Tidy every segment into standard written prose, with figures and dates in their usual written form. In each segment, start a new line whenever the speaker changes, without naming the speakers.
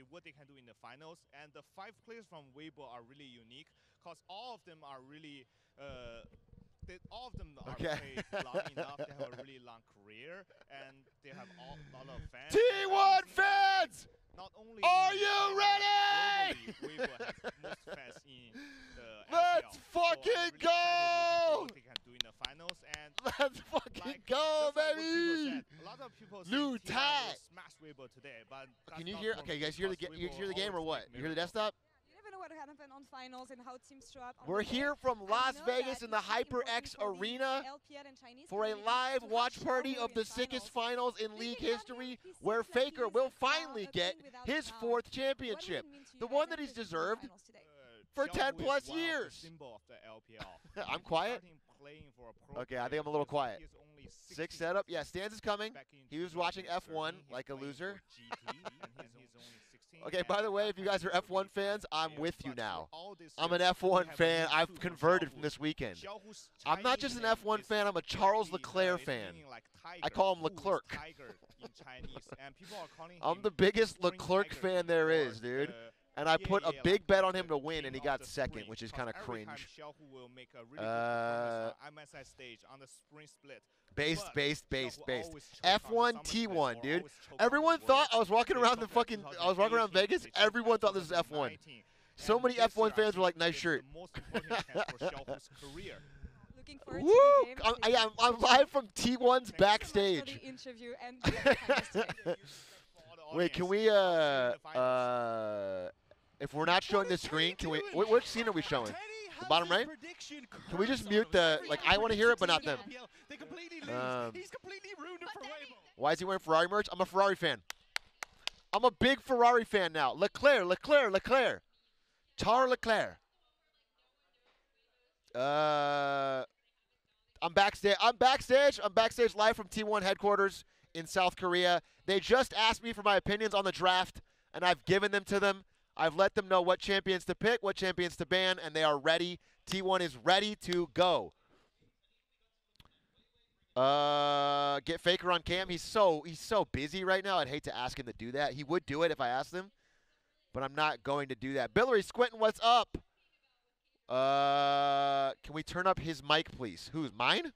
what they can do in the finals. And the 5 players from Weibo are really unique because all of them are really all of them are played long enough. They have a really long career, and they have a lot of fans.
T1 fans!
Not only
Are you ready?
Globally, Weibo has most fans in the
Let's
LPL.
fucking
So I'm
go!
really excited looking for what they can do in the finals. And
Let's fucking
like,
go,
just like what people
baby!
said, a lot of people say
New
T1 will
tag.
smash Weibo today, but
Can
that's
you
not
hear?
for
Okay,
me
you guys hear the
because
you
Weibo
hear the game or
always
what?
make
You hear the
miracles.
desktop?
You never know what happened on finals and how teams show up.
We're here from Las Vegas in the HyperX Arena for a live watch party of the sickest finals in league history, where Faker will finally get his 4th championship, the one that he's deserved for 10 plus years.
Symbol of the LPL.
I'm quiet. Okay, I think I'm a little quiet. 6 setup. Yeah, Stans is coming. He was watching F1 like a loser. Okay, by the way, if you guys are F1 fans, I'm with you now. I'm an F1 fan. I've converted from this weekend. I'm not just an F1 fan, I'm a Charles Leclerc fan. I call him Leclerc. I'm the biggest Leclerc fan there is, dude. And I put a big bet on him to win, and he got 2nd, which is kind of cringe. Based. F1 T1, dude. Everyone thought I was walking around Vegas. Everyone thought this was F1. So many F1 fans were like, nice shirt. Woo! I'm live from T1's backstage. Wait, can we, if we're not showing the screen, can we, which scene are we showing? The bottom right? Can we just mute the, like, I want to hear it, but not them. Why is he wearing Ferrari merch? I'm a Ferrari fan. I'm a big Ferrari fan now. Leclerc. Charles Leclerc. I'm backstage live from T1 headquarters in South Korea. They just asked me for my opinions on the draft, and I've given them to them. I've let them know what champions to pick, what champions to ban, and they are ready. T1 is ready to go. Get Faker on cam. He's so busy right now. I'd hate to ask him to do that. He would do it if I asked him, but I'm not going to do that. Billery Squintin, what's up? Can we turn up his mic, please? Who's mine?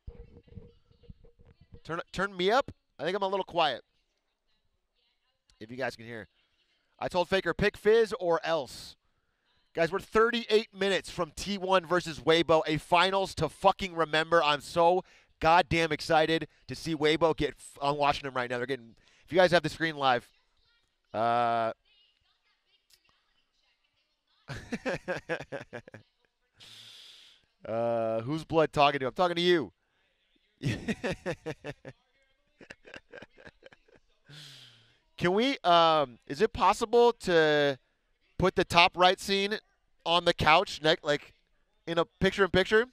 Turn me up. I think I'm a little quiet. If you guys can hear. I told Faker, pick Fizz or else. Guys, we're 38 minutes from T1 versus Weibo, a finals to fucking remember. I'm so goddamn excited to see Weibo get. I'm watching them right now. They're getting. If you guys have the screen live, who's blood talking to? I'm talking to you. Can we, is it possible to put the top right scene on the couch, like in a picture-in-picture?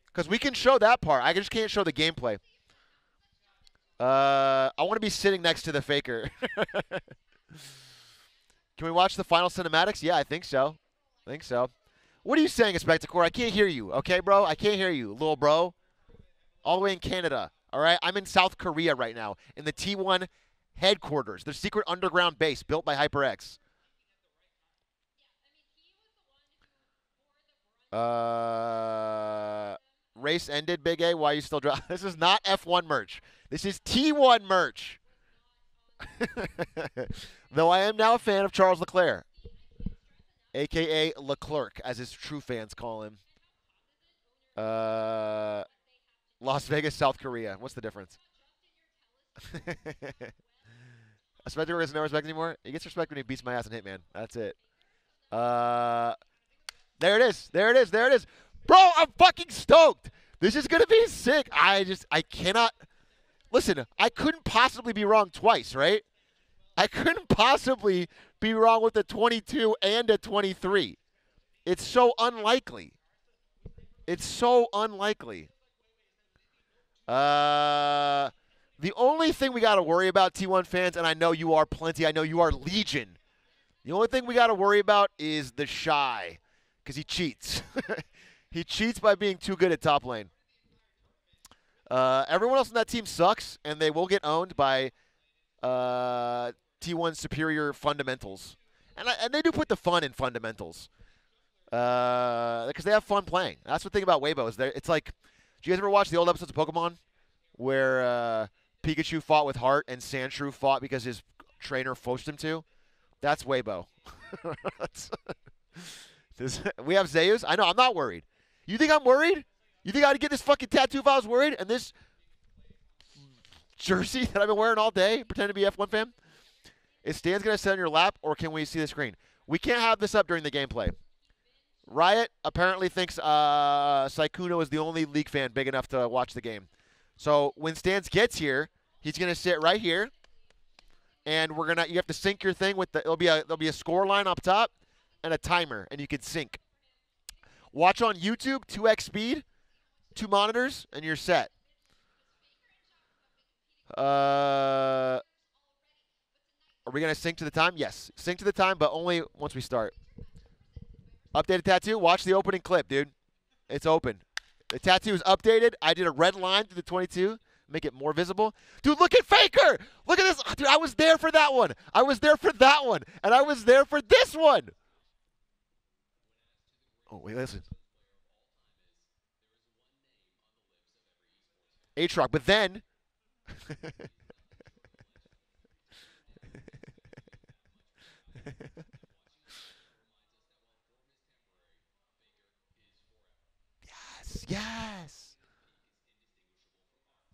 Because we can show that part. I just can't show the gameplay. I want to be sitting next to the Faker. Can we watch the final cinematics? Yeah, I think so. What are you saying, Spectacore? I can't hear you. Okay, bro? I can't hear you, little bro. All the way in Canada. All right, I'm in South Korea right now, in the T1 headquarters, the secret underground base built by HyperX. Race ended, Big A. Why are you still driving? This is not F1 merch. This is T1 merch. Though I am now a fan of Charles Leclerc, a.k.a. Leclerc, as his true fans call him. Las Vegas, South Korea. What's the difference? A Spectator has no respect anymore. He gets respect when he beats my ass in Hitman. That's it. There it is. Bro, I'm fucking stoked. This is going to be sick. I cannot. Listen, I couldn't possibly be wrong twice, right? I couldn't possibly be wrong with a 22 and a 23. It's so unlikely. The only thing we got to worry about, T1 fans, and I know you are plenty, I know you are legion. The only thing we got to worry about is the Shy, because he cheats. He cheats by being too good at top lane. Everyone else in that team sucks, and they will get owned by T1's superior fundamentals. And they do put the fun in fundamentals. Because they have fun playing. That's the thing about Weibo is it's like, do you guys ever watch the old episodes of Pokemon where Pikachu fought with heart and Sandshrew fought because his trainer forced him to? That's Weibo. We have Zeus. I know, I'm not worried. You think I'm worried? You think I'd get this fucking tattoo if I was worried? And this jersey that I've been wearing all day, pretend to be F1 fan? Is Stan's going to sit on your lap, or can we see the screen? We can't have this up during the gameplay. Riot apparently thinks Sykkuno is the only League fan big enough to watch the game. So when Stans gets here, he's going to sit right here, and you have to sync your thing with there'll be a score line up top and a timer, and you can sync. Watch on YouTube, 2x speed, 2 monitors, and you're set. Are we going to sync to the time? Yes. Sync to the time, but only once we start. Updated tattoo. Watch the opening clip, dude. It's open. The tattoo is updated. I did a red line through the 22. Make it more visible. Dude, look at Faker. Look at this. Dude, I was there for that one. I was there for that one. And I was there for this one. Oh, wait, listen. Aatrox. But then... Yes.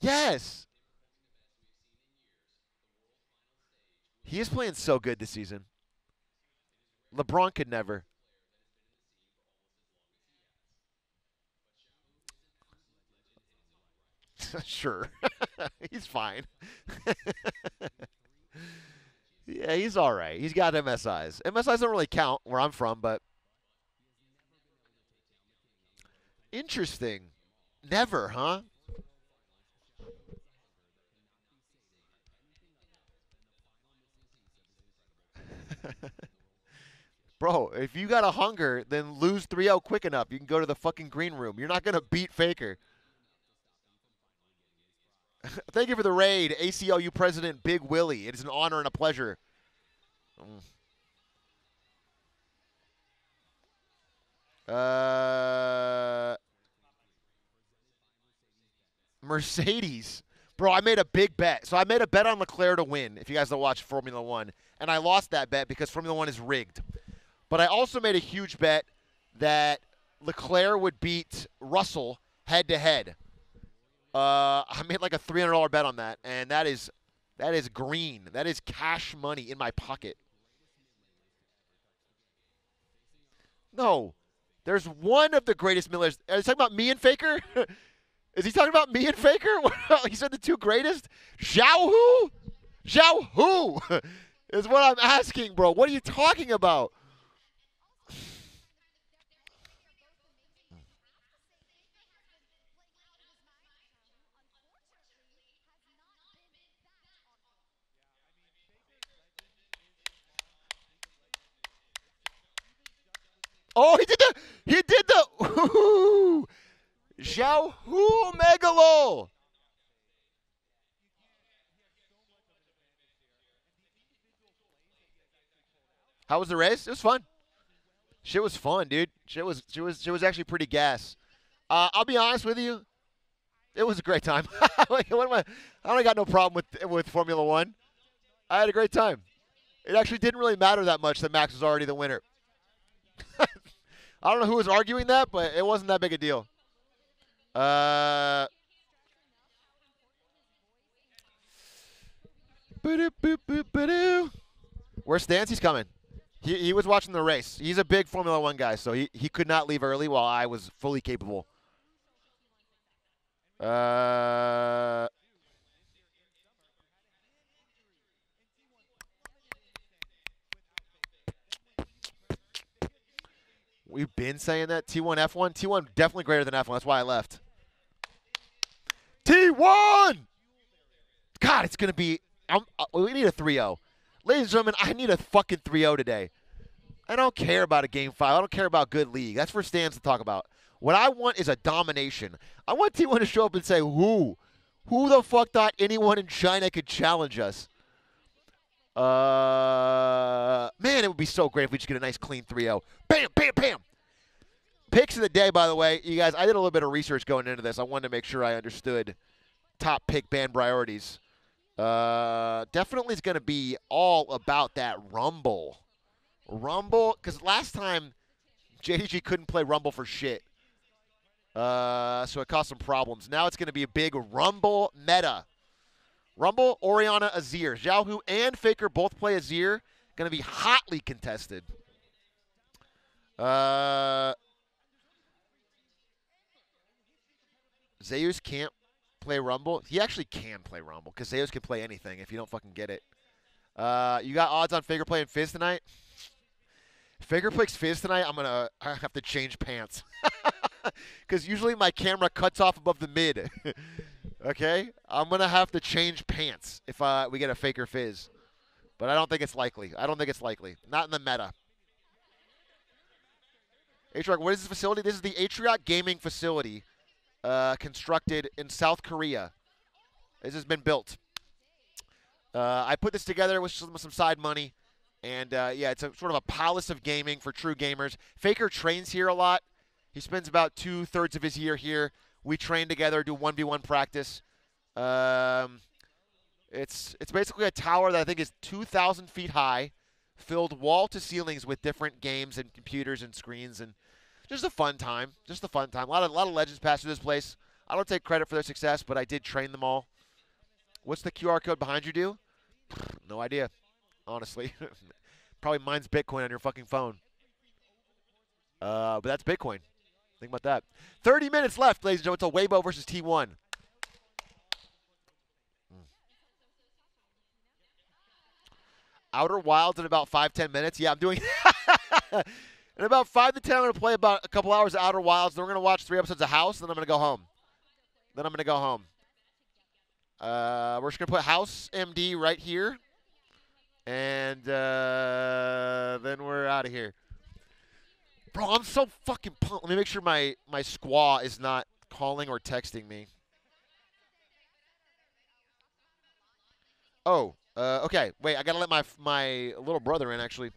Yes. He is playing so good this season. LeBron could never. Sure. He's fine. Yeah, he's all right. He's got MSIs. MSIs don't really count where I'm from, but interesting. Never, huh? Bro, if you got a hunger, then lose 3-0 quick enough. You can go to the fucking green room. You're not going to beat Faker. Thank you for the raid, ACLU President Big Willie. It is an honor and a pleasure. Mercedes. Bro, I made a big bet. So I made a bet on Leclerc to win, if you guys don't watch Formula 1. And I lost that bet because Formula 1 is rigged. But I also made a huge bet that Leclerc would beat Russell head-to-head. I made like a $300 bet on that, and that is green. That is cash money in my pocket. No. There's one of the greatest millionaires. Are you talking about me and Faker? Is he talking about me and Faker? He said the two greatest? Zhao Hu? Zhao Hu is what I'm asking, bro. What are you talking about? Oh, he did the ooh, Zhao Hu Megalo. How was the race? It was fun. Shit was fun, dude. Shit was actually pretty gas. I'll be honest with you. It was a great time. I don't got no problem with Formula 1. I had a great time. It actually didn't really matter that much that Max was already the winner. I don't know who was arguing that, but it wasn't that big a deal. Where's Stans? He's coming. He was watching the race. He's a big Formula 1 guy, so he could not leave early while I was fully capable. We've been saying that. T1, F1. T1 definitely greater than F1. That's why I left. T1! God, it's going to be... we need a 3-0. Ladies and gentlemen, I need a fucking 3-0 today. I don't care about a Game 5. I don't care about good league. That's for Stans to talk about. What I want is a domination. I want T1 to show up and say, who the fuck thought anyone in China could challenge us? Man, it would be so great if we just get a nice clean 3-0. Bam, bam, bam. Picks of the day, by the way, you guys, I did a little bit of research going into this. I wanted to make sure I understood top pick ban priorities. Definitely is going to be all about that Rumble. Rumble, because last time JDG couldn't play Rumble for shit. So it caused some problems. Now it's going to be a big Rumble meta. Rumble, Orianna, Azir. Xiaohu and Faker both play Azir. Going to be hotly contested. Zeus can't play Rumble. He actually can play Rumble because Zeus can play anything if you don't fucking get it. You got odds on Faker playing Fizz tonight? Faker plays Fizz tonight, I'm going to have to change pants. Because usually my camera cuts off above the mid. Okay? I'm going to have to change pants if we get a Faker Fizz. But I don't think it's likely. I don't think it's likely. Not in the meta. Atrioc, what is this facility? This is the Atrioc Gaming Facility constructed in South Korea. This has been built. I put this together with some side money. And, yeah, it's a sort of a palace of gaming for true gamers. Faker trains here a lot. He spends about 2/3 of his year here. We train together, do 1v1 practice. It's basically a tower that I think is 2,000 feet high, filled wall to ceilings with different games and computers and screens, and just a fun time. Just a fun time. A lot of legends pass through this place. I don't take credit for their success, but I did train them all. What's the QR code behind you do? No idea, honestly. Probably mine's Bitcoin on your fucking phone. But that's Bitcoin. Think about that. 30 minutes left, ladies and gentlemen, until Weibo versus T1. Outer Wilds in about 5-10 minutes. Yeah, I'm doing in about 5 to 10, I'm going to play about a couple hours of Outer Wilds. Then we're going to watch 3 episodes of House. Then I'm going to go home. We're just going to put House MD right here. And then we're out of here. Bro, I'm so fucking pumped. Let me make sure my squaw is not calling or texting me. Oh, okay. Wait, I got to let my little brother in, actually.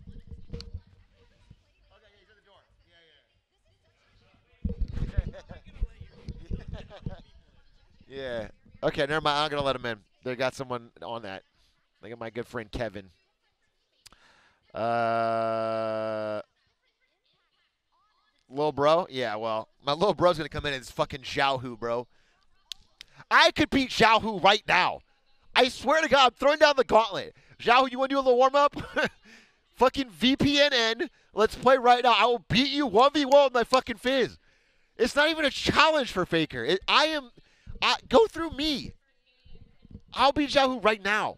Yeah. Okay, never mind. I'm going to let him in. They got someone on that. They got my good friend Kevin. Little bro? Yeah, well, my little bro's going to come in and it's fucking Xiaohu, bro. I could beat Xiaohu right now. I swear to God, I'm throwing down the gauntlet. Xiaohu, you want to do a little warm-up? Fucking VPNN. Let's play right now. I will beat you 1v1 with my fucking Fizz. It's not even a challenge for Faker. Go through me. I'll beat Xiaohu right now.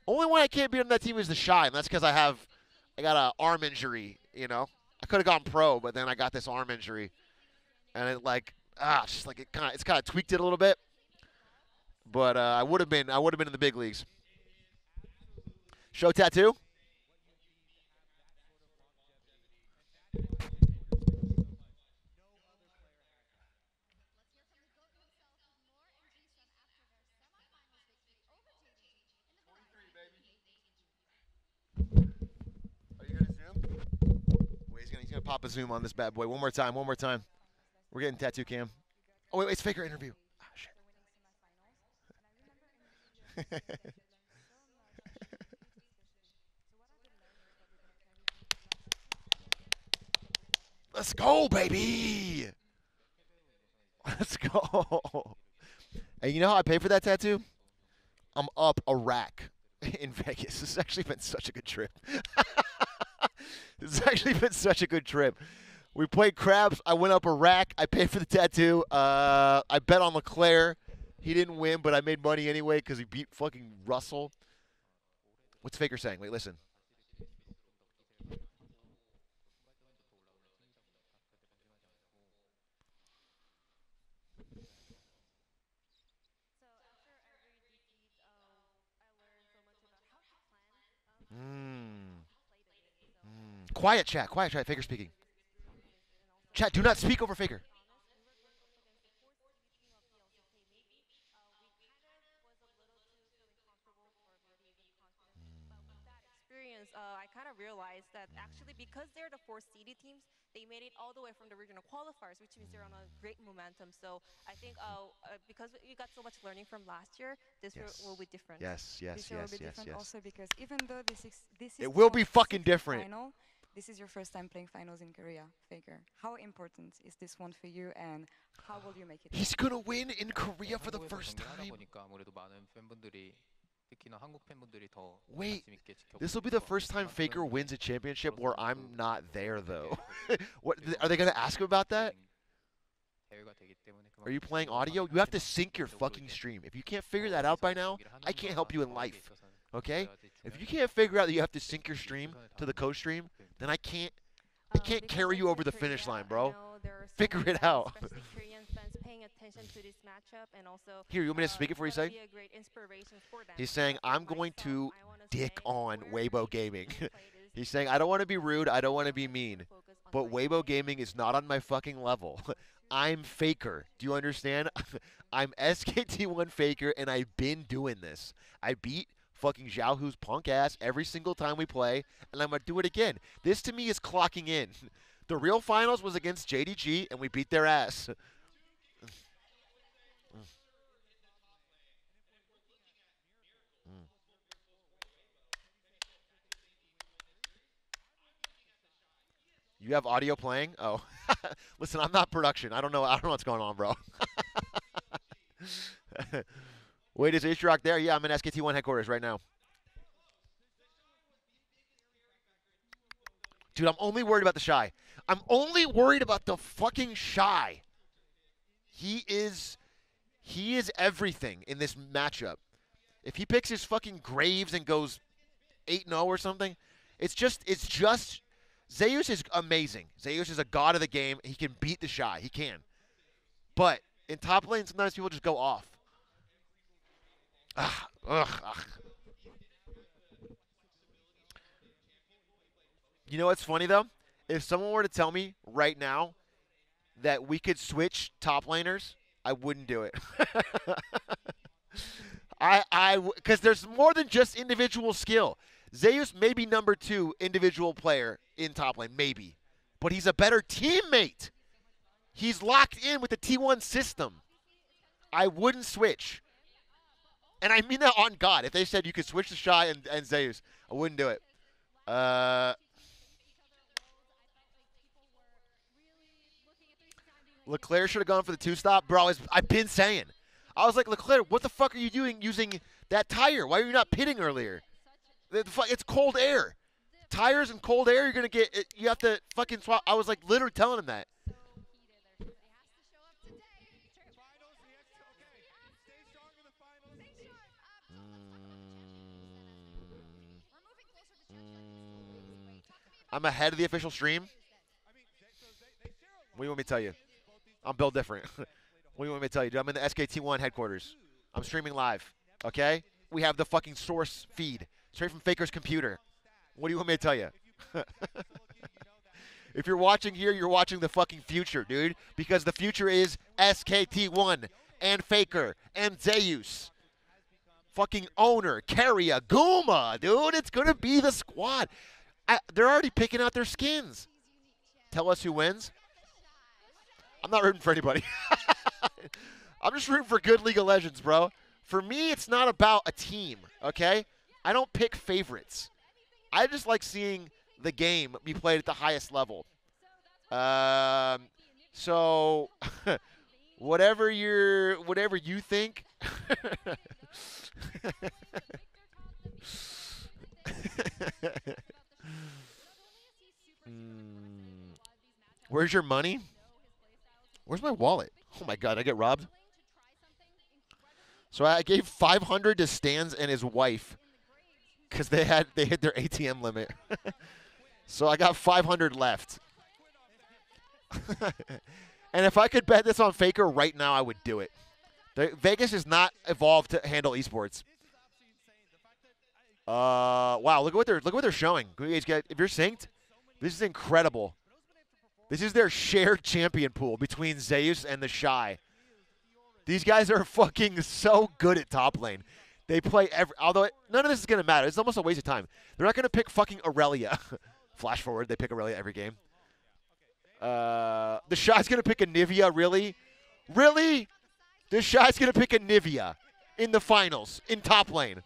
Only one I can't beat on that team is the Shy, and that's because I got an arm injury, you know. I could have gone pro, but then I got this arm injury. And it's kind of tweaked it a little bit. But I would have been in the big leagues. Show tattoo? He's gonna pop a zoom on this bad boy. One more time. We're getting tattoo cam. Oh wait, it's Faker interview. Ah, shit. Let's go, baby. Let's go. Hey, you know how I paid for that tattoo? I'm up a rack in Vegas. This has actually been such a good trip. This has actually been such a good trip. We played craps. I went up a rack. I paid for the tattoo. I bet on Leclerc. He didn't win, but I made money anyway because he beat fucking Russell. What's Faker saying? Wait, listen. Quiet chat. Faker speaking. Chat, do not speak over Faker.
experience, I kind of realized that actually because they're the fourth seeded teams, they made it all the way from the regional qualifiers, which means they're on a great momentum. So I think because we got so much learning from last year, this will be different.
Yes, yes,
This year will be different also because even though this is
it will be fucking different.
Final, this is your first time playing finals in Korea, Faker. How important is this one for you, and how will you make it?
He's gonna win in Korea for the first time. Wait, this will be the first time Faker wins a championship where I'm not there, though. What are they gonna ask him about that? Are you playing audio? You have to sync your fucking stream. If you can't figure that out by now, I can't help you in life. Okay? If you can't figure out that you have to sync your stream to the co-stream, then I can't carry you over the finish line, bro. Figure it out. Here, you want me to speak it for you, say? He's saying, I'm going to dick on Weibo Gaming. He's saying, I don't want to be rude, I don't want to be mean, but Weibo Gaming is not on my fucking level. I'm Faker. Do you understand? I'm SKT1 Faker, and I've been doing this. I beat fucking Xiaohu's punk ass every single time we play, and I'm going to do it again. This, to me, is clocking in. The real finals was against JDG, and we beat their ass. You have audio playing? Oh. Listen, I'm not production. I don't know what's going on, bro. Wait, is H-Rock there? Yeah, I'm in SKT1 headquarters right now. Dude, I'm only worried about the Shy. I'm only worried about the fucking Shy. He is everything in this matchup. If he picks his fucking Graves and goes 8-0 or something, it's just Zeus is amazing. Zeus is a god of the game. He can beat the Shy. He can. But in top lane, sometimes people just go off. You know what's funny, though? If someone were to tell me right now that we could switch top laners, I wouldn't do it. Because there's more than just individual skill. Zeus may be number 2 individual player in top lane, maybe. But he's a better teammate. He's locked in with the T1 system. I wouldn't switch. And I mean that on God. If they said you could switch the Shy and Zeus, I wouldn't do it. Leclerc should have gone for the 2-stop. Bro, I've been saying. I was like, Leclerc, what the fuck are you doing using that tire? Why are you not pitting earlier? It's cold air. Tires and cold air, you're going to get, you have to fucking swap. I was like literally telling him that. I'm ahead of the official stream. What do you want me to tell you? I'm built different. What do you want me to tell you, dude? I'm in the SKT1 headquarters. I'm streaming live, okay? We have the fucking source feed straight from Faker's computer. What do you want me to tell you? If you're watching here, you're watching the fucking future, dude, because the future is SKT1 and Faker and Zeus. Fucking owner, Keria, Guma, dude. It's going to be the squad. They're already picking out their skins. Tell us who wins. I'm not rooting for anybody. I'm just rooting for good League of Legends, bro. For me, it's not about a team, okay? I don't pick favorites. I just like seeing the game be played at the highest level. So whatever you think. Where's your money? Where's my wallet? Oh my God, I get robbed. So I gave 500 to Stans and his wife because they hit their ATM limit. So I got 500 left. And if I could bet this on Faker right now, I would do it. Vegas is not evolved to handle esports. Wow, look what they're showing. If you're synced, this is incredible. This is their shared champion pool between Zeus and the Shy. These guys are fucking so good at top lane. They play although none of this is going to matter. It's almost a waste of time. They're not going to pick fucking Aurelia. Flash forward, they pick Aurelia every game. The Shy's going to pick a Nivea, really? Really? The Shy's going to pick a Nivea in the finals, in top lane.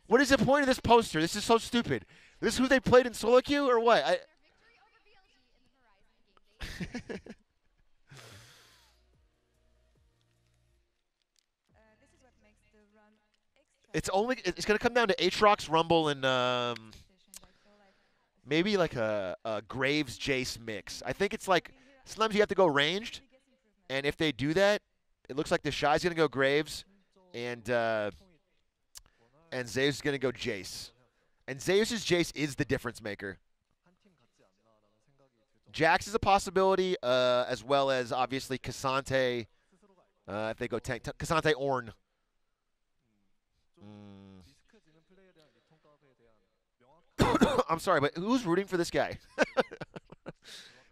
What is the point of this poster? This is so stupid. This is who they played in solo queue or what? It's going to come down to Aatrox, Rumble, and maybe like a Graves Jace mix. I think it's like sometimes you have to go ranged, and if they do that, it looks like the Shy's going to go Graves, and Zeus is going to go Jace. And Zeus's Jace is the difference maker. Jax is a possibility, as well as obviously K'Sante. If they go tank, K'Sante Ornn. I'm sorry, but who's rooting for this guy?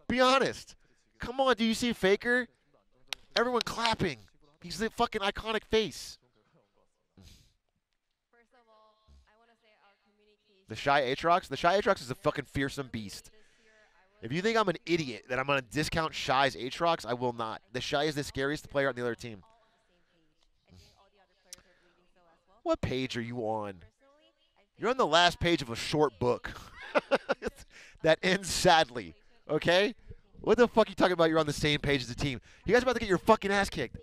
Be honest. Come on, do you see Faker? Everyone clapping. He's the fucking iconic face.
First of all, I want to say our communication.
The Shy Aatrox? The Shy Aatrox is a fucking fearsome beast. If you think I'm an idiot that I'm going to discount Shy's Aatrox, I will not. The Shy is the scariest player on the other team. What page are you on? You're on the last page of a short book that ends sadly, okay? What the fuck are you talking about? You're on the same page as the team. You guys about to get your fucking ass kicked.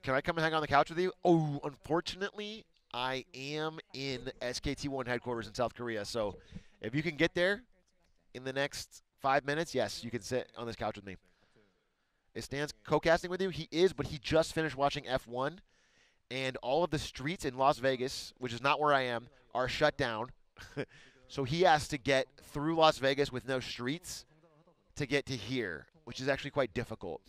Can I come and hang on the couch with you? Oh, unfortunately, I am in SKT1 headquarters in South Korea. So if you can get there in the next 5 minutes, yes, you can sit on this couch with me. Is Stan's co-casting with you? He is, but he just finished watching F1. And all of the streets in Las Vegas, which is not where I am, are shut down. So he has to get through Las Vegas with no streets to get to here, which is actually quite difficult.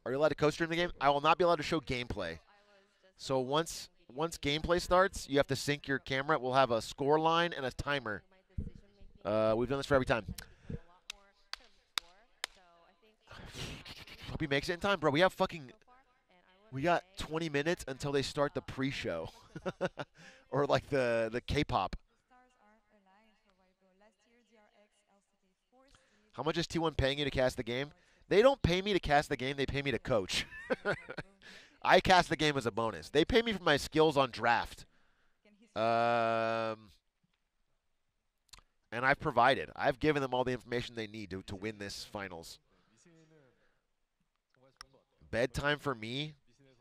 Are you allowed to co-stream the game? I will not be allowed to show gameplay. So once gameplay starts, you have to sync your camera. We'll have a score line and a timer. We've done this for every time. Hope he makes it in time, bro. We got 20 minutes until they start the pre-show. Or like the K-pop. How much is T1 paying you to cast the game? They don't pay me to cast the game. They pay me to coach. I cast the game as a bonus. They pay me for my skills on draft. And I've provided. I've given them all the information they need to win this finals. Bedtime for me?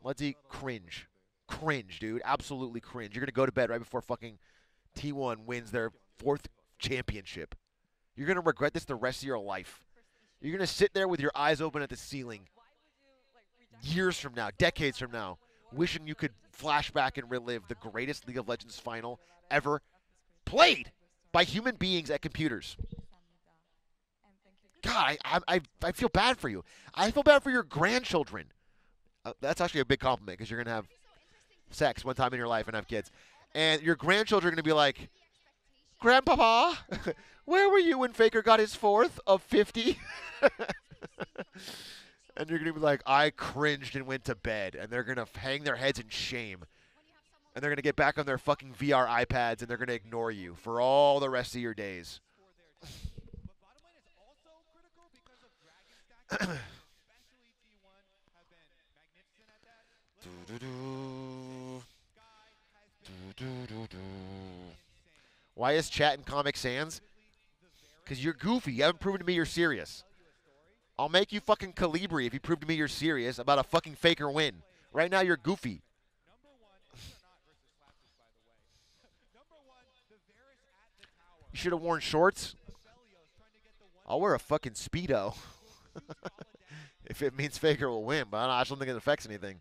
Let's eat cringe. Cringe, dude. Absolutely cringe. You're going to go to bed right before fucking T1 wins their 4th championship. You're going to regret this the rest of your life. You're going to sit there with your eyes open at the ceiling years from now, decades from now, wishing you could flash back and relive the greatest League of Legends final ever played by human beings at computers. God, I feel bad for you. I feel bad for your grandchildren. That's actually a big compliment because you're going to have sex one time in your life and have kids. And your grandchildren are going to be like, Grandpapa, where were you when Faker got his 4th of 50? And you're going to be like, I cringed and went to bed. And they're going to hang their heads in shame. And they're going to get back on their fucking VR iPads and they're going to ignore you for all the rest of your days. Why is chat in Comic Sans? Because you're goofy. You haven't proven to me you're serious. I'll make you fucking Calibri if you prove to me you're serious about a fucking Faker win. Right now you're goofy. You should have worn shorts. I'll wear a fucking Speedo. If it means Faker will win, but I don't think it affects anything.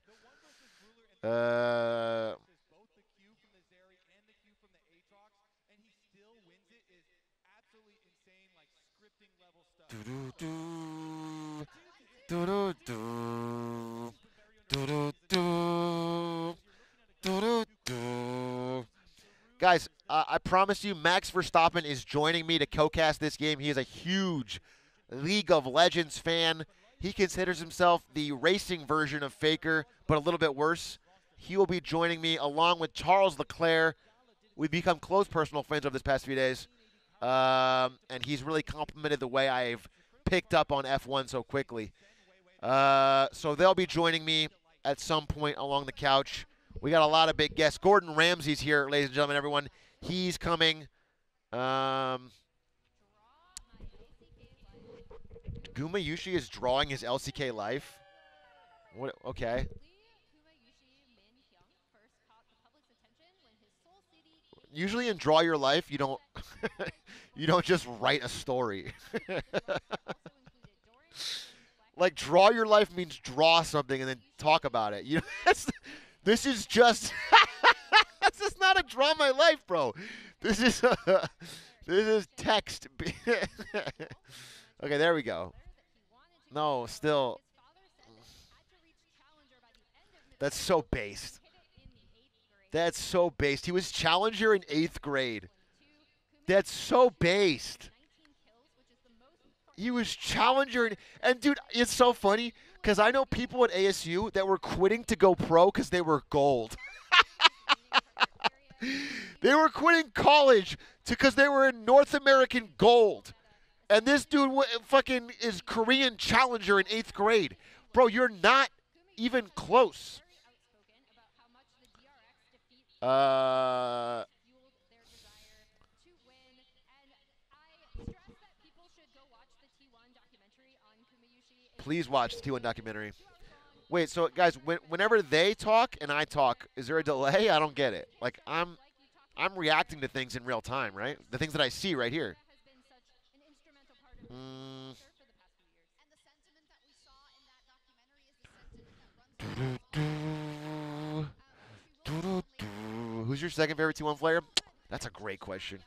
Do do do. Do do do. Do do do. Guys, I promise you, Max Verstappen is joining me to co-cast this game. He is a huge League of Legends fan. He considers himself the racing version of Faker, but a little bit worse. He will be joining me along with Charles Leclerc. We've become close personal friends over this past few days. And he's really complimented the way I've picked up on F1 so quickly. So they'll be joining me at some point along the couch. We got a lot of big guests. Gordon Ramsay's here, ladies and gentlemen, everyone. He's coming. Guma Yushi is drawing his LCK life. What? Okay. Usually in Draw Your Life, you don't you don't just write a story. Like Draw Your Life means draw something and then talk about it. You know, this is just this is not a Draw My Life, bro. This is text. Okay, there we go. No, still. That's so based. That's so based. He was challenger in 8th grade. That's so based. He was challenger. And, dude, it's so funny because I know people at ASU that were quitting to go pro because they were gold. They were quitting college because they were in North American gold. And this dude fucking is Korean challenger in 8th grade. Bro, you're not even close. Please watch the T1 documentary. Wait, so guys, whenever they talk and I talk, is there a delay? I don't get it. Like I'm reacting to things in real time, right? The things that I see right here. Who's your second favorite T1 player? That's a great question.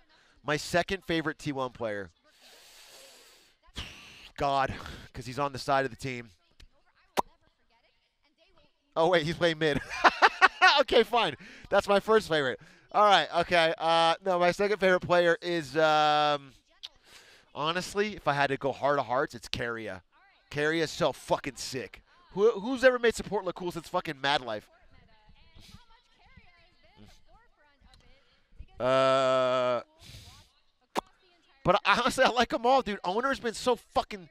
My second favorite T1 player. God, because he's on the side of the team. Oh, wait, he's playing mid. Okay, fine. That's my first favorite. All right, okay. No, my second favorite player is, honestly, if I had to go heart of hearts, it's Keria. Keria is so fucking sick. Who's ever made support look cool since fucking Mad Life? But honestly, I like them all, dude. Owner's been so fucking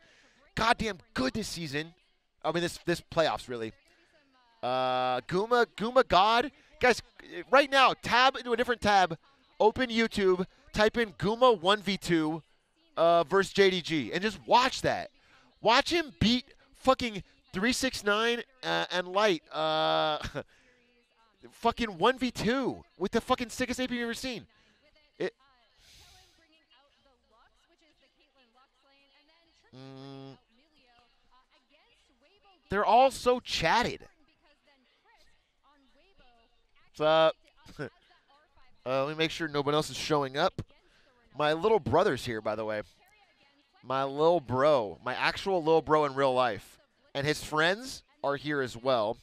goddamn good this season. I mean, this playoffs, really. Guma God. Guys, right now, tab into a different tab. Open YouTube. Type in Guma 1v2 versus JDG. And just watch that. Watch him beat fucking 369 and Light. Fucking 1v2 with the fucking sickest AP you've ever seen. They're all so chatted. What's up? Let me make sure no one else is showing up. My little brother's here, by the way. My little bro. My actual little bro in real life. And his friends are here as well.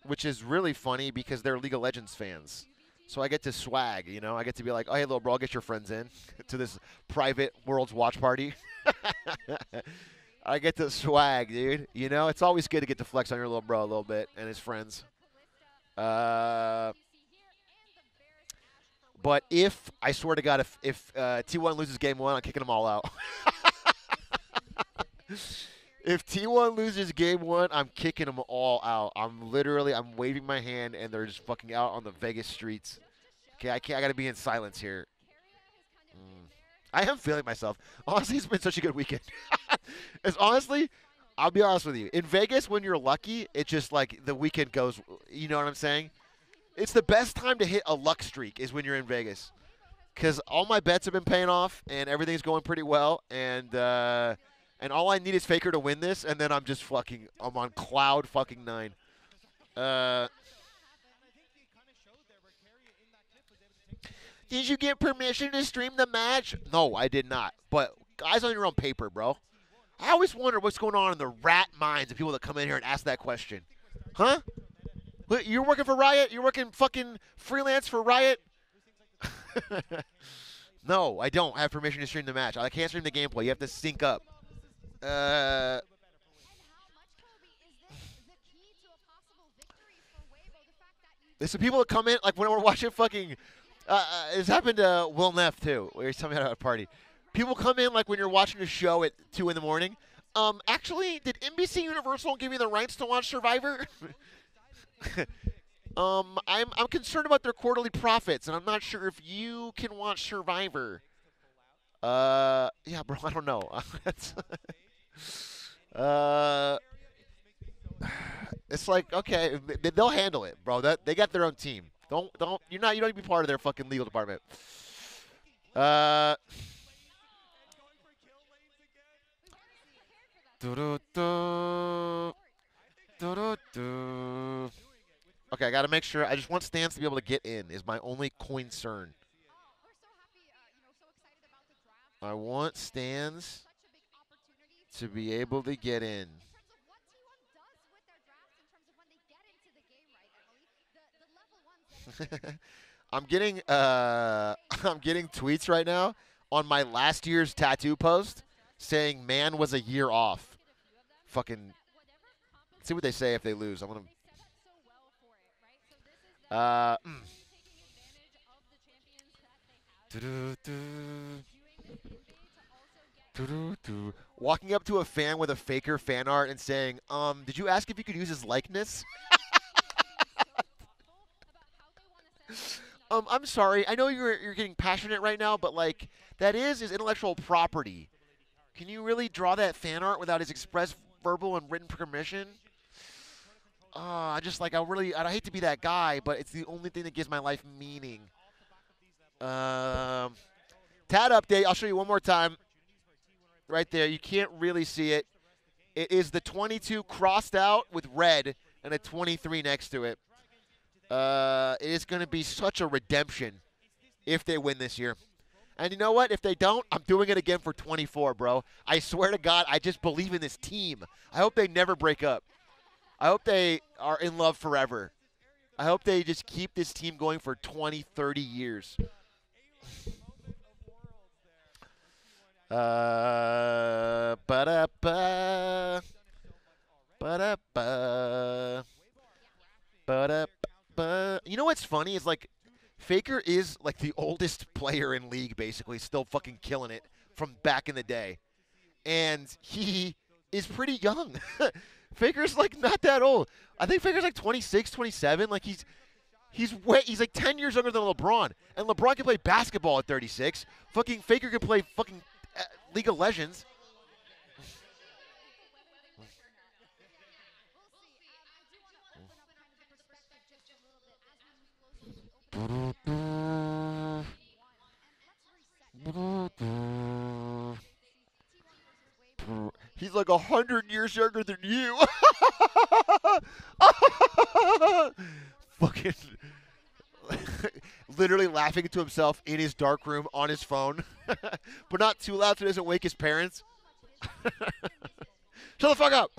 Which is really funny because they're League of Legends fans. So I get to swag, you know? I get to be like, oh, hey, little bro, I'll get your friends in to this private World's Watch party. I get to swag, dude. You know, it's always good to get to flex on your little bro a little bit and his friends. But if, I swear to God, if T1 loses game 1, I'm kicking them all out. If T1 loses game 1, I'm kicking them all out. I'm waving my hand, and they're just fucking out on the Vegas streets. Okay, I got to be in silence here. I am feeling myself. Honestly, it's been such a good weekend. Honestly, I'll be honest with you. In Vegas, when you're lucky, it's just like the weekend goes, you know what I'm saying? It's the best time to hit a luck streak is when you're in Vegas. Because all my bets have been paying off, and everything's going pretty well, and all I need is Faker to win this, and then I'm just fucking, I'm on cloud fucking 9. Did you get permission to stream the match? No, I did not. But guys on your own paper, bro. I always wonder what's going on in the rat minds of people that come in here and ask that question. Huh? What, you're working for Riot? You're working fucking freelance for Riot? No, I don't have permission to stream the match. I can't stream the gameplay. You have to sync up. There's some people that come in, like when we're watching fucking, it's happened to Will Neff too, where he's coming out at a party. People come in like when you're watching a show at 2 in the morning. Actually, did NBC Universal give you the rights to watch Survivor? I'm concerned about their quarterly profits, and I'm not sure if you can watch Survivor. Yeah, bro, I don't know. It's like, okay, they'll handle it, bro. They got their own team. You don't need to be part of their fucking legal department. Okay, I got to make sure. I just want Stans to be able to get in is my only concern. I want Stans to be able to get in. I'm getting tweets right now on my last year's tattoo post saying man was a year off. Fucking see what they say if they lose. I'm gonna walking up to a fan with a Faker fan art and saying, did you ask if you could use his likeness? I'm sorry. I know you're getting passionate right now, but like that is his intellectual property. Can you really draw that fan art without his express verbal and written permission? I hate to be that guy, but it's the only thing that gives my life meaning. Tad update. I'll show you one more time. Right there. You can't really see it. It is the 22 crossed out with red and a 23 next to it. It is going to be such a redemption if they win this year. And you know what? If they don't, I'm doing it again for 24, bro. I swear to God, I just believe in this team. I hope they never break up. I hope they are in love forever. I hope they just keep this team going for 20, 30 years. Ba-da-ba. Ba-da-ba. Ba-da-ba. You know what's funny is like Faker is like the oldest player in league, basically, still fucking killing it from back in the day. And he is pretty young. Faker's like not that old. I think Faker's like 26, 27. Like he's like 10 years younger than LeBron. And LeBron can play basketball at 36. Fucking Faker can play fucking League of Legends. He's like 100 years younger than you. Fucking literally laughing to himself in his dark room on his phone, but not too loud so he doesn't wake his parents. Shut the fuck up.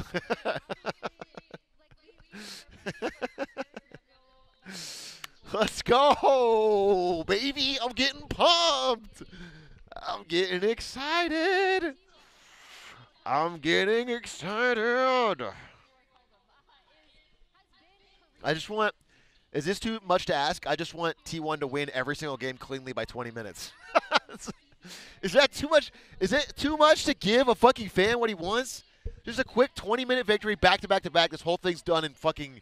Let's go, baby. I'm getting pumped. I'm getting excited. I'm getting excited. I just want, is this too much to ask? I just want T1 to win every single game cleanly by 20 minutes. Is that too much? Is it too much to give a fucking fan what he wants? Just a quick 20-minute victory back to back to back. This whole thing's done in fucking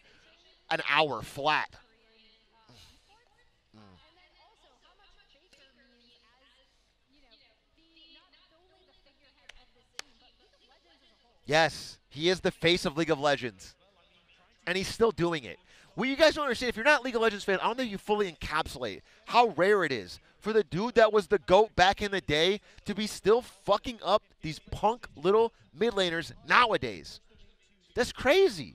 an hour flat. Yes, he is the face of League of Legends. And he's still doing it. What you guys don't understand, if you're not League of Legends fan, I don't think you fully encapsulate how rare it is for the dude that was the GOAT back in the day to be still fucking up these punk little mid laners nowadays. That's crazy.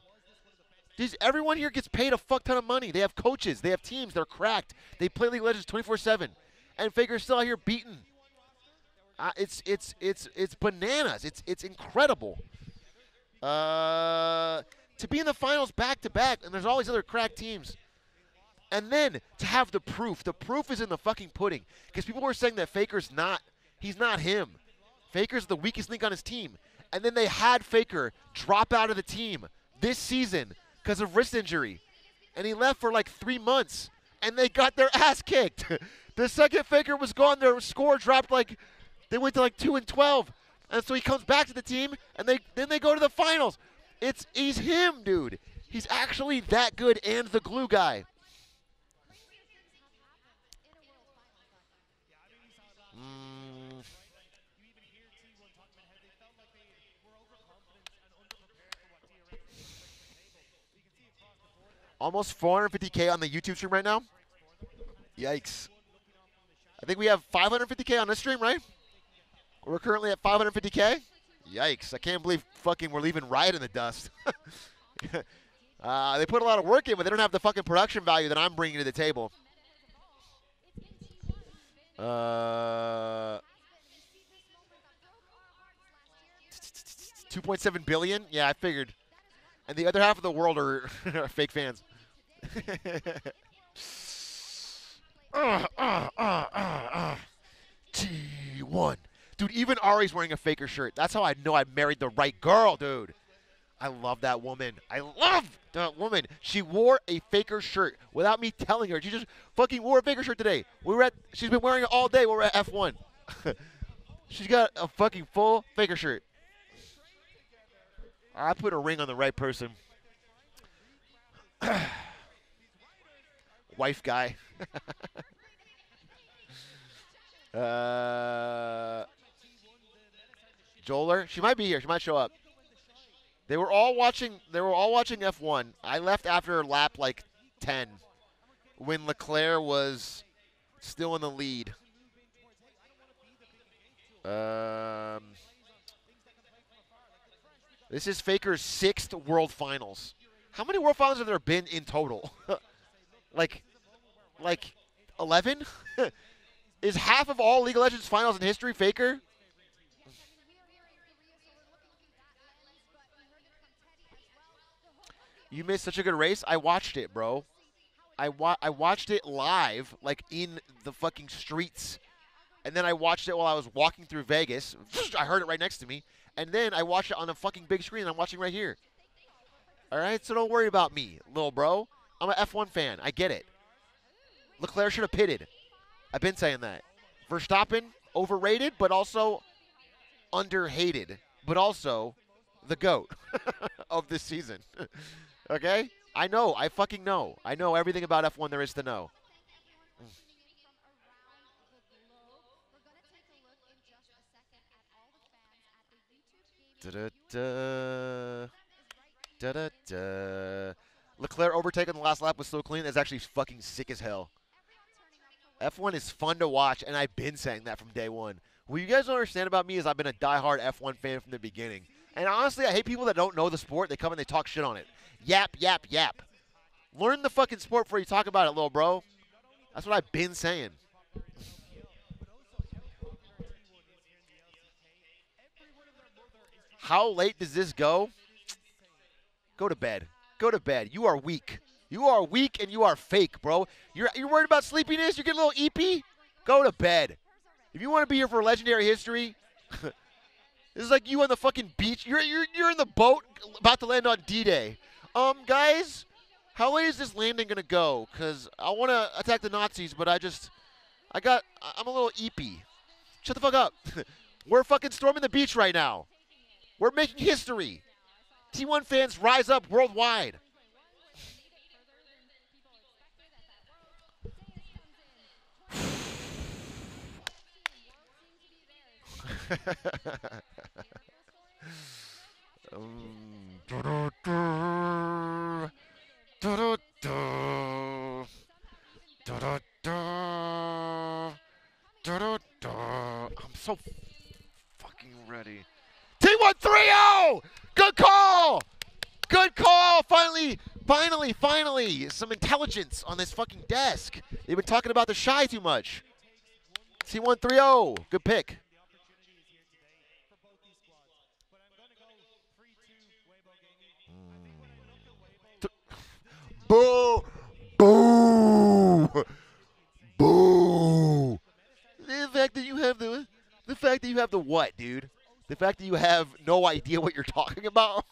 Everyone here gets paid a fuck ton of money. They have coaches. They have teams. They're cracked. They play League of Legends 24/7. And Faker's still out here beating. It's bananas. It's incredible. To be in the finals back to back, and there's all these other crack teams. And then to have the proof. The proof is in the fucking pudding. Because people were saying that Faker's not, he's not him. Faker's the weakest link on his team. And then they had Faker drop out of the team this season because of wrist injury. And he left for like 3 months. And they got their ass kicked. The second Faker was gone, their score dropped like, they went to like 2-12. And so he comes back to the team, and then they go to the finals. He's him, dude. He's actually that good and the glue guy. Almost 450K on the YouTube stream right now. Yikes. I think we have 550K on this stream, right? We're currently at 550K. Yikes. I can't believe fucking we're leaving Riot in the dust. They put a lot of work in, but they don't have the fucking production value that I'm bringing to the table. 2.7 billion? Yeah, I figured. And the other half of the world are fake fans. T1. Dude, even Ari's wearing a Faker shirt. That's how I know I married the right girl, dude. I love that woman. I love that woman. She wore a Faker shirt without me telling her. She just fucking wore a Faker shirt today. She's been wearing it all day. We're at F1. She's got a fucking full Faker shirt. I put a ring on the right person. Wife guy. Joler, she might be here. She might show up. They were all watching F1. I left after lap like 10 when Leclerc was still in the lead. This is Faker's 6th World Finals. How many World Finals have there been in total? like 11? Is half of all League of Legends finals in history Faker? You missed such a good race. I watched it, bro. I watched it live, like in the fucking streets. And then I watched it while I was walking through Vegas. I heard it right next to me. And then I watched it on a fucking big screen. I'm watching right here. All right? So don't worry about me, little bro. I'm an F1 fan. I get it. Leclerc should have pitted. I've been saying that. Verstappen, overrated, but also underhated. But also the GOAT of this season. Okay? I know. I fucking know. I know everything about F1 there is to know. Da-da-da. Da-da-da. Leclerc overtake on the last lap was so clean. That's actually fucking sick as hell. F1 is fun to watch, and I've been saying that from day one. What you guys don't understand about me is I've been a diehard F1 fan from the beginning. And honestly, I hate people that don't know the sport. They come and they talk shit on it. Yap, yap, yap. Learn the fucking sport before you talk about it, little bro. That's what I've been saying. How late does this go? Go to bed. Go to bed. You are weak. You are weak and you are fake, bro. You're worried about sleepiness? You get a little eepy? Go to bed. If you want to be here for legendary history, this is like you on the fucking beach. You're in the boat about to land on D-Day. Guys, how late is this landing gonna go? Cause I want to attack the Nazis, but I'm a little eepy. Shut the fuck up. We're fucking storming the beach right now. We're making history. T1 fans rise up worldwide. I'm so fucking ready. T1 3-0! Good call! Good call! Finally, some intelligence on this fucking desk. They've been talking about the shy too much. T1 3-0. Good pick. Boo! Boo! Boo! The fact that you have the what, dude? The fact that you have no idea what you're talking about?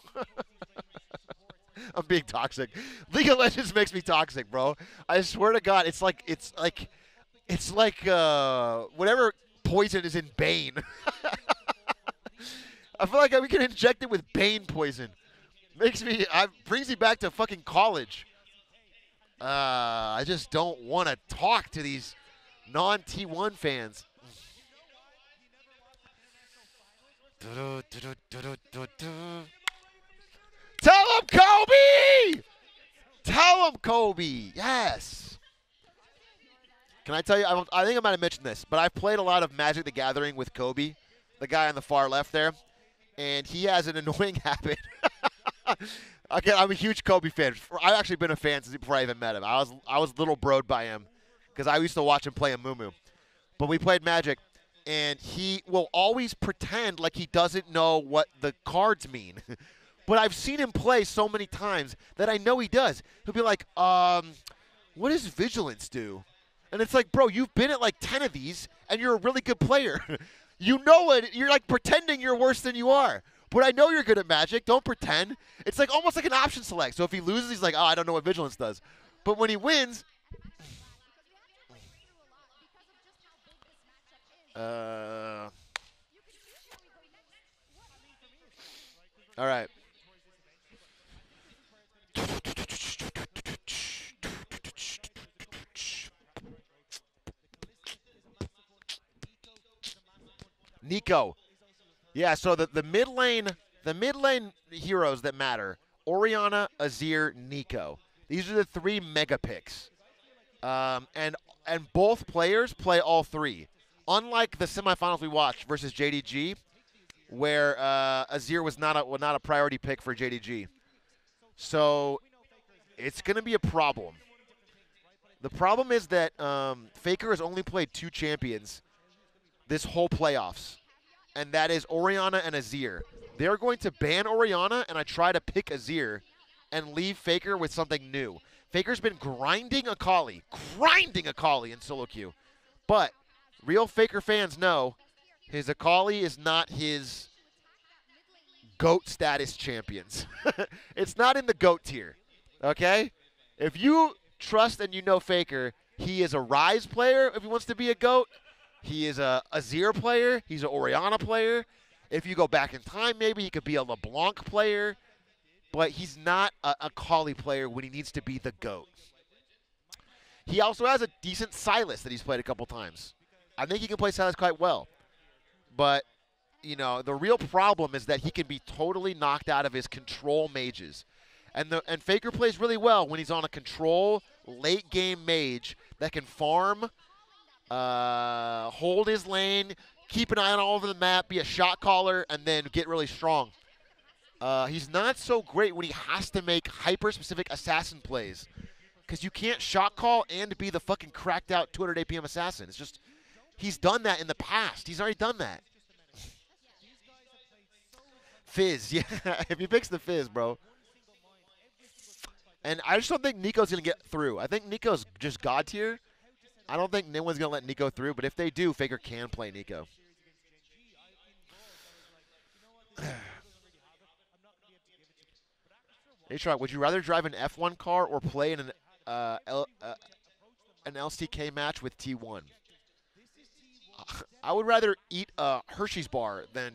I'm being toxic. League of Legends makes me toxic, bro. I swear to God, it's like whatever poison is in Bane. I feel like we can inject it with Bane poison. Brings me back to fucking college. I just don't want to talk to these non-T1 fans. Tell him, Kobe! Tell him, Kobe. Yes. Can I tell you, I think I might have mentioned this, but I've played a lot of Magic the Gathering with Kobe, the guy on the far left there, and he has an annoying habit. Again, I'm a huge Kobe fan. I've actually been a fan since before I even met him. I was little broed by him because I used to watch him play in Mumu. But we played Magic, and he will always pretend like he doesn't know what the cards mean. But I've seen him play so many times that I know he does. He'll be like, what does Vigilance do? And it's like, bro, you've been at like 10 of these, and you're a really good player. You know it. You're like pretending you're worse than you are. But I know you're good at Magic. Don't pretend. It's like almost like an option select. So if he loses, he's like, oh, I don't know what Vigilance does. But when he wins, all right. Nico. Yeah, so the mid lane heroes that matter: Orianna, Azir, Nico. These are the three mega picks. And both players play all three. Unlike the semifinals we watched versus JDG, where Azir was not a priority pick for JDG. So it's going to be a problem. The problem is that Faker has only played 2 champions this whole playoffs, and that is Orianna and Azir. They're going to ban Orianna, and I try to pick Azir and leave Faker with something new. Faker's been grinding Akali in solo queue. But real Faker fans know his Akali is not his GOAT status champions. It's not in the GOAT tier, okay? If you trust and you know Faker, he is a Ryze player if he wants to be a GOAT. He is a Azir player. He's an Orianna player. If you go back in time, maybe he could be a LeBlanc player. But he's not a Akali player when he needs to be the GOAT. He also has a decent Sylas that he's played a couple times. I think he can play Sylas quite well. But, you know, the real problem is that he can be totally knocked out of his control mages. And Faker plays really well when he's on a control late game mage that can farm, hold his lane, keep an eye on all over the map, be a shot caller, and then get really strong. He's not so great when he has to make hyper-specific assassin plays, because you can't shot call and be the fucking cracked out 200 APM assassin. It's just, he's done that in the past. He's already done that. Fizz, yeah, if he picks the Fizz, bro. And I just don't think Nico's going to get through. I think Nico's just God tier. I don't think anyone's going to let Nico through, but if they do, Faker can play Nico. H-Rock, would you rather drive an F1 car or play in an LCK match with T1? I would rather eat a Hershey's bar than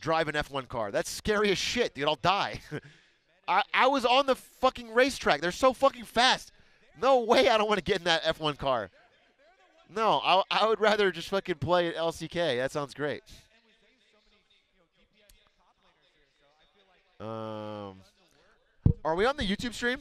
drive an F1 car. That's scary as shit, dude. I'll die. I was on the fucking racetrack. They're so fucking fast. No way I don't want to get in that F1 car. No, I would rather just fucking play at LCK. That sounds great. Are we on the YouTube stream?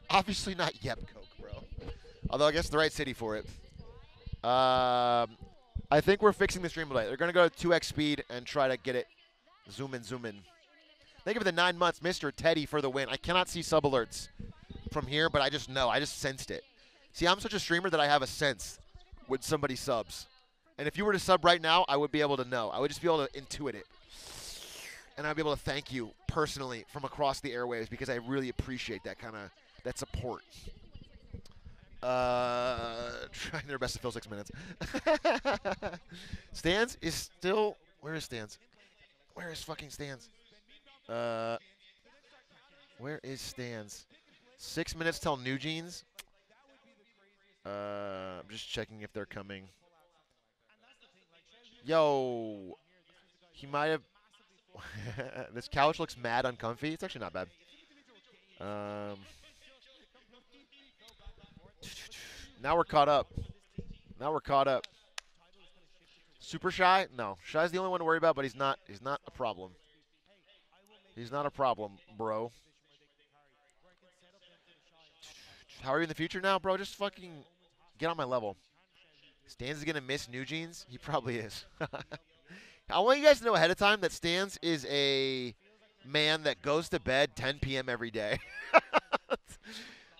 Obviously not Yep Coke, bro. Although I guess the right city for it. I think we're fixing the stream delay. They're going to go to 2x speed and try to get it zoom in, zoom in. Thank you for the 9 months, Mr. Teddy, for the win. I cannot see sub alerts from here, but I just know. I just sensed it. See, I'm such a streamer that I have a sense when somebody subs. And if you were to sub right now, I would be able to know. I would just be able to intuit it. And I'd be able to thank you personally from across the airwaves because I really appreciate that kind of that support. Trying their best to fill 6 minutes. Stans is still... Where is Stans? Where is fucking Stans? Where is Stans? 6 minutes till New Jeans. I'm just checking if they're coming. Yo, he might have. This couch looks mad uncomfy. It's actually not bad. Now we're caught up. Now we're caught up. Super Shy? No, Shy's the only one to worry about, but he's not. He's not a problem. He's not a problem, bro. How are you in the future now, bro? Just fucking get on my level. Stans is going to miss New Jeans? He probably is. I want you guys to know ahead of time that Stans is a man that goes to bed 10 p.m. every day.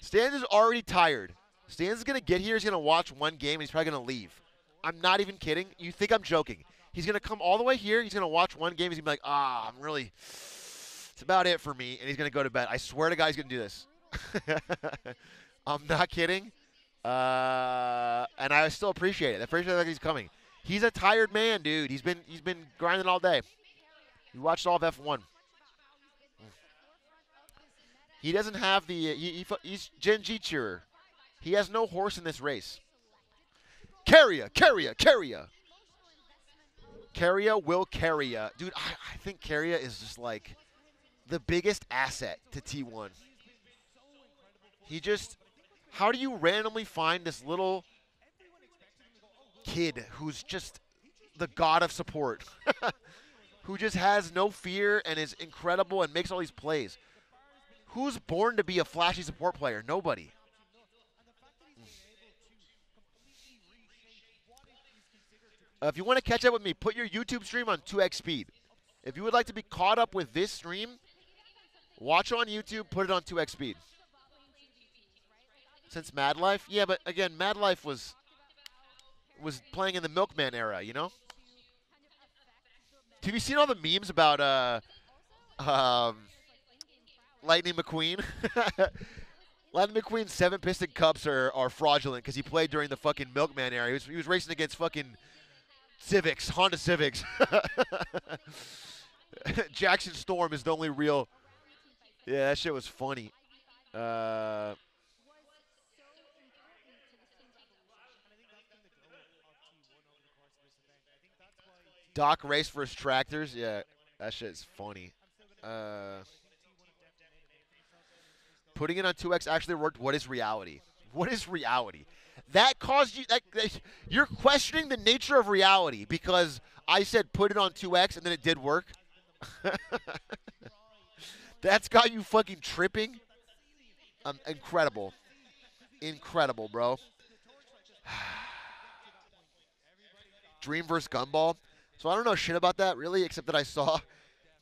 Stans is already tired. Stans is going to get here. He's going to watch one game, and he's probably going to leave. I'm not even kidding. You think I'm joking. He's going to come all the way here. He's going to watch one game. He's going to be like, I'm really – it's about it for me. And he's going to go to bed. I swear to God he's going to do this. I'm not kidding. And I still appreciate it. I appreciate that he's coming. He's a tired man, dude. He's been grinding all day. You watched all of F1. He doesn't have the he's Genjichir. He has no horse in this race. Carrier will carry ya. Dude, I think Carrier is just like the biggest asset to T1. He just, how do you randomly find this little kid who's just the god of support, who just has no fear and is incredible and makes all these plays? Who's born to be a flashy support player? Nobody. If you want to catch up with me, put your YouTube stream on 2x speed. If you would like to be caught up with this stream, watch on YouTube, put it on 2x speed. Since Mad Life? Yeah, but again, Mad Life was playing in the Milkman era, you know? Have you seen all the memes about Lightning McQueen? Lightning McQueen's 7 Piston Cups are fraudulent because he played during the fucking Milkman era. He was racing against fucking Civics, Honda Civics. Jackson Storm is the only real. Yeah, that shit was funny. Doc race versus tractors. Yeah, that shit is funny. Putting it on 2x actually worked. What is reality? What is reality? That caused you. You're questioning the nature of reality because I said put it on 2x and then it did work. That's got you fucking tripping. Incredible. Incredible, bro. Dream versus Gumball. So I don't know shit about that really, except that I saw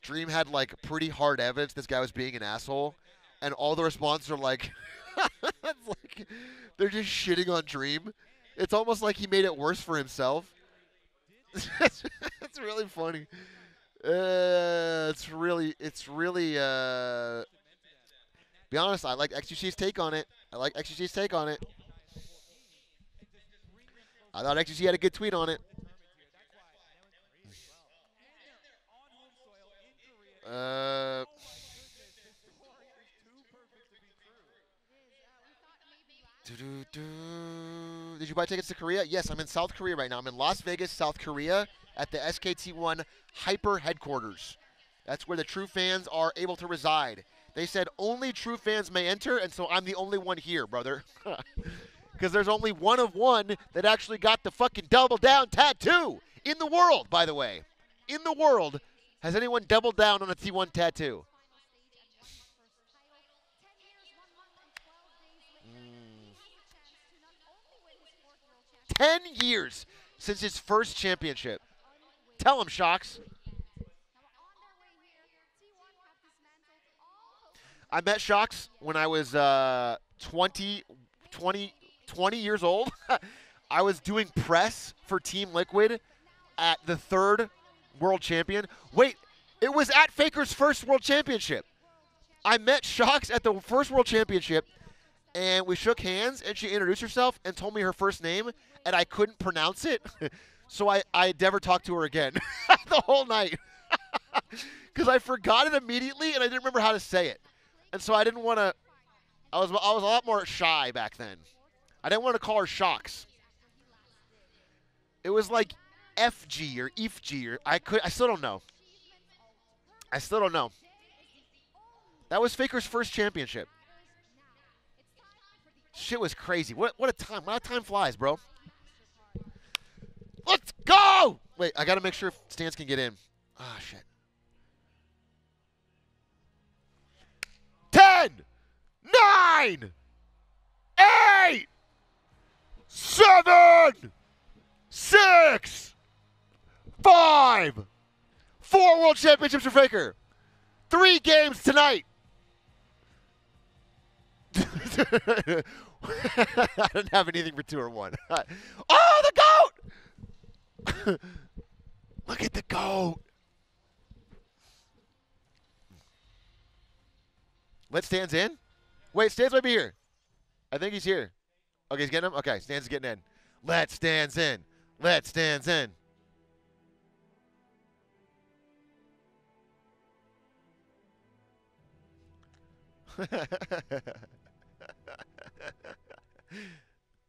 Dream had like pretty hard evidence this guy was being an asshole, and all the responses are like, like they're just shitting on Dream. It's almost like he made it worse for himself. It's really funny. It's really. Be honest, I like XQC's take on it. I thought XQC had a good tweet on it. Did you buy tickets to Korea? Yes, I'm in South Korea right now. I'm in Las Vegas, South Korea, at the SKT1 Hyper Headquarters. That's where the true fans are able to reside. They said only true fans may enter, and so I'm the only one here, brother. Because there's only one of one that actually got the fucking double down tattoo in the world, by the way. In the world, has anyone doubled down on a T1 tattoo? 10 years since his first championship. Tell him, Shocks. I met Shocks when I was 20 years old. I was doing press for Team Liquid at the 3rd World Champion. Wait, it was at Faker's first World Championship. I met Shocks at the first World Championship, and we shook hands, and she introduced herself and told me her first name, and I couldn't pronounce it. So I never talked to her again the whole night because I forgot it immediately, and I didn't remember how to say it. And so I didn't want to – I was a lot more shy back then. I didn't want to call her Shocks. It was like FG or EFG or I still don't know. I still don't know. That was Faker's first championship. Shit was crazy. What a time. How time flies, bro. Let's go! Wait, I got to make sure Stans can get in. Ah, shit. 10, 9, 8, 7, 6, 5, 4 World Championships for Faker. 3 games tonight. I didn't have anything for 2 or 1. Oh, the GOAT! Look at the GOAT. Let Stans in? Wait, Stans might be here. I think he's here. Okay, he's getting him? Okay, Stans is getting in. Let Stans in. Let Stans in.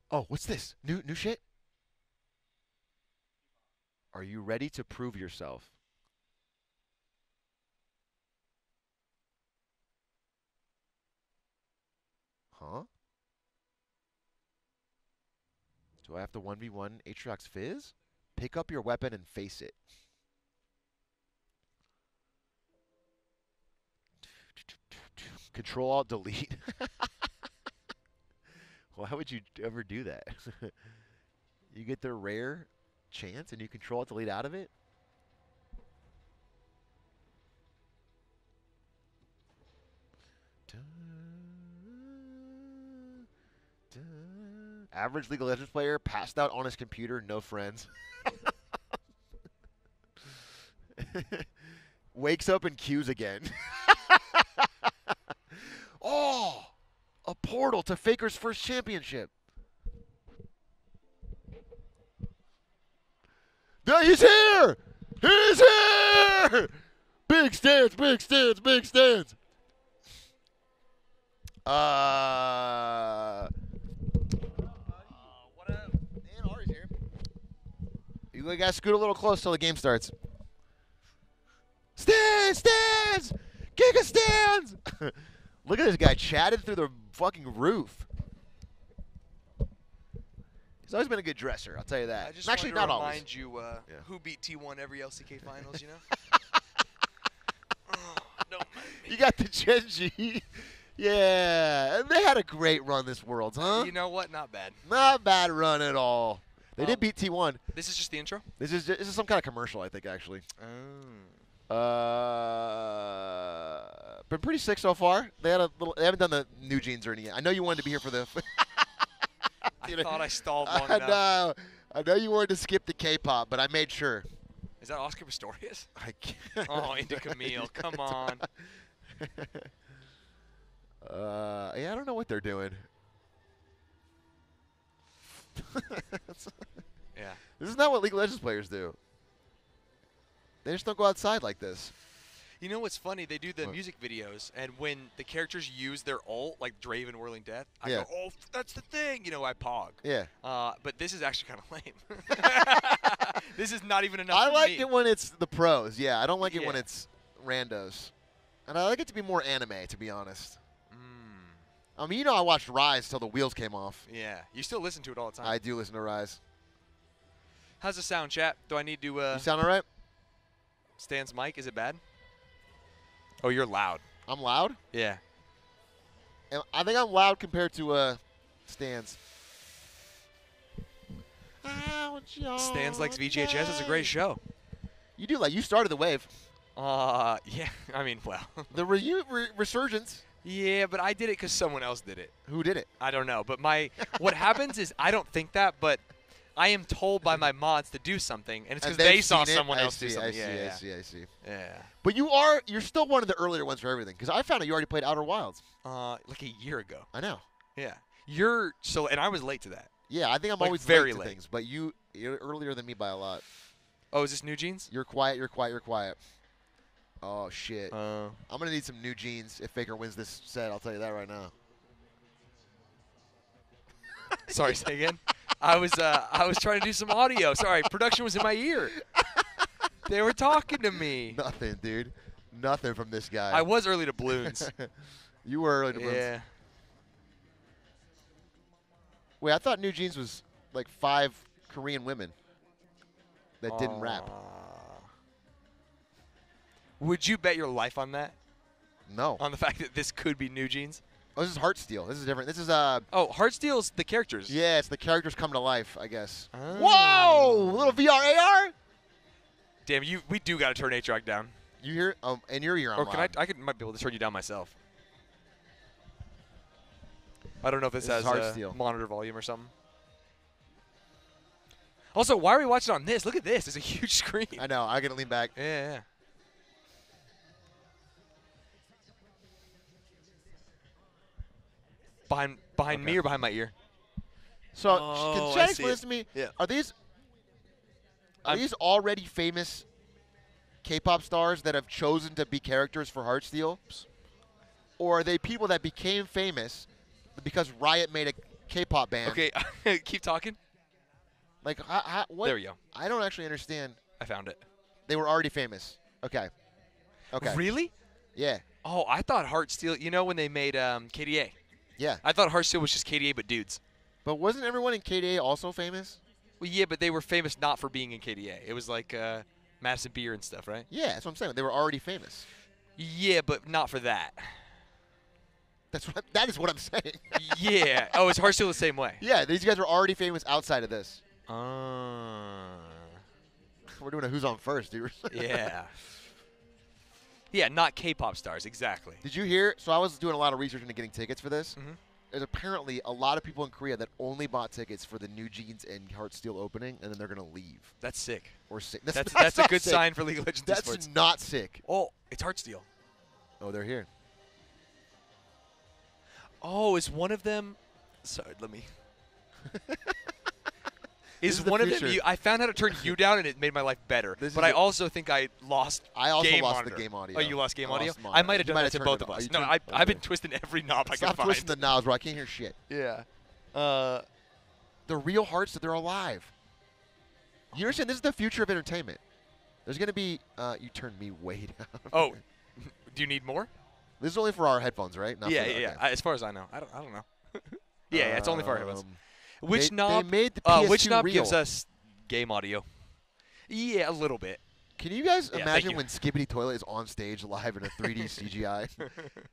Oh, what's this? New shit? Are you ready to prove yourself? Huh? Do I have to 1v1 Aatrox Fizz? Pick up your weapon and face it. Control Alt Delete. Why would you ever do that? You get the rare chance and you Control Alt Delete out of it? Average League of Legends player, passed out on his computer, no friends. Wakes up and queues again. Oh, a portal to Faker's first championship. He's here! He's here! Big Stans, big Stans, big Stans. What up? Dan Ari's here. You gotta scoot a little close till the game starts. Stans! Giga Stans! Look at this guy chatted through the fucking roof. He's always been a good dresser, I'll tell you that.
I just
Actually,
want
not
to
always.
remind you who beat T1 every LCK finals, you know? Oh, don't mind me.
You got the Genji. Yeah, and they had a great run this Worlds, huh?
You know what? Not bad.
Not a bad run at all. They did beat T1.
This is just the intro?
This is some kind of commercial, I think, actually. Been pretty sick so far. They haven't done the new jeans or anything yet. I know you wanted to be here for the.
I thought I stalled long enough.
I know you wanted to skip the K-pop, but I made sure.
Is that Oscar Pistorius?
I can't.
Oh, into Camille. Come on.
Yeah, I don't know what they're doing.
Yeah.
This is not what League of Legends players do. They just don't go outside like this.
You know what's funny? They do the music videos, and when the characters use their ult, like Draven Whirling Death, I go, oh, that's the thing. You know, I pog.
Yeah.
But this is actually kind of lame. This is not even enough
I
for
like
me.
it when it's the pros. Yeah, I don't like it when it's randos. And I like it to be more anime, to be honest. I mean, you know I watched Rise till the wheels came off.
Yeah. You still listen to it all the time.
I do listen to Rise.
How's the sound, chat? Do I need to...
You sound all right?
Stan's mic, is it bad? Oh, you're loud.
I'm loud?
Yeah.
I think I'm loud compared to Stan's.
Stans likes VGHS. It's a great show.
You do you started the wave.
Yeah. I mean, well.
The resurgence.
Yeah, but I did it because someone else did it.
Who did it?
I don't know. But what happens is I don't think that, but I am told by my mods to do something, and it's because they saw someone else do something.
I see.
Yeah.
But you're still one of the earlier ones for everything, because I found out you already played Outer Wilds.
Like a year ago.
I know.
Yeah. And I was late to that.
Yeah, I think I'm always
very
late to things, but you're earlier than me by a lot.
Oh, is this New Jeans?
You're quiet. Oh, shit. I'm going to need some New Jeans if Faker wins this set. I'll tell you that right now.
Sorry, say again? I was trying to do some audio. Sorry, production was in my ear. They were talking to me.
Nothing, dude. Nothing from this guy.
I was early to balloons.
You were early to balloons.
Yeah.
Wait, I thought New Jeans was like 5 Korean women that didn't rap.
Would you bet your life on that?
No.
On the fact that this could be New Jeans?
Oh, this is Heartsteel. This is different. This is
Oh, Heartsteel's the characters.
Yeah, it's the characters come to life, I guess.
Oh.
Whoa! Little VR AR?
Damn, we do got to turn Aatrox down.
You hear? And you're on.
Or can I might be able to turn you down myself. I don't know if this has monitor volume or something. Also, why are we watching on this? Look at this. It's a huge screen.
I know. I gotta lean back.
Yeah. Behind me or behind my ear?
So can Chad explain this to me?
Yeah.
Are these already famous K-pop stars that have chosen to be characters for Heartsteel? Or are they people that became famous because Riot made a K-pop band?
Okay, keep talking.
Like, what?
There we go.
I don't actually understand.
I found it.
They were already famous. Okay.
Really?
Yeah.
Oh, I thought Heartsteel, you know when they made KDA?
Yeah.
I thought Heartsteel was just KDA but dudes.
But wasn't everyone in KDA also famous?
Well, yeah, but they were famous not for being in KDA. It was like Madison Beer and stuff, right?
Yeah, that's what I'm saying. They were already famous.
Yeah, but not for that.
That is what I'm saying.
Yeah. Oh, is Heartsteel the same way?
Yeah, these guys were already famous outside of this. We're doing a who's on first, dude.
Yeah. Yeah, not K-pop stars, exactly.
Did you hear? So I was doing a lot of research into getting tickets for this.
Mm-hmm.
There's apparently a lot of people in Korea that only bought tickets for the New Jeans and Heartsteel opening, and then they're going to leave.
That's sick.
Or sick.
That's a good sign for League of Legends
That's
esports.
not sick.
Oh, it's Heartsteel.
Oh, they're here.
Oh, is one of them... Sorry, let me... Is
the
one of them...
future.
I found how to turn you down, and it made my life better. But I also think I lost
I also
game
lost
monitor.
the game audio.
Oh, you lost game
I
audio?
lost
I might have
You
done that to
turned
both
it
of
off.
us.
You
No,
turned-
I've been twisting every knob I can
Stop
find.
twisting the knobs, bro. I can't hear shit.
Yeah.
The real Hearts, they're alive. You understand? This is the future of entertainment. There's going to be... you turned me way down.
Oh, do you need more?
This is only for our headphones, right? Not
Yeah,
for
yeah.
okay.
As far as I know. I don't know. Yeah, it's only for our headphones.
They
Which knob?
made the PS2
which knob
real.
gives us game audio? Yeah, a little bit.
Can you guys
Yeah, thank
imagine
you.
when Skibbity Toilet is on stage live in a 3D CGI?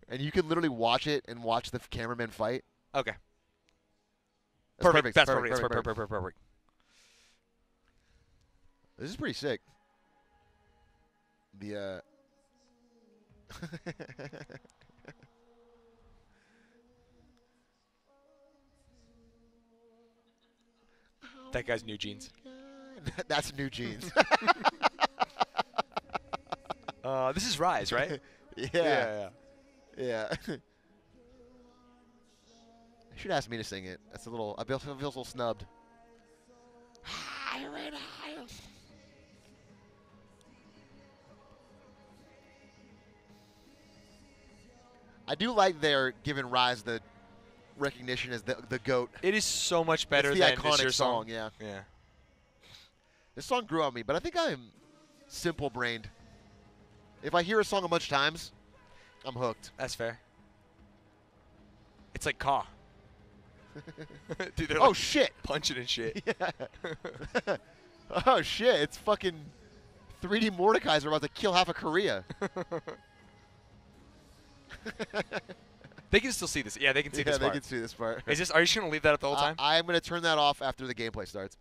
And you can literally watch it and watch the cameraman fight?
Okay.
That's
Perfect. That's perfect.
perfect. This is pretty sick. The
That guy's New Jeans.
That's New Jeans.
This is Rise, right?
Yeah. You should ask me to sing it. That's a little. I feel a little snubbed. I do like they're giving Rise the recognition as the GOAT.
It is so much better
It's the
than
iconic
this year's
song, yeah.
Yeah.
This song grew on me, but I think I'm simple-brained. If I hear a song a bunch of times, I'm hooked.
That's fair. It's like Ka. Dude, they're
Oh,
like
shit.
punching and shit.
Yeah. Oh, shit. It's fucking 3D Mordekaiser about to kill half of Korea.
They can still see this. Yeah, they can see this
they
part.
can see this part.
Are you just going to leave that up the whole time?
I'm going to turn that off after the gameplay starts.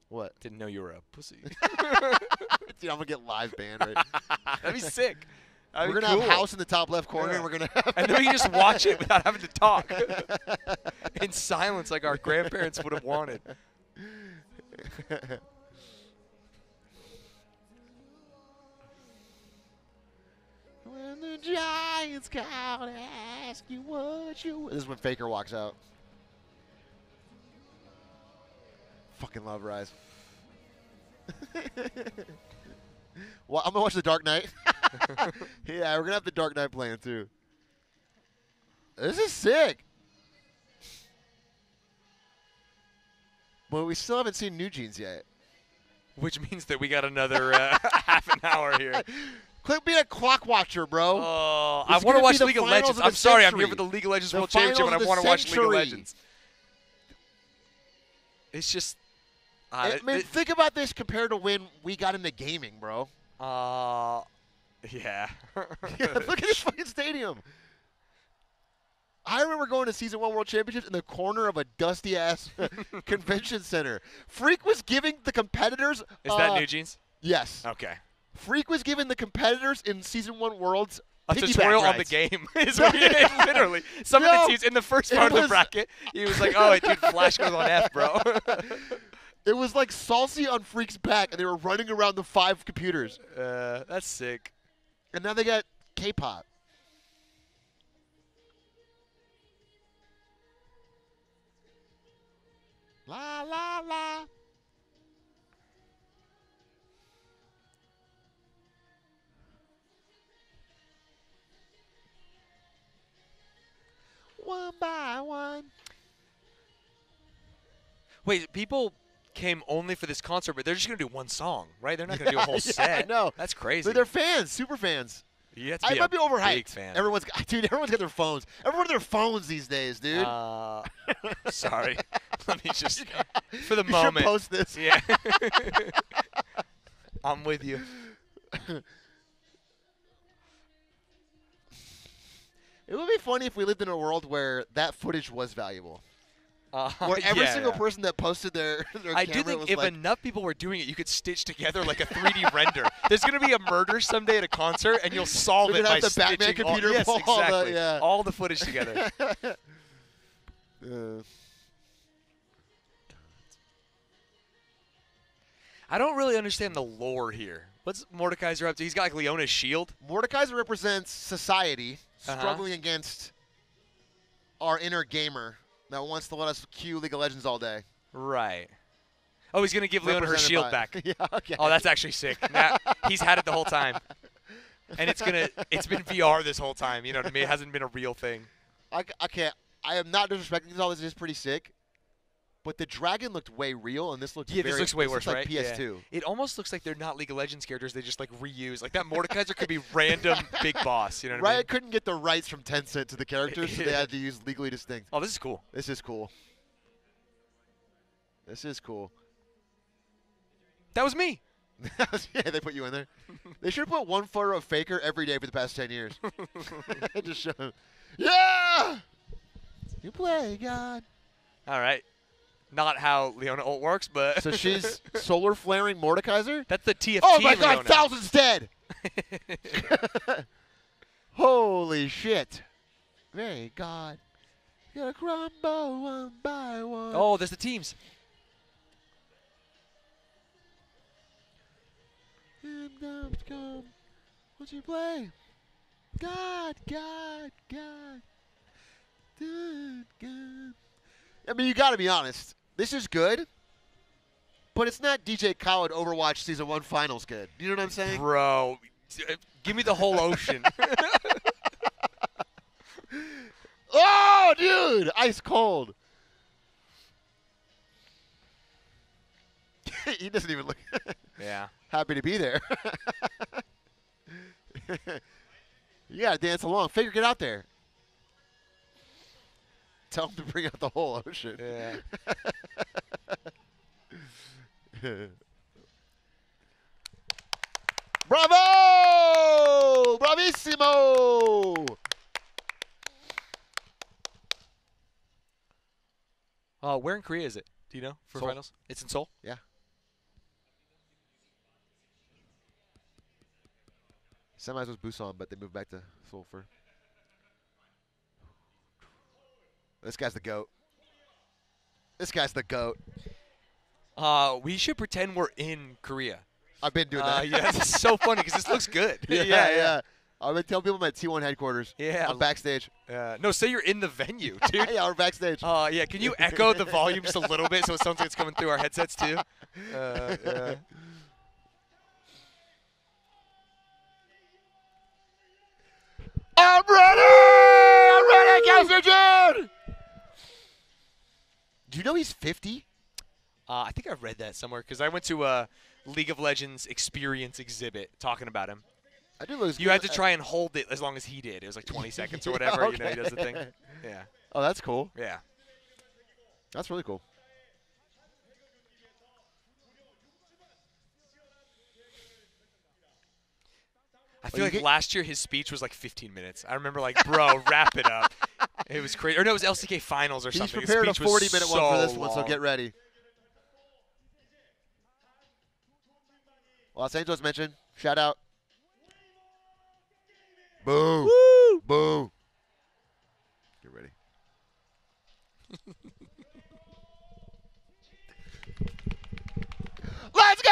What?
Didn't know you were a pussy.
Dude, I'm gonna get live banned. Right?
That'd be sick.
We're gonna have House in the top left corner.
Yeah.
And we're gonna have
and then we can just watch it without having to talk in silence, like our grandparents would have wanted.
When the Giants call to ask you what you. This is when Faker walks out. Fucking love Rise. Well, I'm gonna watch The Dark Knight. Yeah, we're gonna have The Dark Knight playing too. This is sick. But we still haven't seen New Jeans yet.
Which means that we got another half an hour here.
Quit being a clock watcher, bro.
Oh,
This
I
is
want to
gonna
watch
be the
League of
finals
Legends.
of the
I'm sorry, I'm
century.
here for the League of Legends
The
World Championship, and I
finals of
want
the
to watch League of
century.
Legends. It's just.
Man, think about this compared to when we got into gaming, bro.
Yeah.
Yeah, look at this fucking stadium. I remember going to Season 1 World Championships in the corner of a dusty-ass convention center. Freak was giving the competitors...
Is that New Jeans?
Yes.
Okay.
Freak was giving the competitors in Season 1 Worlds
A
piggyback
tutorial on the
rides.
game is what he did, literally. Some of the teams in the first part of the bracket, he was like, oh, dude, Flash goes on F, bro.
It was like Salsi on Freak's back, and they were running around the 5 computers.
That's sick.
And now they got K-pop. La, la, la. One by one.
Wait, people came only for this concert, but they're just going to do one song, right? They're not going to do a whole
Yeah,
set.
I know.
That's crazy.
They're fans, super fans.
You have to
I
be
might
a
be overhyped.
big fan.
Everyone's got their phones. Everyone has their phones these days, dude.
Sorry. Let me just, for the
You should
moment.
post this.
Yeah. I'm with you.
It would be funny if we lived in a world where that footage was valuable. Where every
yeah,
single
yeah.
person that posted their
I
camera
do think
was
if
like,
enough people were doing it, you could stitch together like a 3D render. There's going to be a murder someday at a concert, and you'll solve
They're
it
gonna
by
have the Batman
stitching
computer
all, yes,
pull all the-
exactly.
yeah.
All the footage together. I don't really understand the lore here. What's Mordekaiser up to? He's got like Leona's shield.
Mordekaiser represents society struggling against our inner gamer that wants to let us queue League of Legends all day.
Right. Oh, he's going to give Leona her
Represented
shield
by-
back.
Yeah, okay.
Oh, that's actually sick. Nah, he's had it the whole time. And it's been VR this whole time. You know what I mean? It hasn't been a real thing.
I am not disrespecting this. All this is pretty sick. But the dragon looked way real, and this looks
Yeah, this looks way worse,
like
right?
PS2.
Yeah. It almost looks like they're not League of Legends characters. They just like reuse. Like that Mordekaiser could be random big boss. You know what I mean?
Riot couldn't get the rights from Tencent to the characters, so they had to use legally distinct.
Oh, this is cool.
This is cool. This is cool.
That was me.
Yeah, they put you in there. They should have put one photo of Faker every day for the past 10 years. Just show him. Yeah! You play, God.
All right. Not how Leona ult works, but
So she's solar flaring Mordekaiser?
that's the TFT.
Oh my God,
Leona.
thousands dead! Holy shit. Very God. Gotta crumble one by one.
Oh, there's the teams.
Kingdoms come. Won't you play? God, God, God. Good, good. I mean, you gotta be honest. This is good, but it's not DJ Khaled Overwatch Season 1 Finals good. You know what I'm saying?
Bro, give me the whole ocean.
Oh, dude! Ice cold. He doesn't even look
Yeah.
happy to be there. You gotta dance along. Figure, get out there. Tell him to bring out the whole ocean.
Yeah.
Bravo! Bravissimo!
Where in Korea is it? Do you know for
Seoul.
finals? It's in Seoul.
Yeah. Semis was Busan, but they moved back to Sulphur. This guy's the GOAT. This guy's the GOAT.
We should pretend we're in Korea.
I've been doing that.
Yeah, this is so funny because this looks good.
yeah. I've been telling people I'm at T1 headquarters.
Yeah.
I'm backstage.
No, say you're in the venue, dude.
Yeah, we're backstage.
Yeah, can you echo the volume just a little bit so it sounds like it's coming through our headsets too? Yeah.
I'm ready! I'm ready, Kaiser June! Do you know he's 50?
I think I read that somewhere because I went to a League of Legends experience exhibit talking about him.
I do lose.
You had to try and hold it as long as he did. It was like 20 seconds or whatever.
Okay.
You know, he does the thing. Yeah.
Oh, that's cool.
Yeah.
That's really cool.
I feel like last year his speech was like 15 minutes. I remember like, bro, wrap it up. It was crazy. Or no, it was LCK Finals or
He's
something.
prepared a 40-minute one for this
long.
one, so get ready. Los Angeles mentioned. Shout out. Boo.
Woo!
Boo. Get ready. Let's go!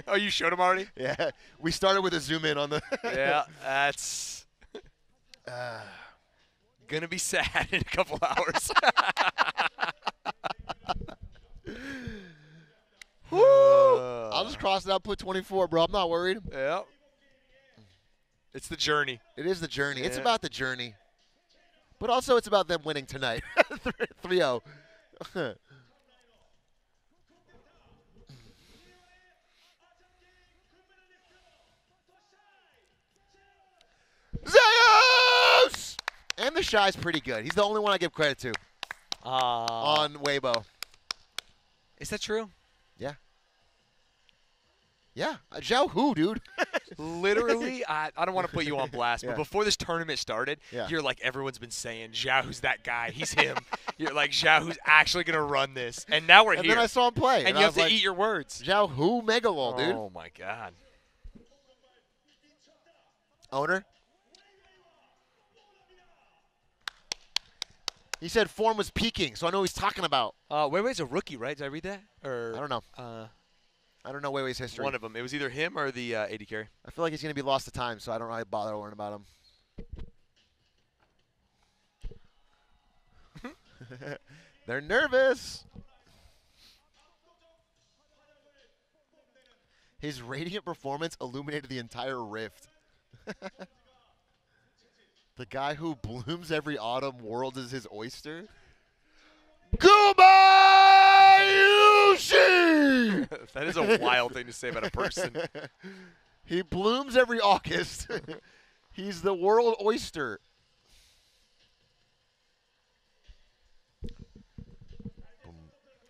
Oh, you showed him already?
Yeah. We started with a zoom in on the.
Yeah, that's going to be sad in a couple hours.
Woo! I'll just cross it out, put 24, bro. I'm not worried.
Yeah. It's the journey.
It is the journey. It's
Yeah.
about the journey. But also it's about them winning tonight. 3-0. Zeus! And the Shy's pretty good. He's the only one I give credit to on Weibo.
Is that true?
Yeah. Yeah. Zhao Hu, dude.
Literally, I don't want to put you on blast,
Yeah.
but before this tournament started,
Yeah.
you're like, everyone's been saying, Zhao's that guy. He's him. You're like, Zhao's actually going to run this. And now we're
And
here.
then I saw him play.
and
I
you have
was
to
like,
eat your words.
Zhao Hu Megalol, dude.
Oh, my God.
Owner? He said form was peaking, so I know what he's talking about.
Weiwei's a rookie, right? Did I read that? Or
I don't know. I don't know Weiwei's history.
One of them. It was either him or the AD carry.
I feel like he's going to be lost to time, so I don't really bother worrying about him. They're nervous. His radiant performance illuminated the entire rift. The guy who blooms every autumn, world is his oyster. Goodbye, Yushi!
That is a wild thing to say about a person.
He blooms every August. He's the world oyster.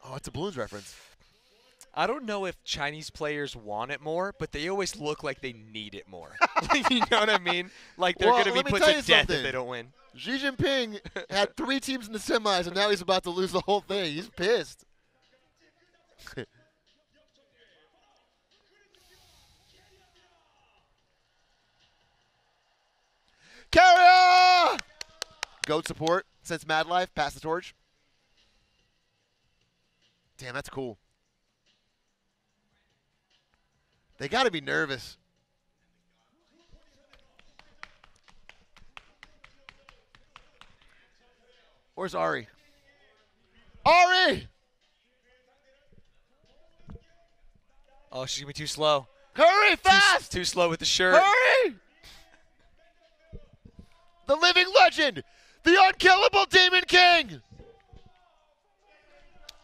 Oh, it's a Balloons reference.
I don't know if Chinese players want it more, but they always look like they need it more. You know what I mean? Like they're
Well,
going to
let
be
me
put
tell
to
you
death
something.
if they don't win.
Xi Jinping had 3 teams in the semis, and now he's about to lose the whole thing. He's pissed. Carrier! GOAT support since Mad Life. Pass the torch. Damn, that's cool. They got to be nervous. Where's Ari? Ari!
Oh, she's going to be too slow.
Hurry, fast!
Too slow with the shirt.
Hurry! The living legend, the unkillable Demon King!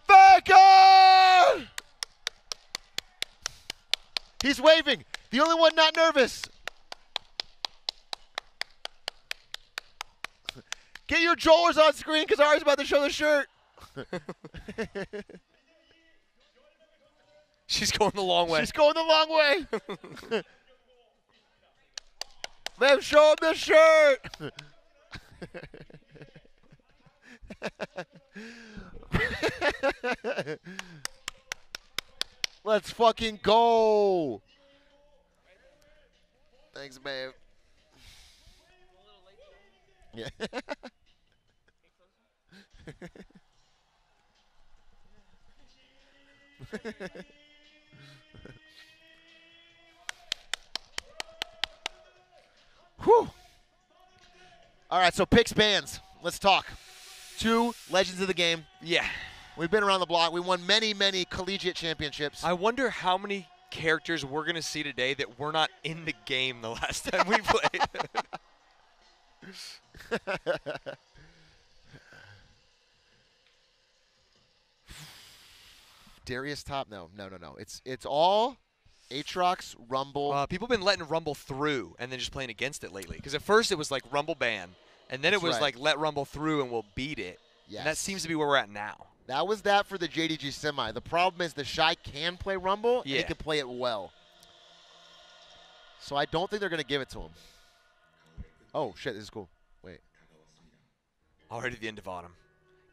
Faker! He's waving. The only one not nervous. Get your Joelers on screen because Ari's about to show the shirt.
She's going the long way.
She's going the long way. Man, show him the shirt. Let's fucking go. Thanks, babe. Yeah. Whew. All right, so picks bands. Let's talk. 2 legends of the game.
Yeah.
We've been around the block. We won many, many collegiate championships.
I wonder how many characters we're going to see today that were not in the game the last time we played.
Darius top? No. It's all Aatrox, Rumble.
People have been letting Rumble through and then just playing against it lately. Because at first it was like Rumble ban, and then it was like let Rumble through and we'll beat it.
Yes.
And that seems to be where we're at now.
That was that for the JDG semi. The problem is the Shy can play Rumble, and he can play it well. So I don't think they're going to give it to him. Oh, shit, this is cool. Wait.
Already the end of autumn.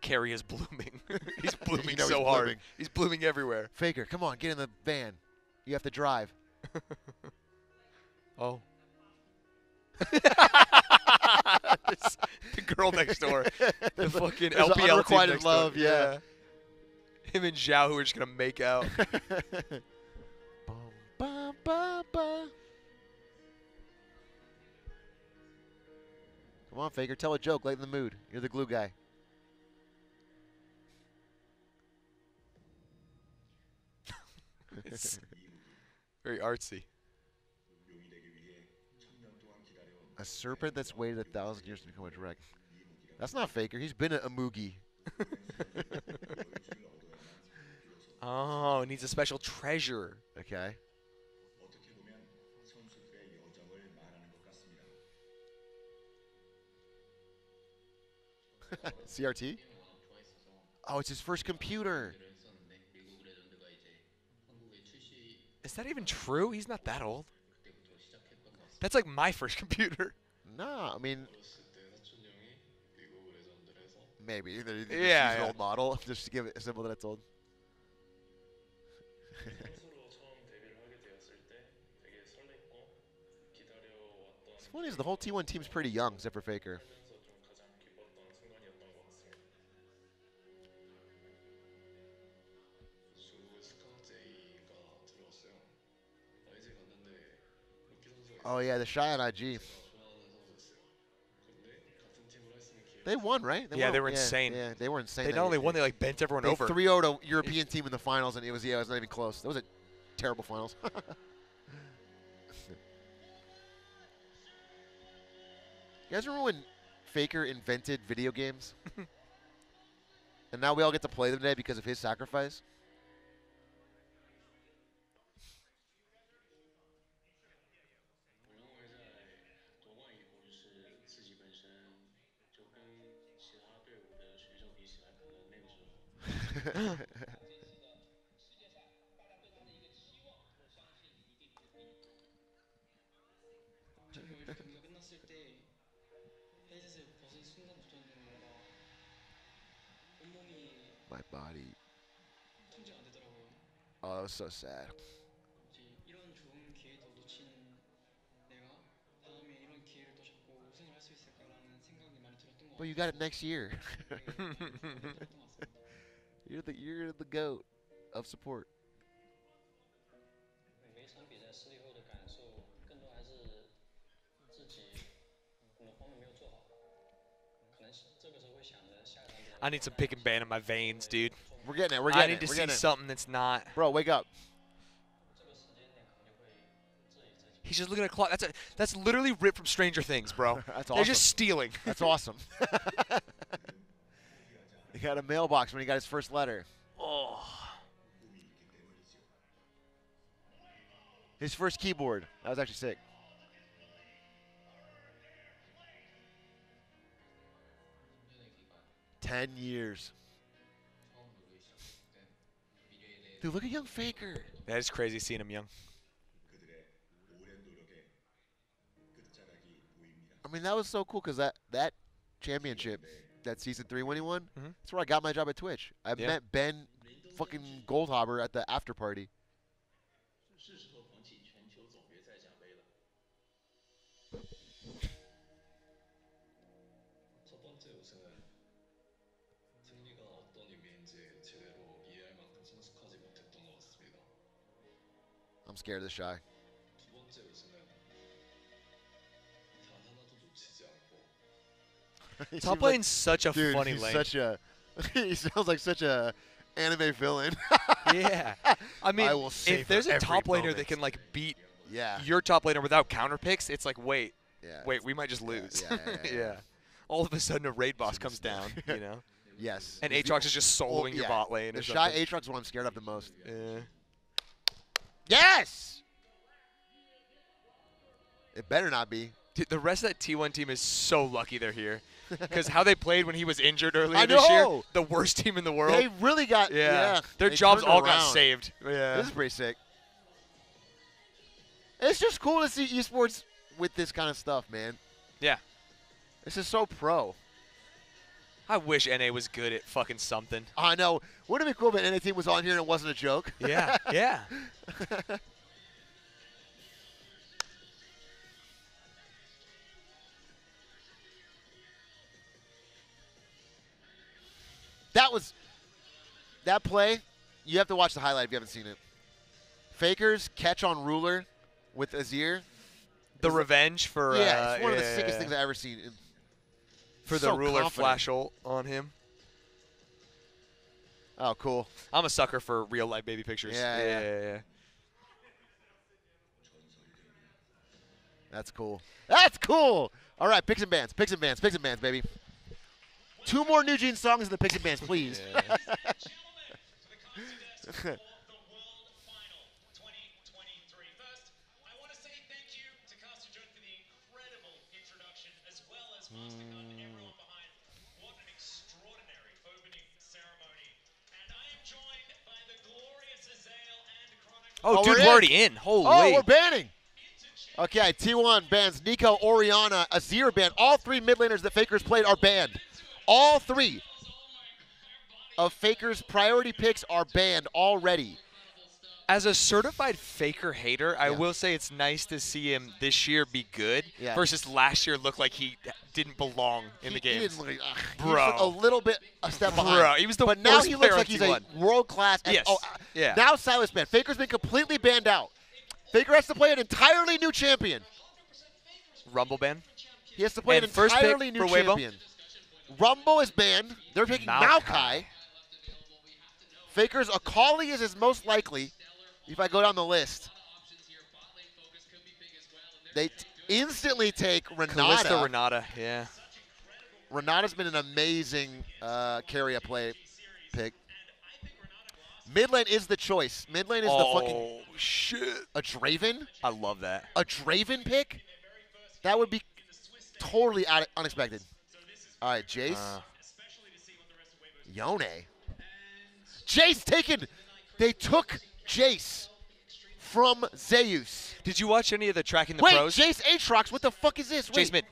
Carrie is blooming. He's blooming
You know
so
he's
hard.
blooming.
He's blooming everywhere.
Faker, come on, get in the van. You have to drive.
Oh. The girl next door. The fucking
There's
LPL team
unrequited
next
love,
door.
yeah.
Him and Zhao who are just going to make out.
Bum, ba, ba, ba. Come on, Faker, tell a joke, lighten the mood. You're the glue guy.
It's very artsy.
A serpent that's waited 1,000 years to become a dragon. That's not Faker. He's been a Mugi.
Oh, it needs a special treasure.
Okay. CRT? Oh, it's his first computer.
Is that even true? He's not that old. That's like my first computer.
No, I mean, maybe. Either just
Yeah,
use an
yeah.
old model just to give it a symbol that it's old. What's funny is the whole T1 team's pretty young, except for Faker. Oh, yeah, the Shy on IG. They won, right?
Yeah, they were insane.
Yeah, they were insane.
They
that
not only
year.
won, they like bent everyone
They
over.
3-0'd a European team in the finals, and it was not even close. That was a terrible finals. You guys remember when Faker invented video games? And now we all get to play them today because of his sacrifice? My body. Oh, that was so sad. Well, you got it next year. You're the GOAT of support.
I need some pick and ban in my veins, dude.
We're getting it. We're
I
getting
need
it.
to
We're
see
getting it.
something that's not.
Bro, wake up.
He's just looking at a clock. That's literally ripped from Stranger Things, bro.
That's
They're
awesome.
just stealing.
That's awesome. He got a mailbox when he got his first letter.
Oh.
His first keyboard. That was actually sick. "10 years. Dude, look at young Faker.
That is crazy seeing him young.
I mean, that was so cool because that championship, that season 3 when he won, that's where I got my job at Twitch. I met Ben fucking Goldhaber at the after party. I'm scared of this Shy.
Top lane's such a
Dude,
funny
he's
lane.
such a he sounds like such a anime villain.
Yeah. I mean,
I will save
if there's
for
a
every
top laner
moment.
that can like beat
Yeah.
your top laner without counter picks, it's like, wait,
Yeah.
we might just lose.
Yeah.
All of a sudden, a raid boss comes down, you know?
Yes.
And
It's
Aatrox is just soloing your
yeah.
bot lane.
The
or
Shy
something.
Aatrox is what I'm scared of the most.
Yeah.
Yes! It better not be.
Dude, the rest of that T1 team is so lucky they're here. Because how they played when he was injured earlier
I
this year,
know!
the worst team in the world.
They really got
yeah. Their
they
jobs
turned
all
around.
got saved. Yeah.
This is pretty sick. It's just cool to see esports with this kind of stuff, man.
Yeah.
This is so pro.
I wish NA was good at fucking something.
I know. Wouldn't it be cool if an NA team was on here and it wasn't a joke?
Yeah, yeah.
That play, you have to watch the highlight if you haven't seen it. Faker's catch on Ruler with Azir.
The revenge for
Yeah, it's one of the sickest things I've ever seen.
For the
So
Ruler
confident.
flash ult on him.
Oh, cool.
I'm a sucker for real life baby pictures.
Yeah. That's cool. That's cool. All right, picks and bands, baby. 2 more New Jeans songs in the picks and bands, please.
Yeah. Oh, dude, we're already in. Holy.
Oh, we're banning. Okay, T1 bans Nico, Orianna, Azir banned. All 3 mid laners that Faker's played are banned. All 3 of Faker's priority picks are banned already.
As a certified Faker hater, I
Yeah.
will say it's nice to see him this year be good
Yeah.
versus last year look like he didn't belong in the
He
games.
didn't look, he
Bro.
was a little bit a step behind.
Bro, he was the
But now
worst
he looks
player
like
on
he's
T1.
a world class.
Yes. Yeah.
Now Silas banned. Faker's been completely banned out. Faker has to play an entirely new champion.
Rumble ban.
He has to play
And
an
first pick
entirely new
for Weibo?
champion. Rumble is banned. They're picking Maokai. Faker's Akali is his most likely. If I go down the list, they instantly take
Kalista
Renata.
Renata, yeah.
Renata's been an amazing carry a play pick. Mid lane is the choice. Mid lane is the fucking
Oh, shit.
a Draven.
I love that.
A Draven pick. That would be totally unexpected. All right, Jace. Yone. Jace taken. They took Jace from Zeus.
Did you watch any of the Tracking the
Wait,
Pros?
Jace Aatrox. What the fuck is this? Wait.
Jace mid.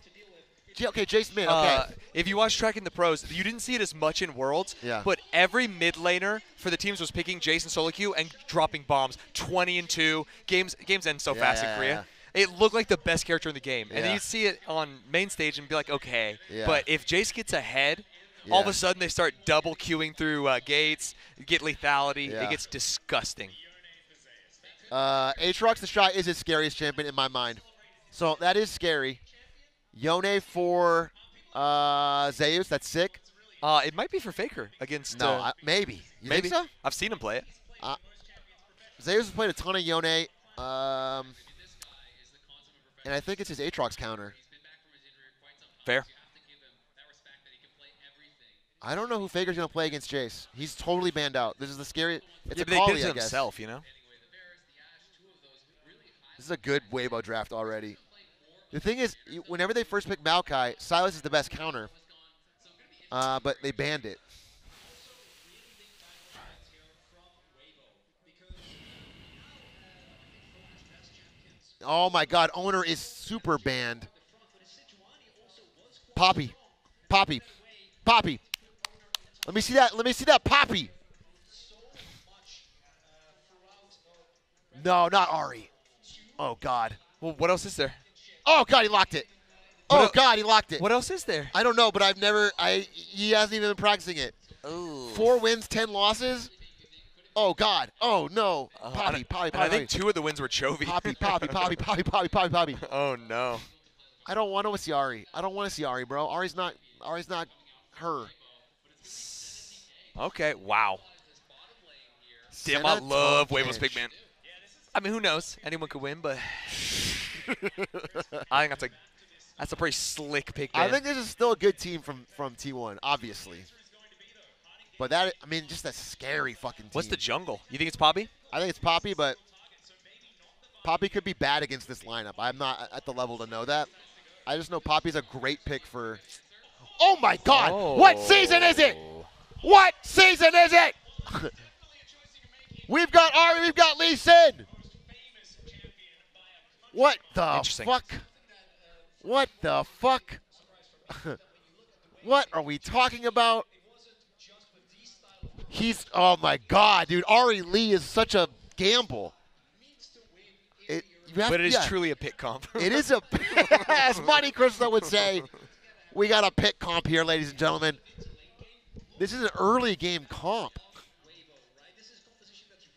Okay, Jace mid. Okay.
If you watch Tracking the Pros, you didn't see it as much in Worlds,
Yeah.
but every mid laner for the teams was picking Jace and solo queue and dropping bombs. 20-2. Games end so fast in Korea. It looked like the best character in the game. And then
Yeah.
you'd see it on main stage and be like, okay.
Yeah.
But if Jace gets ahead, all of
Yeah.
a sudden they start double queuing through gates, get lethality.
Yeah.
It gets disgusting.
Aatrox the Shy is his scariest champion in my mind. So that is scary. Yone for Zeus. That's sick.
It might be for Faker against.
No, maybe. You
maybe.
think so?
I've seen him play it.
Zeus has played a ton of Yone. And I think it's his Aatrox counter.
Fair.
I don't know who Faker's going to play against Jace. He's totally banned out. This is the scariest. It's
Yeah,
a
but they did
Kali,
it to
I guess.
himself, you know?
This is a good Weibo draft already. The thing is, whenever they first pick Maokai, Silas is the best counter. But they banned it. Oh my God, Owner is super banned. Poppy. Poppy. Poppy. Let me see that. Let me see that Poppy. No, not Ari. Oh God.
Well, what else is there?
Oh God, he locked it. Oh God, he locked it.
What else is there?
I don't know, but he hasn't even been practicing it.
Ooh.
4 wins, 10 losses. Oh God. Oh no. Poppy.
I think 2 of the wins were Chovy.
Poppy.
Oh no.
I don't want to see Ari. I don't want to see Ari, bro. Ari's not her.
Okay. Wow. Damn, I
Senna,
love
Tom
Weibo's
Kench.
Pigman. I mean, who knows? Anyone could win, but I think that's a pretty slick pick.
I think this is still a good team from T1, obviously. But that, I mean, just a scary fucking team.
What's the jungle? You think it's Poppy?
I think it's Poppy, but Poppy could be bad against this lineup. I'm not at the level to know that. I just know Poppy's a great pick for. Oh my God!
Oh.
What season is it? What season is it? We've got Ari, we've got Lee Sin. What the fuck? What the fuck? What are we talking about? Oh my God, dude. Ari Lee is such a gamble.
But it is truly a pick comp.
It is as Monte Cristo would say, we got a pick comp here, ladies and gentlemen. This is an early game comp.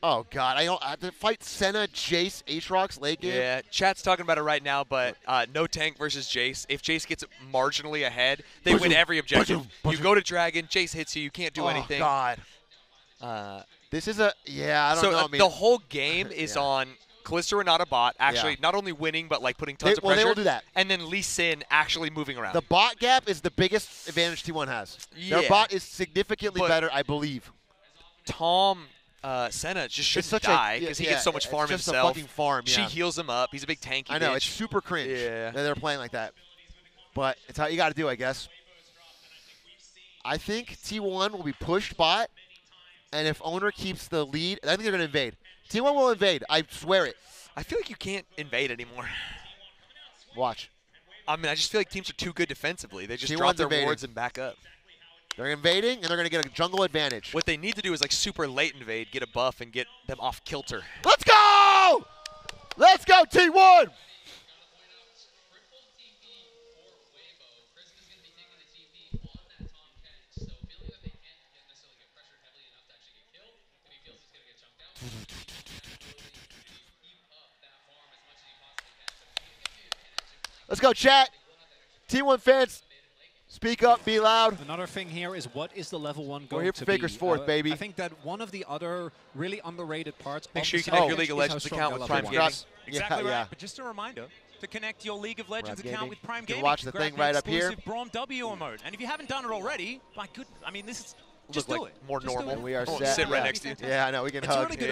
Oh God, I have to fight Senna, Jace, Aatrox late game.
Yeah, chat's talking about it right now, but no tank versus Jace. If Jace gets marginally ahead, they win every objective. You go to Dragon, Jace hits you, you can't do anything.
Oh God. This is I don't know. I mean,
the whole game is on Kalista Renata bot actually not only winning, but like putting tons of pressure.
They will do that.
And then Lee Sin actually moving around.
The bot gap is the biggest advantage T1 has.
Yeah.
Their bot is significantly better, I believe.
Tom Senna just shouldn't die because he gets so much farm
just
himself.
A fucking farm,
She heals him up. He's a big tanky
I know,
bitch.
it's super cringe
that
they're playing like that. But it's how you got to do, I guess. I think T1 will be pushed bot, and if Owner keeps the lead, I think they're going to invade. T1 will invade. I swear it.
I feel like you can't invade anymore.
Watch.
I mean, I just feel like teams are too good defensively. They just
T1's
drop their
invading.
wards and back up.
They're invading, and they're going to get a jungle advantage.
What they need to do is like super late invade, get a buff, and get them off kilter.
Let's go! Let's go, T1! Let's go, chat. T1 fans, speak up, be loud.
Another thing here is what is the level 1 going to be?
We're here for Faker's Fourth, baby.
I think that one of the other really underrated parts
Make
of
sure
the
you connect your
series
League of
is how
Legends
strong
account
their
with
level
Prime
1
Gaming.
is.
Exactly right.
Yeah.
But just a reminder to connect your League of Legends
Prime
account
Gaming.
with Prime
You can
Gaming.
watch the
Grab
thing
the
right up here.
exclusive Braum W emote. And if you haven't done it already, my good, I mean, this is just
Look
do
like
it.
more
Just do
normal.
it.
We are
Oh,
set.
sit right next to you.
Yeah, I know. We can
It's
hug.
really good.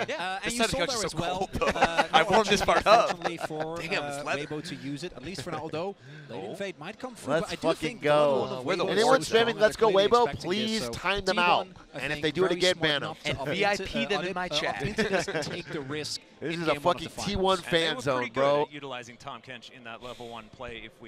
Yeah.
And
This
you
side
saw
of the couch
there
is
as
so
well.
cold, though. I warmed this part up.
Unfortunately for
Damn, it's leather.
Weibo to use it, at least for now, although late invade might come through.
Let's
but I do
fucking
think
go.
the level 1 of
We're the
Weibo is
Anyone
so strong
spamming
that
Let's
they're
Go
clearly
Weibo,
expecting this.
please
So
time them
T1,
out.
I
And if
think,
they do it
very
again,
smart
ban them.
enough to
And
opt
VIP
into-
them in my
opt
chat.
into this and take the risk.
This
in
is a
game 1 of
fucking
the
T1
finals.
fan
And they were
zone,
pretty
bro.
good at utilizing Tom Kench in that level 1 play if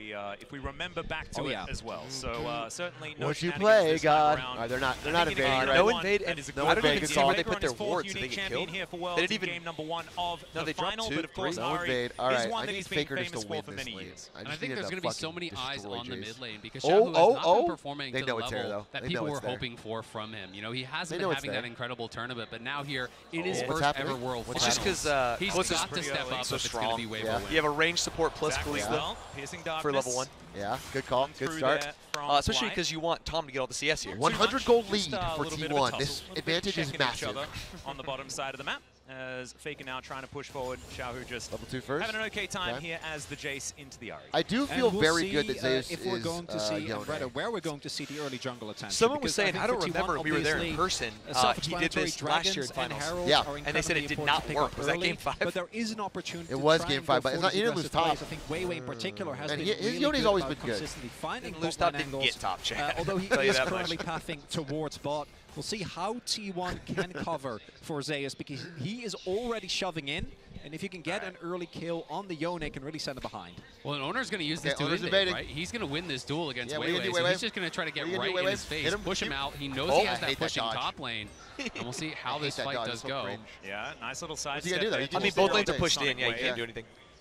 we remember back to
Oh,
it
yeah.
as well. So certainly no
Once you
shenanigans
play,
this time
God.
around.
They're not
I think
invading
in
right
game
No
one,
invade,
that
and
is a
no
good
invade
win.
good
He's
call.
Faker
They put
on
their
his fourth
wards so they
unique
get
champion
killed.
here for Worlds
They didn't
in
even-
game number 1 of
No,
the
they dropped
final,
two,
but of course
three.
No
Ari
invade. All
is
right,
one
I
that
need
he's been
Faker just
famous
to
for
win
for
this
many
lane.
years.
I
And I
just
think
need
there's
to
going to be so
fucking
many eyes
destroy
on the
Jace.
mid lane because
Oh,
Xiaohu has
oh,
not
oh.
been performing
They
to the
know it's there,
level
though.
that
They
people
know
were
it's there.
hoping for from him. You know, he hasn't
They
been
know it's
having
there.
that incredible tournament, but now here it is
What's
first
happening?
ever World
What's
It's just
Finals.
because
He's
Kalista
got to step up
so
if it's going to be
strong.
Weibo
Yeah.
win.
You have a ranged support plus
Exactly.
Kalista
Well, piercing darkness
for level 1.
Yeah, good call.
through
Good start.
there from
Especially
Blight.
because you want Tom to get all the CS here.
100 gold lead
Just a
for
little bit of a
T1.
tussle,
This
a little bit
advantage is
checking each
massive.
other on the bottom side of the map as Faker now trying to push forward. Xiaohu just
Level 2 first.
having an okay time
Okay.
here as the Jace into the Ari.
I do
And
feel
we'll
very
see,
good that Zeus
if we're
is
going to see, and
Yone.
rather where we're going to see the early jungle attention.
Someone was
because
saying,
think
I don't
for T1,
remember we were there in
obviously,
person. He did
self-explanatory
this last year
dragons
in
and
finals.
heralds
Yeah.
are
And they said it
incredibly
did
important
not
to pick
work.
up
Was that
early,
game 5?
But there is an opportunity
It
to
was
try
game
and go
5, but
for
it's not-
these
he didn't lose
aggressive plays.
top.
I think Wei Wei in particular has
And
been
his
really
Yone's
good
always
about
been good.
consistently finding
Didn't lose
bot
top,
lane
didn't
angles.
get top, Chad.
Although he
Tell you
is
that
currently
much.
pathing towards bot. We'll see how T1 can cover for Zeus because he is already shoving in. And if you can get an early kill on the Yone, it can really send him behind.
Well, an owner's going to use this
Okay,
to
Owner's
invade,
invading.
right? He's going to win this duel against
Yeah, what are
Wei
you
Wei,
gonna do,
so
Wei
he's
Wei?
just going to try to get
What are you gonna
right
do, Wei
in
Wei?
his face,
Hit him,
push him
shoot.
out. He knows
Oh,
he
I
has that
hate that
pushing
dodge.
top lane, and we'll see how
I hate
this
that
fight
dodge,
does
it's so
go.
cringe.
Yeah, nice little side
What's he gonna do, though? He
I
can
mean,
just
both
stay
lanes are
all day.
pushed in. Yeah, you
Sonic
can't
Wave.
do anything.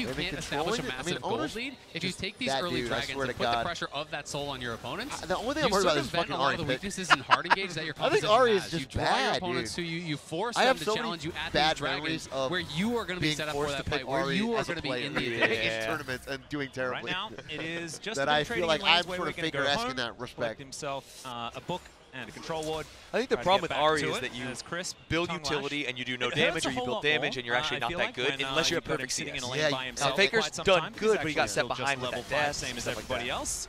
you
They've been
can't establish a
controlling it. I mean,
massive gold
Owners
lead, if you
just
take these
that
early
dude, I
dragons
swear
and
to
put the
God.
pressure of that soul on your opponents,
The only thing
you
I'm worried about is
circumvent
fucking
a lot
Ari
of the
pick.
weaknesses in hard engage that your
I think
competition
Ari is
has.
just
You draw your
bad,
opponents
dude.
to you. You force
I
them
have
to
so many
challenge you at
bad
these dragons
memories of
where you are going to be
being
set up
forced
for
to
that
pick
fight, where
Ari
you are
as a
going to be
player
in the
in
advantage.
tournaments and doing terribly.
Right now, it is just
that
a
I
bit
feel like
trading
I'm
lanes where
sort
we're
of
going to go
Faker-esque
home,
in that
collect
respect.
himself a book and a control ward.
I think the
Try to
problem
get
with
back
Ari
to
is
it
that you
as Chris
build
tongue
utility
lash.
and you do no
It
damage
hurts a
or you
whole
build
lot
damage
more,
and you're actually
I
not
feel
that
like,
good
when,
unless you have
put him
perfect
sitting in
CS.
a lane
Yeah,
by
now
himself for
Faker's
quite some
done
time,
good,
he's
but he got
actually
set
still
behind
just
with
level
that
5,
dash
same
and
as
stuff like
everybody
that.
else.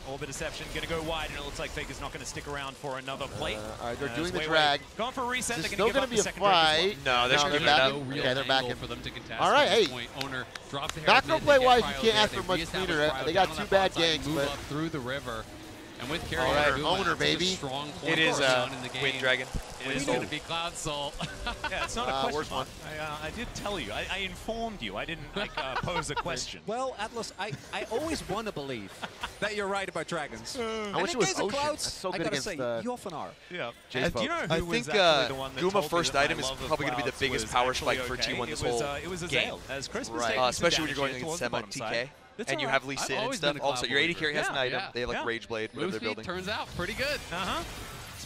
Orb of Deception going to go wide, and it looks like Faker's not going to stick around for another plate.
All right, they're doing the
Wei
drag.
Going for a reset.
This is
They're
still
going to
be
give
a
up the second drag
fight.
as well.
No, they're
they're
gonna
back.
No real
Yeah, they're back.
angle for them to contest.
All right,
At this
hey.
point, Owner drops the
Macro
Herald mid,
play
they
wise,
get
you
Cryo
can't
there,
ask for much
reestablish
cleaner.
Cryo
They got
down on
two
that
bad
bot side,
ganks,
move
but
up through the river. And with Carry
All right,
Aguma,
Owner,
such a
baby.
strong point
It is
early on in the game.
Wind Dragon.
It is going to be Cloud Soul.
Yeah, it's not a question.
worst one.
I did tell you. I informed you. I didn't pose a question.
Well, Atlas, I always want to believe that you're right about dragons.
I wish
in
it was
case of
Ocean.
Clouds,
That's so
I
good
gotta
against
say, you often are.
Yeah.
Jace
Do you know
Pope.
who
I
was
think
actually the one that
Guma
told me
first
that my
item is
love of
probably going to be the
Clouds
biggest
was
power
actually
spike for
okay?
T1 this
It was,
whole
it was a
game.
Zale, as Chris was
Right.
taking some
Especially when you're
damage
going
towards
against
the
Sema
bottom
TK.
side. It's
And you
all
have
right.
Lee
I've
Sin and
always
stuff.
been a
Also,
Cloud
your AD
believer.
carry has an
Yeah,
item.
yeah.
They have like
Yeah.
Rage Blade, whatever
Move
they're
speed
building.
turns out pretty good.
Uh-huh.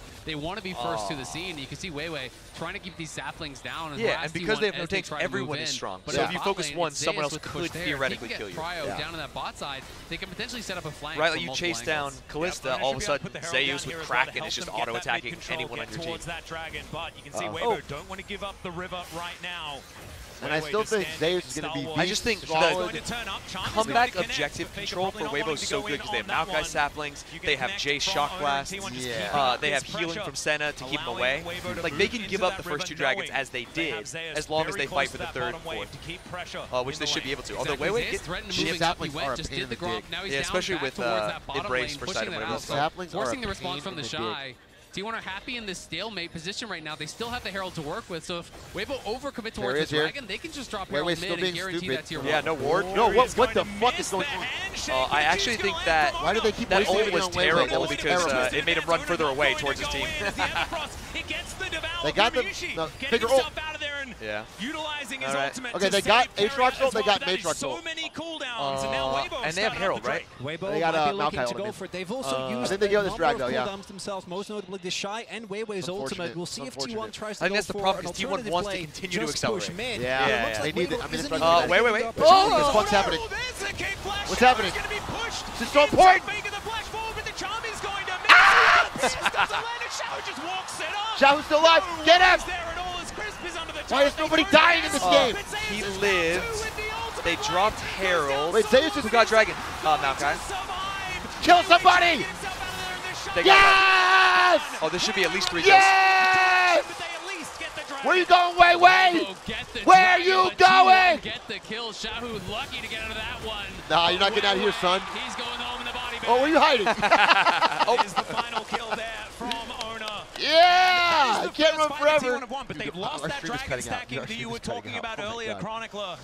where they want to be first to the scene. You can see Weiwei trying to keep these saplings down.
Yeah, and because they have no tanks, everyone is strong. So if you focus one, someone else could theoretically kill you.
Cryo down on that bot side, they can potentially set up a flank.
Right, like you chase down Kalista, all of a sudden Zeus with Kraken is just auto-attacking anyone on your team.
Towards that dragon, but you can see Weibo don't want to give up the river right now.
And I still think Zeus is going to be
I just think the comeback objective control for Weibo is so good because they have Maokai saplings, they have Jace shock blast, they have healing from Senna to keep him away. Like they can give up the first 2 dragons as they did, as long as they fight for the 3rd and 4th, which they should be able to. Although Weiwei
saplings are a pain in the dick.
Especially with Embrace for side of Weibo.
Forcing the response from the Shy. T1 are happy in this stalemate position right now. They still have the Herald to work with, so if Weibo overcommit towards the Dragon, they can just drop Herald mid and guarantee that tier 1.
Yeah, no ward.
No, what the fuck is going on?
I actually think that
why did they keep
that ult was
on
terrible because it made him run further away towards his team.
They got the bigger ult.
Yeah.
Utilizing his ultimate.
Okay, they got Aatrox ult, they got Matrox ult.
So many cooldowns, and now Weibo
and they have Herald, right?
Weibo
they got
might be looking
Maokai
to go
ultimate.
for it. They've also used
I think they go this drag though, yeah.
cooldowns themselves, most notably the Shy and Weiwei's ultimate. We'll see if T1 tries to
I think
go
that's the
for
problem
an
because T1
alternative
wants to
play,
continue to
just
accelerate.
push mid.
Yeah,
It looks
they
like
need it.
Weibo
I mean,
isn't
it's
even
wait.
what the fuck's happening? What's happening? This is so important. Xiaohu's still alive. Get him! Why is nobody dying in this game?
He lives. They dropped Herald.
Wait, Zeus
Who got Dragon? Maokai.
Kill somebody! Yes!
Oh, this should be at least 3 kills.
Yes! Where you going, Weiwei? Where are you going?
Get the kill. Xiaohu lucky to get out of that one.
Nah, you're not getting out of here, son.
He's going home in the body bag.
Oh, where are you hiding?
Is the final kill there from Ona.
Yeah! I can't run forever.
But they've lost that dragon stacking that you were talking about
Oh
earlier, Chronicler.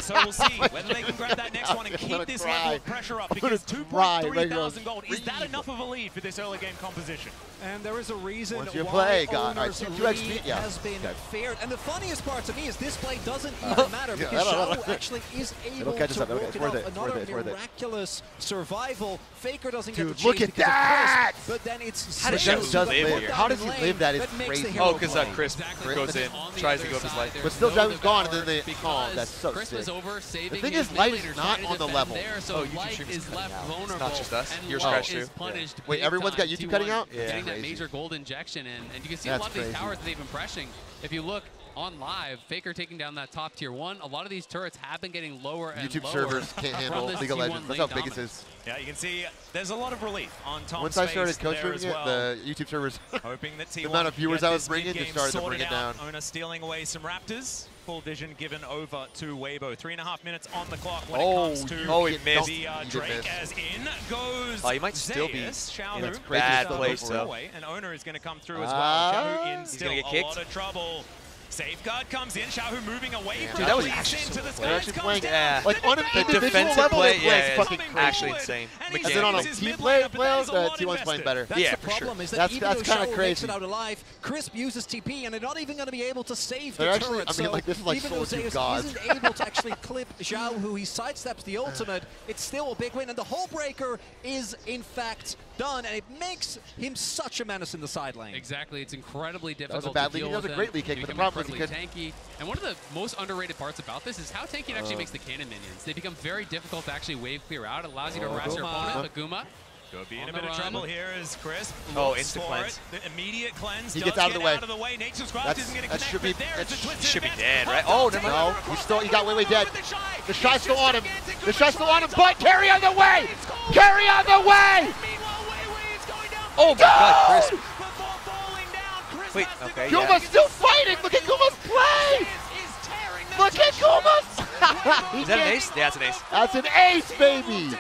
So we'll see whether they can grab that next one and keep this level of pressure up. Because 2.3 thousand gold, is that enough of a lead for this early game composition?
And there is a reason
Once you
why
play, God,
Owners'
I see
lead
2x yeah.
has been fared. And the funniest part to me is this play doesn't even matter because Xiao actually is able
catch us
to
up.
work
It's
it
worth
out.
it. It's
Another
worth it. It's worth it.
miraculous survival. Faker doesn't get the
Dude,
chase
look at
because
that!
of Chris, but then it's
How does
Zeus
Xiao
that
live
put
here?
down
How does
the
he
lane
live? That is
makes the
crazy.
hero
Oh, because
play.
Chris goes in, tries to go up his life.
But still, Xiaohu's gone, and then they. Oh, that's so
Chris
sick.
was over saving
The thing
his
is, Light
mid laner,
is
trying
not
to
on the
defend
level.
there, so
YouTube
Light
stream is
is left vulnerable.
It's not just us.
And
Yours
Light
crashed
is
too.
punished
Wait,
big
everyone's got
time.
YouTube
T1
cutting out?
Getting
Yeah,
that
crazy.
major gold injection, and you can see
That's
a lot of these
crazy.
towers that they've been pressing. If you look on live, Faker taking down that top tier 1. A lot of these turrets have been getting lower and
YouTube
lower
servers can't
from
handle
this
League of
T1
Legends. That's
lane
how big it
dominance.
is.
Yeah, you can see there's a lot of relief on Tom's
Once I started
face there
coaching
as
it,
well.
the YouTube servers,
Hoping that T1
the amount of viewers
get
I was
this
bringing
mid-game
just started to bring
sorted
it down.
out. Ona stealing away some Raptors. Full vision given over to Weibo. 3.5 minutes on the clock when it comes to
he missed.
the Drake. As in goes
Oh, he might still be
Zeus.
in
Xiaohu
a bad
goes
place,
over
though.
away, and Ona is going to come through as well.
Ah.
Xiaohu in
He's
still
gonna get
a
kicked.
lot of trouble. Safeguard comes in. Xiaohu moving away from
Dude, that was
the
actually
into
so
the
cool. They're
skies,
actually
comes
playing,
down.
like, on an
The
individual
defensive
level,
play,
they're playing
yeah,
fucking
it's
crazy.
actually insane.
And then on a team play, T1's playing better.
That's
Yeah,
the
for sure.
problem is that
That's
even though
kinda
Xiao makes
crazy.
it out alive, Crisp uses TP and they're not even going to be able to save the
They're actually-
turret.
I mean,
so
like, this is like
even
Solo
though
Queue
Zeus
gods.
isn't able to actually clip Xiao, who he sidesteps the ultimate, it's still a big win. And the Hull Breaker is, in fact, done, and it makes him such a menace in the side lane.
Exactly, it's incredibly difficult
was a bad
to
lead.
deal
That was
with
a great
him.
lead kick,
He
but the
become
problem is
incredibly tanky. And one of the most underrated parts about this is how tanky it actually makes the cannon minions. They become very difficult to actually wave clear out. It allows you to harass your opponent, but Guma.
Could be in
On
a
the
bit of
run.
trouble here as Crisp
Oh,
looks
insta
for
cleanse.
it. The immediate cleanse
He
does
gets out of the
get
way.
out of the way. Nature's Craft
That's-
isn't going to
that
connect,
should be-
but there's
that
the twist
should be
advance.
dead, right?
Hold
Oh,
on,
never
No,
Taylor
he's still, he got way dead.
with the Shy.
The Shy's still on him.
Gigantic
The Shy's still on him,
Guma
but carry on the way! Carry on the way!
Meanwhile, Weiwei is going down.
Oh my God, Chris.
Before falling down, Chris
Wait,
has to
okay,
go.
yeah.
Guma's still fighting! Look at Guma's play!
Is tearing them
Look
to
at
shreds.
Guma's!
Is that an ace? Yeah, it's an ace.
That's an ace, baby!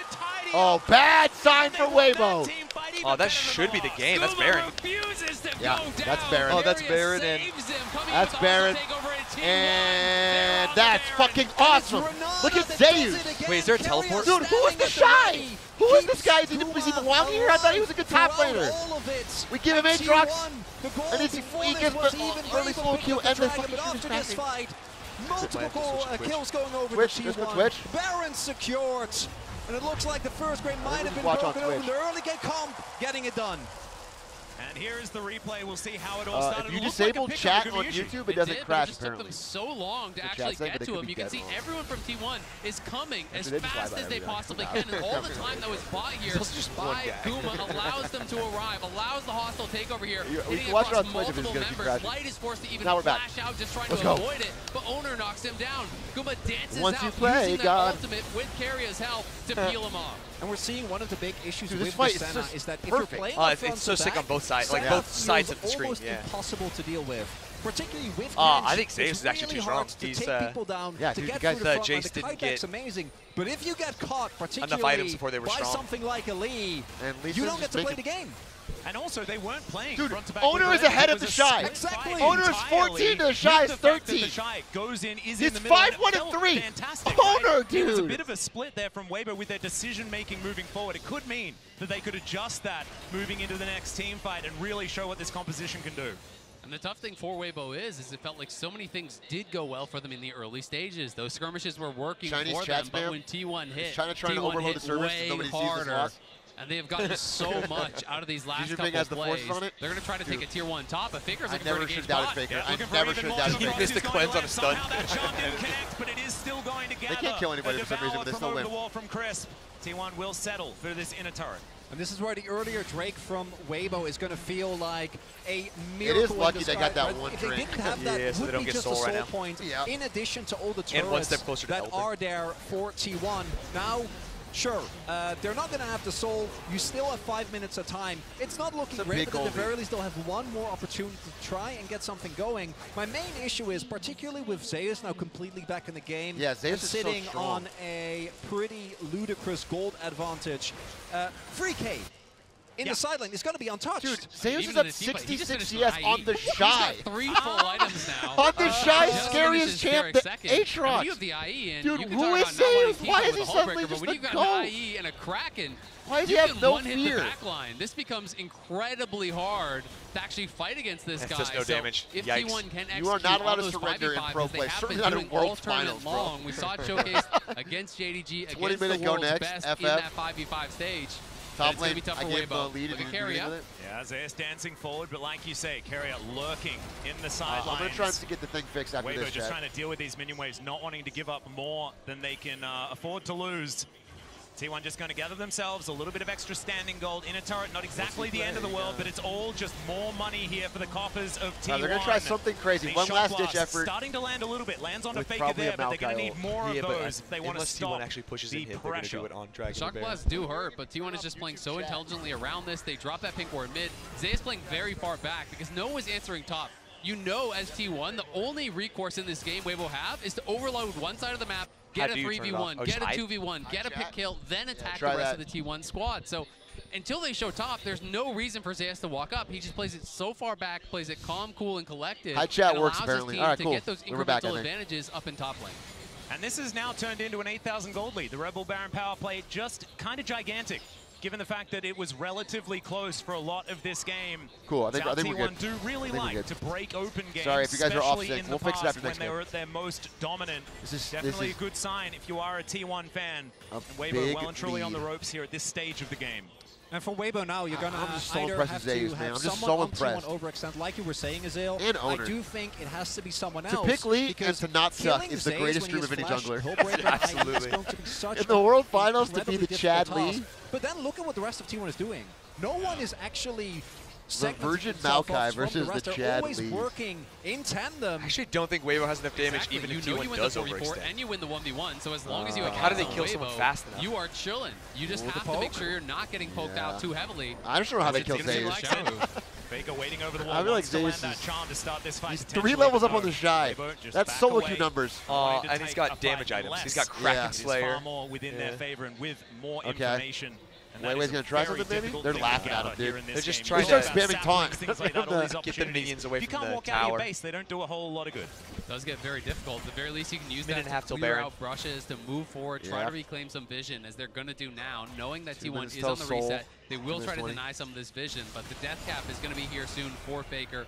Oh, bad sign for Weibo.
Oh, that should be the game. That's Baron.
Yeah, that's Baron.
Oh, that's Baron and
That's Baron. And that's fucking awesome. Look at Zeus.
Wait, is there a teleport?
Dude, who is the Shy? Who is this guy? Is he belonging here? I thought he was a good top laner. We give him Aatrox, and he gets the early solo queue and the fucking
after this fight, multiple
Twitch.
kills going over
Twitch,
to
let's go
T1.
Twitch.
Baron secured. And it looks like the first grade might have been
Watch on
broken open.
Twitch.
The early game comp getting it done.
And here is the replay. We'll see how it all started.
If you disable chat on YouTube, it doesn't crash,
it just
apparently.
took them so long to actually get to him. You can see everyone from T1 is coming as fast as they possibly can, and all the time that was bought here by Guma allows them to arrive, allows the hostile takeover here, hitting across multiple members. Light is forced to even flash out, just trying to avoid it, but Owner knocks him down. Guma dances out, using that ultimate with Karia's help to peel him off.
And we're seeing one of the big issues with Senna is that if
perfect.
you're playing
it's so sick on both sides, like both sides of the screen.
Almost impossible to deal with, particularly with
I think Zeus is actually too strong.
He's take people down to get
guys,
through the front
Jace
line. The
didn't
Kiteback's
get
amazing, but if you get caught, particularly
enough items before they were
by
strong.
something like a Lee,
and
you don't get to play the game.
And also, they weren't playing
Dude,
front to back.
Owner is ahead of the Shy.
Exactly.
Owner is 14 to the Shy is 13.
The Shy goes in, is
He's
in the middle.
5-1-3.
Fantastic.
Owner,
right?
dude.
It was a bit of a split there from Weibo with their decision-making moving forward. It could mean that they could adjust that moving into the next team fight and really show what this composition can do.
And the tough thing for Weibo is it felt like so many things did go well for them in the early stages. Those skirmishes were working for them, but when T1 hit, T1 hit way harder. And they have gotten so much out of these last couple of plays. They're going to try to take a tier 1 top, but Faker's looking for a game spot.
I never should have doubted Faker.
He missed the cleanse on a stun.
But it is still going to gather.
They can't kill anybody for some reason, but they still win.
The wall from Crisp. T1 will settle for this inner turret.
And this is where the earlier Drake from Weibo is going to feel like a miracle.
It is lucky they got that one
if
drink.
If they didn't have that,
so
would
they don't
be
get
just
soul
a soul
right now.
point, in addition to all the
and one
turrets
step closer to
that are there for T1. Now, sure, they're not going to have the soul. You still have 5 minutes of time. It's not looking great, but at the very least, they'll have one more opportunity to try and get something going. My main issue is, particularly with Zeus now completely back in the game,
Zeus is
sitting
so
on a pretty ludicrous gold advantage. 3K. In the sideline, it's going to be untouched.
Dude, Zeus is at 66 CS on the Shy.
He's got 3 full items now.
On the Shy, scariest champ, the Aatrox.
You have the IE, and
dude,
you can
who
talk
is
about not
Zeus? Why is he suddenly just
when you've got an IE and a Kraken,
why does he have no
fear?
fear?
The back line. This becomes incredibly hard to actually fight against this guy.
Just no damage.
If
Yikes.
T1 can execute
you are not allowed to
those
surrender in
5v5s,
pro
they
play.
have
Certainly
been
not in
doing all
World
tournament
Finals, bro.
long. We saw it showcased against JDG, against the world's best in that 5v5 stage.
Top lane,
be tough
I
for
gave him a
Weibo.
lead.
Look at Keria.
Yeah, Zeus dancing forward, but like you say, Keria lurking in the sidelines.
I'm going to try to get the thing fixed after
Weibo
this,
just trying to deal with these minion waves, not wanting to give up more than they can afford to lose. T1 just going to gather themselves a little bit of extra standing gold in a turret. Not exactly the end of the world, but it's all just more money here for the coffers of T1.
They're going to try something crazy. One last ditch effort.
Starting to land a little bit. Lands on a Faker there, but they're going to need more of those if they want to stop
T1 actually pushes
the
in hit,
pressure.
They're going to do it on Dragon
Shock blasts do hurt, but T1 is just playing so intelligently around this. They drop that pink ward mid. Zay is playing very far back because no one's answering top. You know, as T1, the only recourse in this game Weibo have is to overload one side of the map, get a 3v1, get a 2v1, get a pick kill, then attack the rest of the T1 squad. So until they show top, there's no reason for Zeus to walk up. He just plays it so far back, plays it calm, cool, and collected.
High chat
and
works
allows
apparently.
his team
All right,
to
cool.
get those incremental advantages up in top lane.
And this has now turned into an 8,000 gold lead. The Rebel Baron power play just kind of gigantic, given the fact that it was relatively close for a lot of this game.
Cool, I think we're good.
T1 do really like to break open games.
Sorry, if you guys are off sick,
we'll
fix it after next
when they
game.
were at their most dominant. This is definitely a good sign if you are a T1 fan. And Weibo well and truly on the ropes here at this stage of the game.
And for Weibo now, you're going to either have to have
just
someone
so
on T1 overextend, like you were saying, Azale.
And
I do think it has to be someone else.
To pick Lee and to not suck is the greatest dream of any jungler.
Absolutely.
In the World Finals, to be the Chad Lee.
But then look at what the rest of T1 is doing. No one is actually
the Virgin Maokai versus the Chad
They're always
Lee.
working in tandem.
I actually don't think Weibo has enough damage, even if T1 does overextend.
And you win the 1v1, so as long as you
how do they kill someone fast enough?
You are chilling. You just have to make sure you're not getting poked out too heavily.
I just don't know how they kill Zeus.
Faker waiting over the wall.
I feel like
Zeus
is 3 levels up on the Shy. That's solo queue numbers.
And he's got damage items. He's got Kraken Slayer.
Far more within their favor and with more information.
Weibo's gonna try something, maybe? They're laughing at him, dude.
They're just trying to
spamming taunt.
Get the minions away from the tower.
You can't walk out your base. They don't do a whole lot of good.
It does get very difficult. At the very least, you can use that to
clear
clear out brushes, to move forward, try to reclaim some vision, as they're going to do now, knowing that T1 is on the reset. They will try to deny some of this vision, but the death cap is going to be here soon for Faker.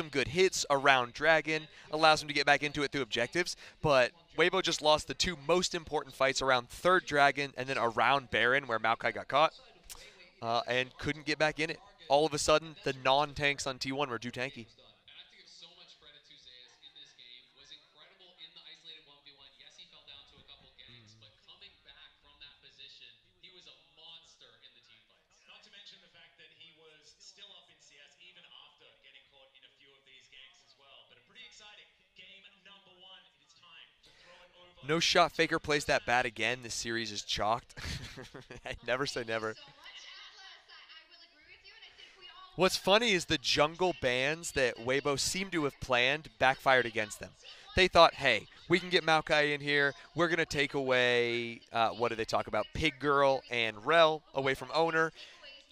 some good hits around Dragon, allows him to get back into it through objectives, but Weibo just lost the 2 most important fights around 3rd Dragon and then around Baron, where Maokai got caught, and couldn't get back in it. All of a sudden, the non-tanks on T1 were too tanky. No shot Faker plays that bad again. This series is chalked. I never say never. What's funny is the jungle bans that Weibo seem to have planned backfired against them. They thought, hey, we can get Maokai in here. We're going to take away, what do they talk about? Pig Girl and Rel away from Owner.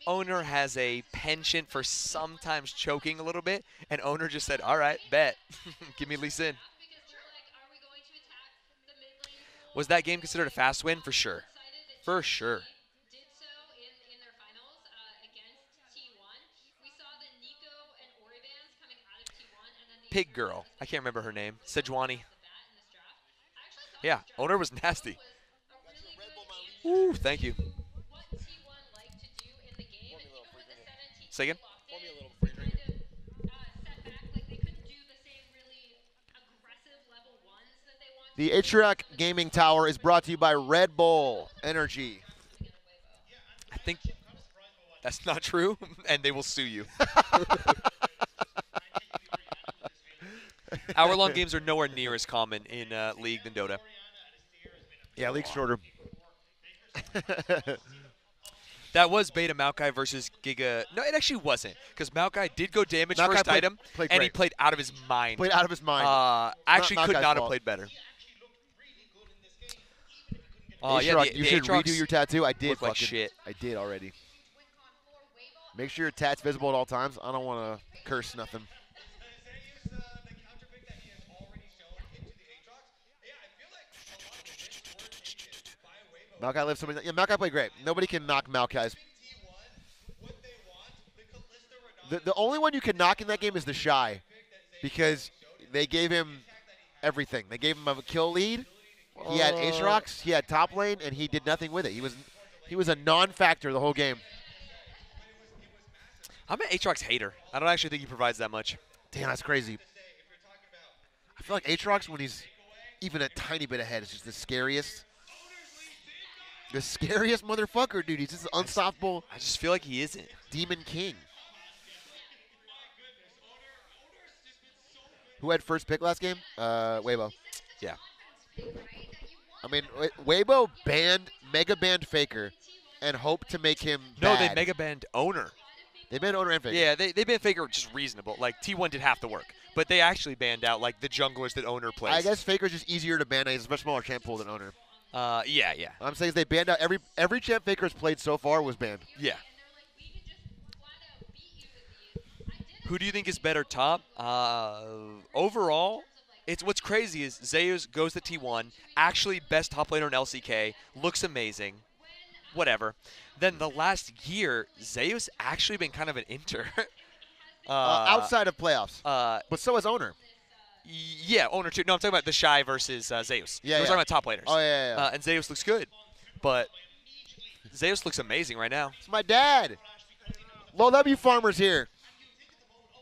Owner has a penchant for sometimes choking a little bit, and Owner just said, all right, bet. Give me Lee Sin. Was that game considered a fast win? For sure. For sure. Pig Girl. I can't remember her name. Sejuani. Yeah, Owner was nasty. Ooh, thank you. Say again?
The Atrioc Gaming Tower is brought to you by Red Bull Energy.
I think that's not true, and they will sue you. Hour-long games are nowhere near as common in League than Dota.
Yeah, League's shorter.
That was Beta Maokai versus Giga. No, it actually wasn't, because Maokai did go damage
Maokai
first item, and he
great.
played out of his mind.
Played out of his mind.
Actually could
Maokai's
not have
fault.
played better.
Yeah, you should redo your tattoo. I did.
Look like shit.
I did already. Make sure your tat's visible at all times. I don't want to curse nothing. Maokai lives somebody. Yeah, Maokai played great. Nobody can knock Maokai's. The only one you can knock in that game is the Shy, because they gave him everything. They gave him a kill lead. He had Ace Rocks. He had top lane, and he did nothing with it. He was a non-factor the whole game.
I'm an Aatrox hater. I don't actually think he provides that much.
Damn, that's crazy. I feel like Aatrox, when he's even a tiny bit ahead, is just the scariest. The scariest motherfucker, dude. He's just unstoppable.
I just feel like he isn't.
Demon King. Who had first pick last game? Weibo.
Yeah.
I mean, Weibo mega banned Faker and hoped to make him
No,
bad.
they mega banned Owner.
They banned Owner and Faker.
Yeah, they banned Faker, which is reasonable. Like, T1 did half the work. But they actually banned out, like, the junglers that Owner plays.
I guess Faker's just easier to ban. He's a much smaller champ pool than Owner.
Yeah.
What I'm saying is they banned out every champ Faker's played so far was banned.
Yeah. Who do you think is better top? Overall, what's crazy is Zeus goes to T1, actually best top laner in LCK, looks amazing, whatever. Then the last year, Zeus actually been kind of an inter.
Outside of playoffs. But so has Owner.
Yeah, Owner too. No, I'm talking about the Shy versus Zeus.
Yeah,
We're talking about top laners.
Oh, yeah.
And Zeus looks good. But Zeus looks amazing right now.
It's my dad. Low W Farmers here.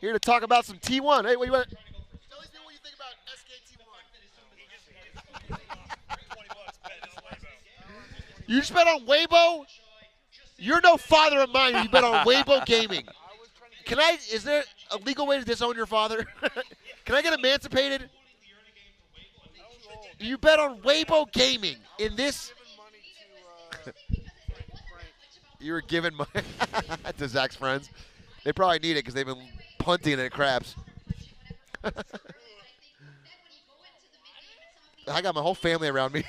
Here to talk about some T1. Hey, what do you want? Tell us what you think about SK T1. You just bet on Weibo? You're no father of mine. You bet on Weibo Gaming. Is there a legal way to disown your father? Can I get emancipated? You bet on Weibo Gaming in this. You were giving money to Zach's friends. They probably need it because they've been punting at craps. I got my whole family around me.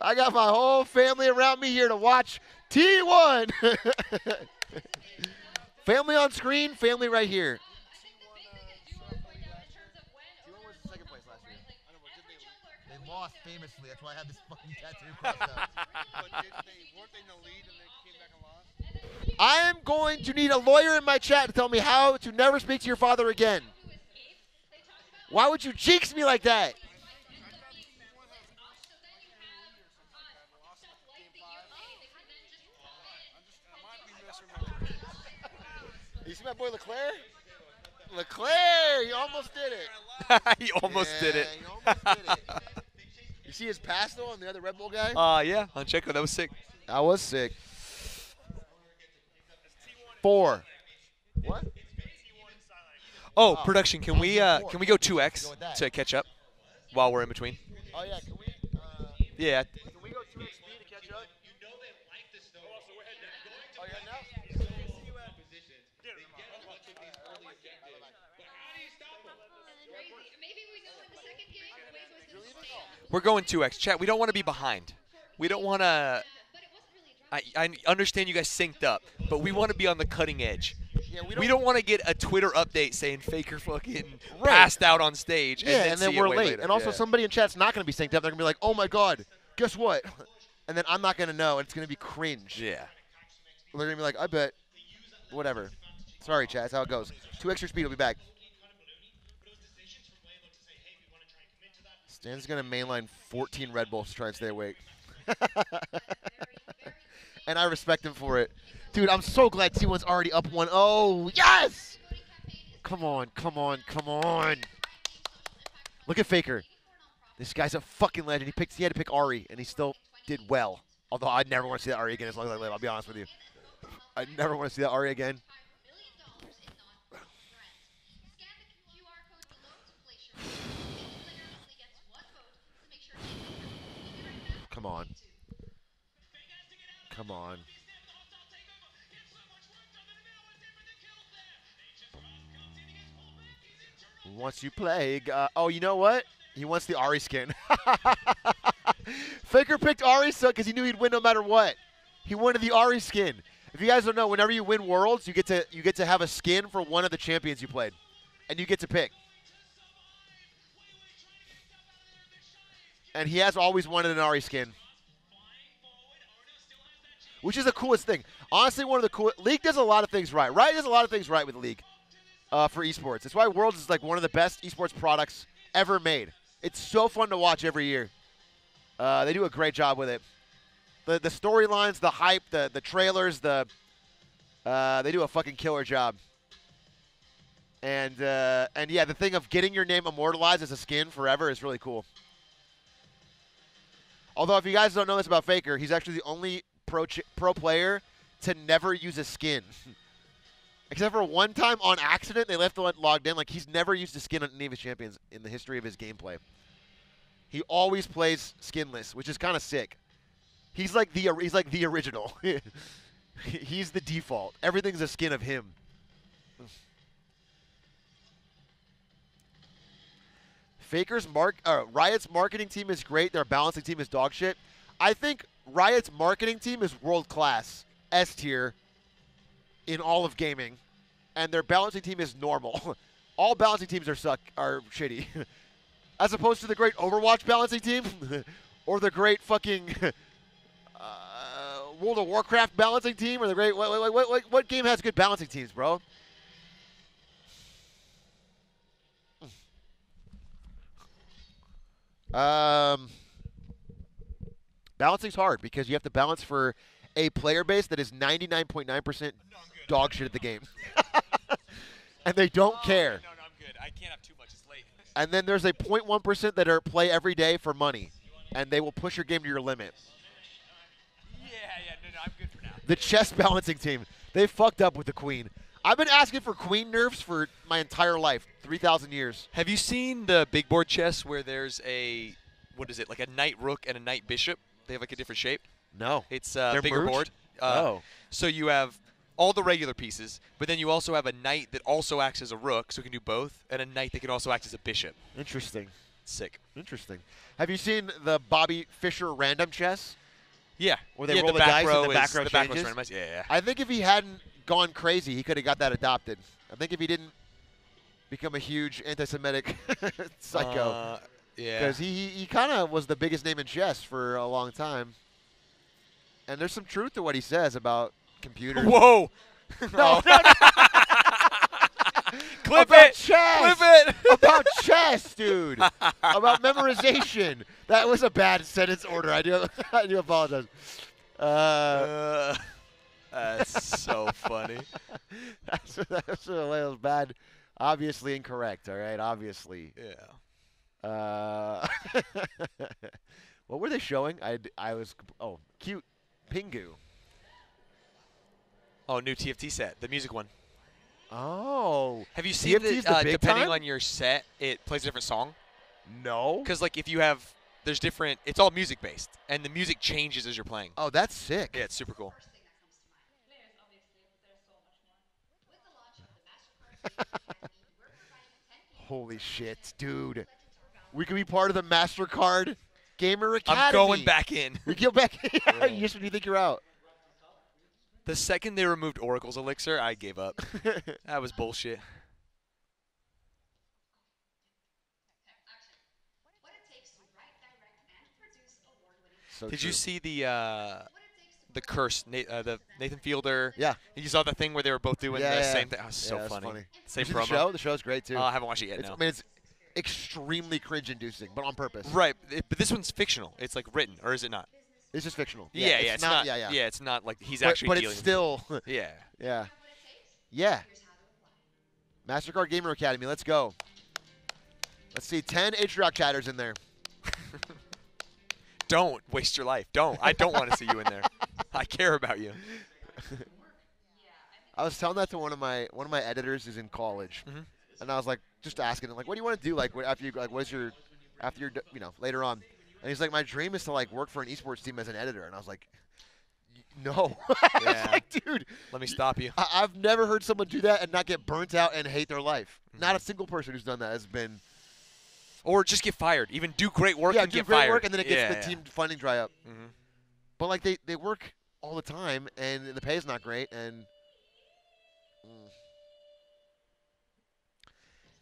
I got my whole family around me here to watch T1. Family on screen, family right here. T1 was second place last year. They lost famously. That's why I have this fucking tattoo crossed out.
But weren't they in the lead and they came back and lost?
I am going to need a lawyer in my chat to tell me how to never speak to your father again. Why would you jinx me like that? You see my boy Leclerc? Leclerc, he almost did it.
He almost did it.
He almost did it. You see his pass though on the other Red Bull guy?
Yeah, on Checo, that was sick.
That was sick. 4. What?
Oh, production, can we go 2x to catch up while we're in between?
Oh yeah, can we?
Yeah.
Can we go 2x speed to catch up? You know they like this though. Oh, so we're heading now. Oh, you're now?
We're going 2x. Chat, we don't want to be behind. We don't want to... I understand you guys synced up, but we want to be on the cutting edge.
Yeah,
we don't want to get a Twitter update saying Faker fucking passed out on stage.
Yeah,
and then
we're
late.
late. And also somebody in chat's not going to be synced up. They're going to be like, oh my God, guess what? And then I'm not going to know. And it's going to be cringe.
Yeah.
They're going to be like, I bet. Whatever. Sorry, chat. That's how it goes. 2 extra speed. We'll be back. Stan's going to mainline 14 Red Bulls to try and stay awake. And I respect him for it. Dude, I'm so glad T1's already up 1-0. Yes! Come on, come on, come on. Look at Faker. This guy's a fucking legend. He had to pick Ahri, and he still did well. Although I never want to see that Ahri again as long as I live. I'll be honest with you. I never want to see that Ahri again. Come on. Come on. Wants you play. Oh, you know what? He wants the Ahri skin. Faker picked Ahri because he knew he'd win no matter what. He wanted the Ahri skin. If you guys don't know, whenever you win Worlds, you get to have a skin for one of the champions you played, and you get to pick. And he has always wanted an Ahri skin, which is the coolest thing. Honestly, one of the coolest. League does a lot of things right. Riot does a lot of things right with League for esports. That's why Worlds is like one of the best esports products ever made. It's so fun to watch every year. They do a great job with it. The storylines, the hype, the trailers, they do a fucking killer job. And yeah, the thing of getting your name immortalized as a skin forever is really cool. Although if you guys don't know this about Faker, he's actually the only pro player to never use a skin. Except for one time on accident, they left it logged in. Like, he's never used a skin on any of his champions in the history of his gameplay. He always plays skinless, which is kind of sick. He's like the original. He's the default. Everything's a skin of him. Riot's marketing team is great. Their balancing team is dog shit. I think Riot's marketing team is world class, S tier in all of gaming, and their balancing team is normal. All balancing teams are shitty, as opposed to the great Overwatch balancing team or the great fucking World of Warcraft balancing team, or the great what game has good balancing teams, bro? Balancing's hard because you have to balance for a player base that is 99.9% dog shit at the game. And they don't care.
No, I'm good. I can't have too much. It's late.
And then there's a 0.1% that play every day for money, and they will push your game to your limit.
No, I'm good for now.
The chess balancing team. They fucked up with the Queen. I've been asking for Queen nerfs for my entire life, 3,000 years.
Have you seen the big board chess where there's a, what is it, like a knight rook and a knight bishop? They have like a different shape?
No.
It's a bigger
merged?
board. So you have all the regular pieces, but then you also have a knight that also acts as a rook, so it can do both, and a knight that can also act as a bishop.
Interesting.
Sick.
Interesting. Have you seen the Bobby Fischer random chess?
Yeah.
Where they roll the dice and the back row changes?
Randomized. Yeah.
I think if he hadn't gone crazy, he could have got that adopted. I think if he didn't become a huge anti-Semitic psycho.
Yeah.
Because he kind of was the biggest name in chess for a long time. And there's some truth to what he says about computers.
Whoa!
No.
Clip
about
it!
Chess.
Clip it!
About chess, dude. About memorization. That was a bad sentence order. I do apologize.
That's so funny.
That was bad. Obviously incorrect, all right? Obviously.
Yeah.
What were they showing? Cute. Pingu.
Oh, new TFT set, the music one.
Oh.
Have you seen
TFT's the big
depending
time?
on your set, it plays a different song?
No.
Because, like, if you have there's different. It's all music based, and the music changes as you're playing.
Oh, that's sick.
Yeah, it's super cool.
Holy shit, dude. We could be part of the MasterCard Gamer Academy.
I'm going back in.
We go back in. Yes, when you think you're out.
The second they removed Oracle's Elixir, I gave up. That was bullshit.
So
Did
true.
you see the curse, the Nathan Fielder?
Yeah.
You saw the thing where they were both doing the same thing. Oh, so
that's
funny. Same
You see
promo.
The show? The show's great, too.
I haven't watched it yet, no.
I mean, it's extremely cringe-inducing, but on purpose.
Right, but this one's fictional. It's like written, or is it not?
It's just fictional.
Yeah, it's not.
Yeah,
Yeah, it's not like he's
but,
actually
but
dealing
it's
with
still.
it. Yeah.
Yeah. Yeah. MasterCard Gamer Academy, let's go. Let's see, 10 Atrioc chatters in there.
Don't waste your life. Don't. I don't want to see you in there. I care about you.
I was telling that to one of my editors who's in college, and I was like, just asking him, like, what do you want to do, like, after you, like, what's your, after you're, you know, later on, and he's like, my dream is to like work for an esports team as an editor, and I was like, no. I was like, dude,
let me stop you.
I've never heard someone do that and not get burnt out and hate their life. Not a single person who's done that has been.
Or just get fired. Even do great work and
do
get
great
fired.
work and then it gets the team funding dry up.
Mm-hmm.
But like they work all the time and the pay is not great and.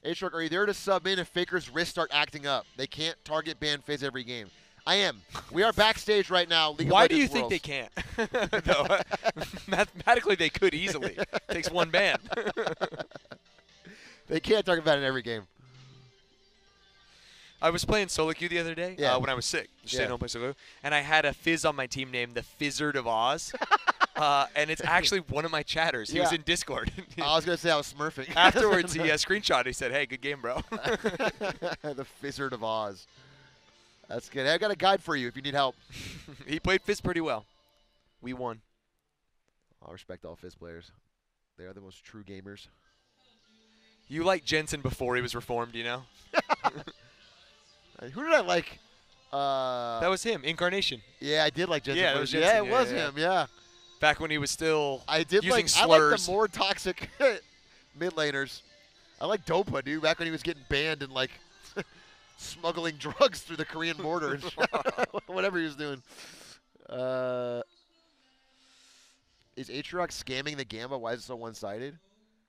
Atrioc, are you there to sub in if Faker's wrists start acting up? They can't target ban Fizz every game. I am. We are backstage right now. League
Why
of
do you
Legends
think
Worlds.
they can't? No, mathematically, they could easily. Takes one ban.
They can't target ban in every game.
I was playing solo queue the other day when I was sick. Just staying home playing solo queue. And I had a Fizz on my team named the Fizzard of Oz. And it's actually one of my chatters. He was in Discord.
I was going to say I was smurfing.
Afterwards, he screenshot. He said, hey, good game, bro.
The Fizzard of Oz. That's good. Hey, I got a guide for you if you need help.
He played Fizz pretty well. We won.
I respect all Fizz players. They are the most true gamers.
You liked Jensen before he was reformed, you know?
Who did I like?
That was him, Incarnation.
Yeah, I did like Jensen.
Yeah,
first.
Jensen,
it was him, yeah.
Back when he was still using slurs.
I like the more toxic mid laners. I like Dopa, dude, back when he was getting banned and like smuggling drugs through the Korean border and whatever he was doing. Is Atrioc scamming the Gamba? Why is it so one-sided?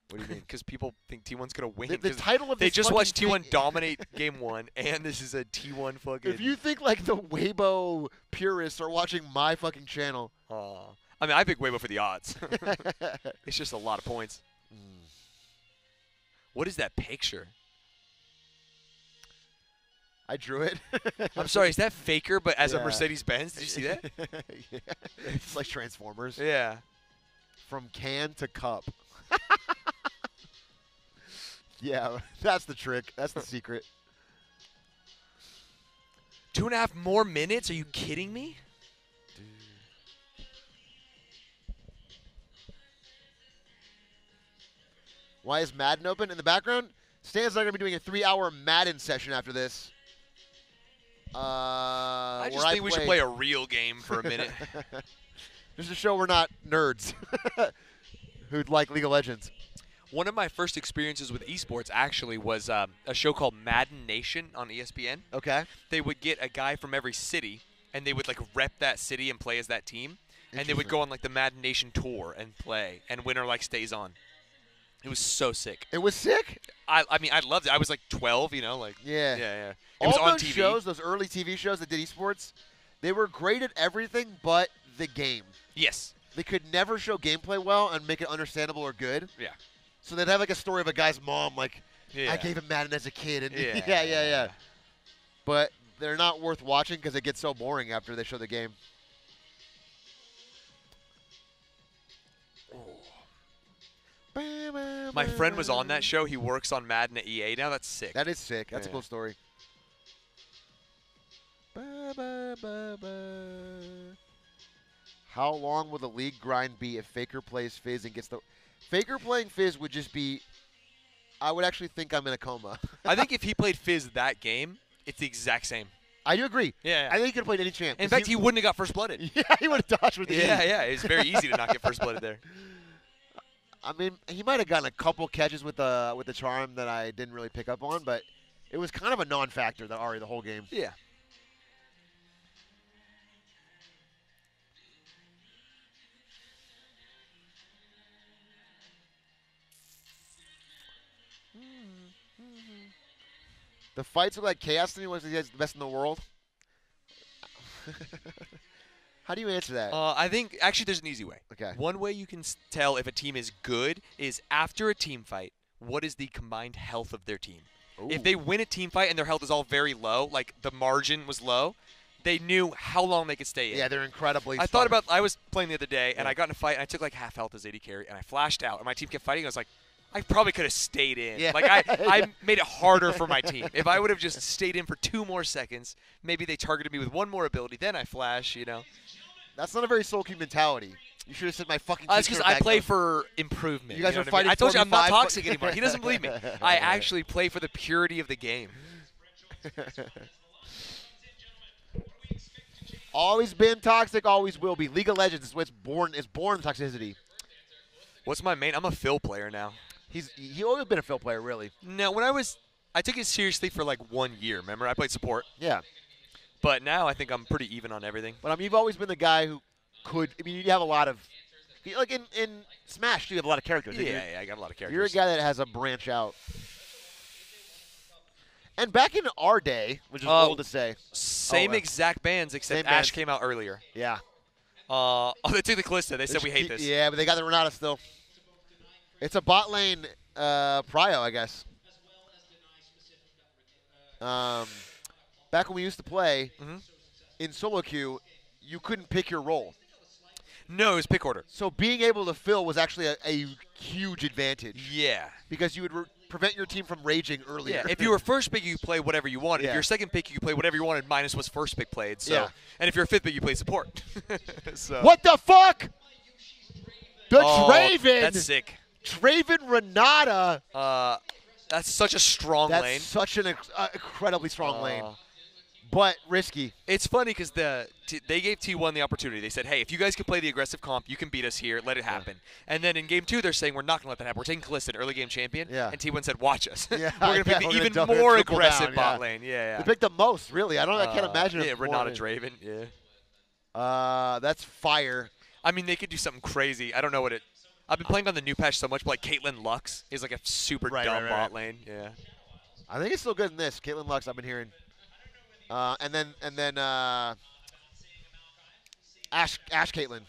What do you mean?
Because people think T1's going to win.
The title of
they
this
just watched
fucking
T1
thing-
dominate game one, and this is a T1 fucking.
If you think like the Weibo purists are watching my fucking channel.
I mean, I pick Weibo for the odds. It's just a lot of points. What is that picture?
I drew it.
I'm sorry, is that Faker, but as a
Yeah.
Mercedes-Benz? Did you see that?
Yeah. It's like Transformers.
Yeah.
From can to cup. Yeah, that's the trick. That's the secret.
2.5 more minutes? Are you kidding me?
Why is Madden open in the background? Stan's not going to be doing a 3-hour Madden session after this.
I just think we should play a real game for a minute.
Just to show we're not nerds who'd like League of Legends.
One of my first experiences with esports actually was a show called Madden Nation on ESPN.
Okay.
They would get a guy from every city, and they would like rep that city and play as that team. And they would go on like the Madden Nation tour and play, and winner like stays on. It was so sick.
It was sick?
I mean, I loved it. I was like 12, you know, like
Yeah.
yeah. It
All
was on
those
TV.
shows, those early TV shows that did esports, they were great at everything but the game.
Yes.
They could never show gameplay well and make it understandable or good.
Yeah.
So they'd have like a story of a guy's mom, like,
Yeah.
I gave him Madden as a kid. And
Yeah.
yeah. But they're not worth watching because it gets so boring after they show the game.
My friend was on that show. He works on Madden at EA now. That's sick.
That is sick. That's a
Yeah.
cool story. How long will the league grind be if Faker plays Fizz and gets the... Faker playing Fizz would just be... I would actually think I'm in a coma.
I think if he played Fizz that game, it's the exact same.
I do agree.
Yeah.
I think he could have played any champ.
In fact, he wouldn't have got first blooded.
Yeah, he would have dodged with the
Yeah. It's very easy to not get first blooded there.
I mean, he might have gotten a couple catches with the charm that I didn't really pick up on, but it was kind of a non-factor that Ahri the whole game.
Yeah.
The fights look like chaos to me. Was he the best in the world? How do you answer that?
I think actually there's an easy way.
Okay.
One way you can tell if a team is good is after a team fight, what is the combined health of their team?
Ooh.
If they win a team fight and their health is all very low, like the margin was low, they knew how long they could stay in.
Yeah, they're incredibly
I was playing the other day, and I got in a fight, and I took like half health as AD carry, and I flashed out, and my team kept fighting. I was like, I probably could have stayed in.
Yeah.
Like I made it harder for my team. If I would have just stayed in for 2 more seconds, maybe they targeted me with 1 more ability, then I flash, you know.
That's not a very Soul King mentality. You should have said my fucking.
That's because I play for improvement.
You guys are
know
fighting.
I told you I'm not
45
toxic anymore. He doesn't believe me. I actually play for the purity of the game.
Always been toxic, always will be. League of Legends is what's born toxicity.
What's my main? I'm a Phil player now.
He always been a Phil player, really.
No, I took it seriously for like 1 year. Remember, I played support.
Yeah.
But now I think I'm pretty even on everything.
But I mean, you've always been the guy who could. I mean, you have a lot of, like in Smash, you have a lot of characters.
Yeah, I got a lot of characters.
You're a guy that has a branch out. And back in our day, which is old to say.
Same exact bands, except Ash came out earlier.
Yeah.
They took the Kalista. They said we hate this.
Yeah, but they got the Renata still. It's a bot lane prio, I guess. Back when we used to play in solo queue, you couldn't pick your role.
No, it was pick order.
So being able to fill was actually a huge advantage.
Yeah.
Because you would prevent your team from raging earlier.
Yeah, if you were first pick, you could play whatever you wanted.
Yeah.
If you're second pick, you could play whatever you wanted, minus what's first pick played. So.
Yeah.
And if you're a fifth pick, you play support. So.
What the fuck? The Draven!
That's sick.
Draven Renata.
That's such a strong lane.
That's such an incredibly strong lane. But risky.
It's funny because they gave T1 the opportunity. They said, hey, if you guys can play the aggressive comp, you can beat us here. Let it happen. Yeah. And then in Game 2, they're saying, we're not going to let that happen. We're taking Kalista, an early game champion.
Yeah.
And T1 said, watch us.
Yeah,
we're going to pick the even more aggressive bot lane. Yeah.
They picked the most, really. I can't imagine it.
Yeah, Renata Draven. Yeah.
That's fire.
I mean, they could do something crazy. I don't know what it. I've been playing on the new patch so much, but like Caitlyn Lux is like a super dumb bot lane. Yeah.
I think it's still good in this. Caitlyn Lux, I've been hearing. And then Ash Caitlyn.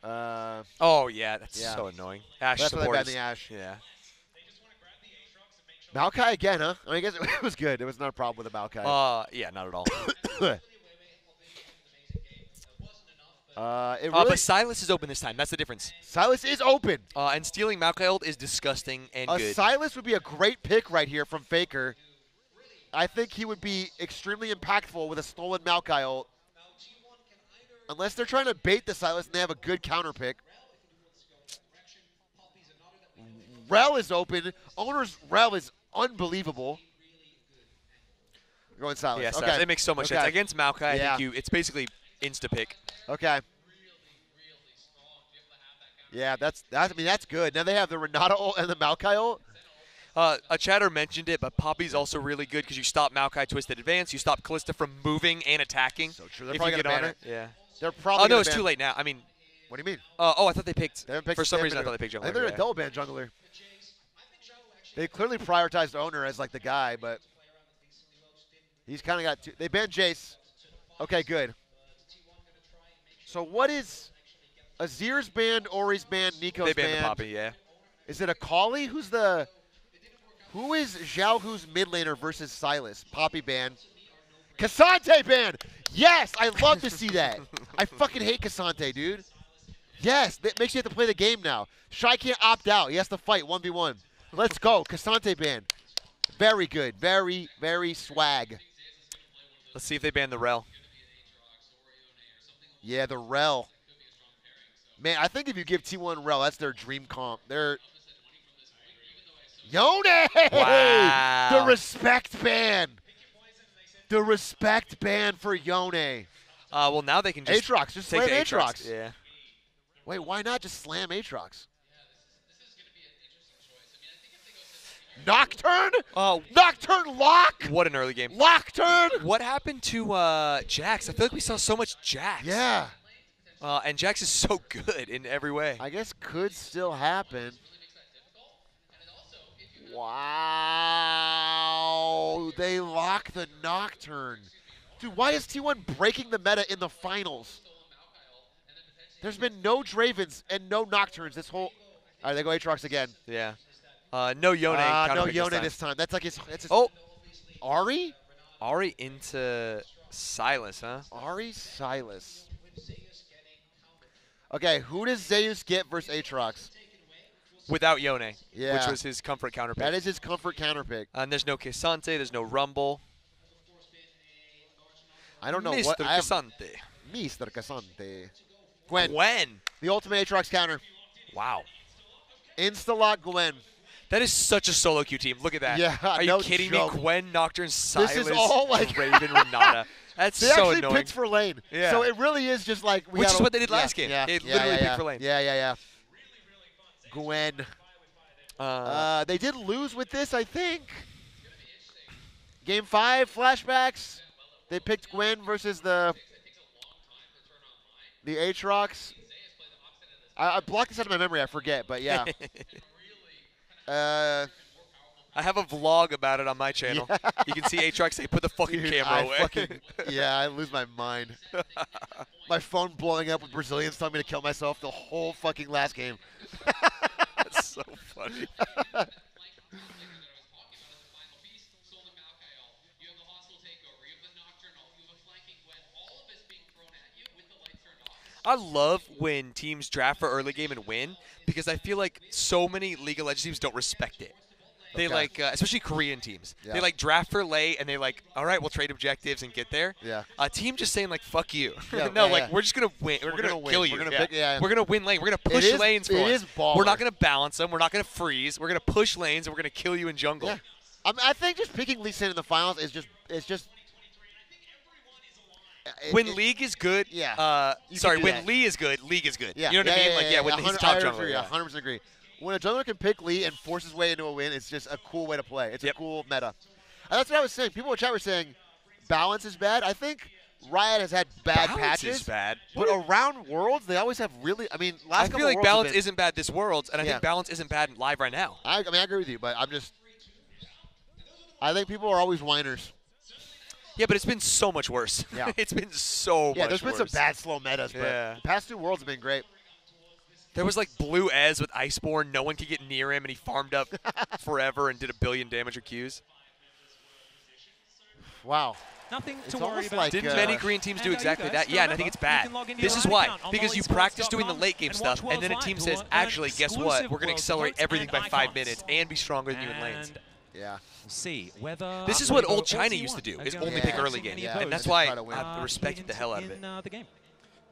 Oh yeah, that's so annoying. Ash
that's
support.
That's the Ash.
Yeah.
Maokai again, huh? I mean, I guess it was good. It was not a problem with the Maokai.
Yeah, not at all.
Really,
but Silas is open this time. That's the difference.
Silas is open.
And stealing Maokai ult is disgusting and good.
Silas would be a great pick right here from Faker. I think he would be extremely impactful with a stolen Maokai ult. Unless they're trying to bait the Silas and they have a good counter pick. Rel is open. Owner's Rel is unbelievable. We're going Silas.
Yeah,
okay.
They make so much sense. Against Maokai, I think it's basically insta-pick.
Okay. Yeah, I mean, that's good. Now they have the Renata ult and the Maokai ult.
A chatter mentioned it, but Poppy's also really good because you stop Maokai Twisted Advance, you stop Kalista from moving and attacking.
So true. They're probably going to ban it.
Yeah.
They're probably
no, it's too late now. I mean.
What do you mean?
I thought they picked.
They haven't picked
for some reason, I thought they picked jungler.
I think they're a double ban jungler. They clearly prioritized Owner as like the guy, but he's kind of got two. They banned Jace. Okay, good. So what is Azir's banned, Ori's banned, Nico's banned?
They banned the Poppy, yeah.
Is it Akali? Who is Zhao Hu's mid laner versus Silas? Poppy banned. Cassante banned! Yes! I love to see that. I fucking hate Cassante, dude. Yes, that makes you have to play the game now. Shy can't opt out. He has to fight 1v1. Let's go. Cassante banned. Very good. Very, very swag.
Let's see if they ban the Rel.
Yeah, the Rel. Man, I think if you give T1 Rel, that's their dream comp. They're Yone!
Wow.
The respect ban. The respect ban for Yone.
Well, now they can just
Aatrox, just
take
slam
the
Aatrox.
Yeah.
Wait, why not just slam Aatrox? Nocturne?
Oh,
Nocturne lock?
What an early game.
Nocturne?
What happened to Jax? I feel like we saw so much Jax.
Yeah.
And Jax is so good in every way.
I guess could still happen. Wow. They lock the Nocturne. Dude, why is T1 breaking the meta in the finals? There's been no Dravens and no Nocturnes this whole... All right, they go Aatrox again.
Yeah. No Yone.
No Yone this time. That's like his...
Oh.
Ari?
Ari into Sylas, huh?
Ari Sylas. Okay, who does Zeus get versus Aatrox?
Without Yone,
Yeah.
which was his comfort counterpick.
That is his comfort counterpick.
And there's no K'Sante, there's no Rumble.
I don't know
Mr.
what...
K'Sante.
Mr. K'Sante. Gwen.
Gwen.
The ultimate Aatrox counter.
Wow.
Insta-lock Gwen.
That is such a solo queue team. Look at that.
Yeah,
Are you
no
kidding
joke.
me? Gwen, Nocturne, Sylas,
This is all like
Raven, Renata. That's
they
so
actually
annoying.
picked for lane.
Yeah.
So it really is just like...
Which is what they did last game. They literally picked for lane.
Yeah. Gwen. They did lose with this, I think. Game 5, flashbacks. They picked Gwen versus the Aatrox. I blocked this out of my memory. I forget, but yeah.
I have a vlog about it on my channel.
Yeah.
You can see Aatrox say, put the fucking camera away.
I lose my mind. My phone blowing up with Brazilians telling me to kill myself the whole fucking last game.
That's so funny. I love when teams draft for early game and win because I feel like so many League of Legends teams don't respect it. They like, especially Korean teams.
Yeah.
They like draft for late and they like, all right, we'll trade objectives and get there.
Yeah.
A team just saying like, fuck you.
Yeah,
no,
yeah,
like
yeah.
we're just gonna win. We're gonna kill you.
We're gonna
We're gonna win lane. We're gonna push
is-
lanes for
it
us.
is baller.
We're not gonna balance them. We're not gonna freeze. We're gonna push lanes and we're gonna kill you in jungle.
Yeah. I think just picking Lee Sin in the finals is just.
When League is good,
yeah.
Sorry, when Lee is good, League is good.
Yeah.
You know what I mean? Like, when he's top jungler.
Agree,
Yeah.
100% agree. When a jungler can pick Lee and force his way into a win, it's just a cool way to play. It's a cool meta. And that's what I was saying. People in chat were saying balance is bad. I think Riot has had bad
Balance
patches.
is bad.
But around Worlds, they always have really. I mean, last
I
couple
feel like
Worlds have
balance
been-
isn't bad this Worlds, and I
Yeah.
think balance isn't bad live right now.
I agree with you, but I think people are always whiners.
Yeah, but it's been so much worse.
Yeah.
It's been so much worse.
Yeah, there's been some bad slow metas, but
Yeah.
the past 2 Worlds have been great.
There was like Blue Ez with Iceborne. No one could get near him, and he farmed up forever and did 1 billion damage with Qs.
Wow.
Nothing
It's
to worry
almost
about.
like,
Didn't many Korean teams do
And,
exactly
you
that?
guys,
Yeah, and I think it's
remember, you
bad.
can log into
This
your
is
Riot
why.
account on
Because you
LolinSports.com
practice doing the late game
and
stuff,
watch
and then a
Worlds
team
Live
says,
to learn
actually, guess what?
exclusive
We're going to
Worlds
accelerate
votes
everything
and
by 5
icons.
minutes and be stronger than you in lanes.
And
Yeah.
we'll see whether
This is what
Weibo
old
or
China
T1
used to do,
are
is
gonna
only
be
pick early
forcing
game.
any
Yeah,
opponents
And that's
just
why
try to win.
I respected the hell out of it.
in the game.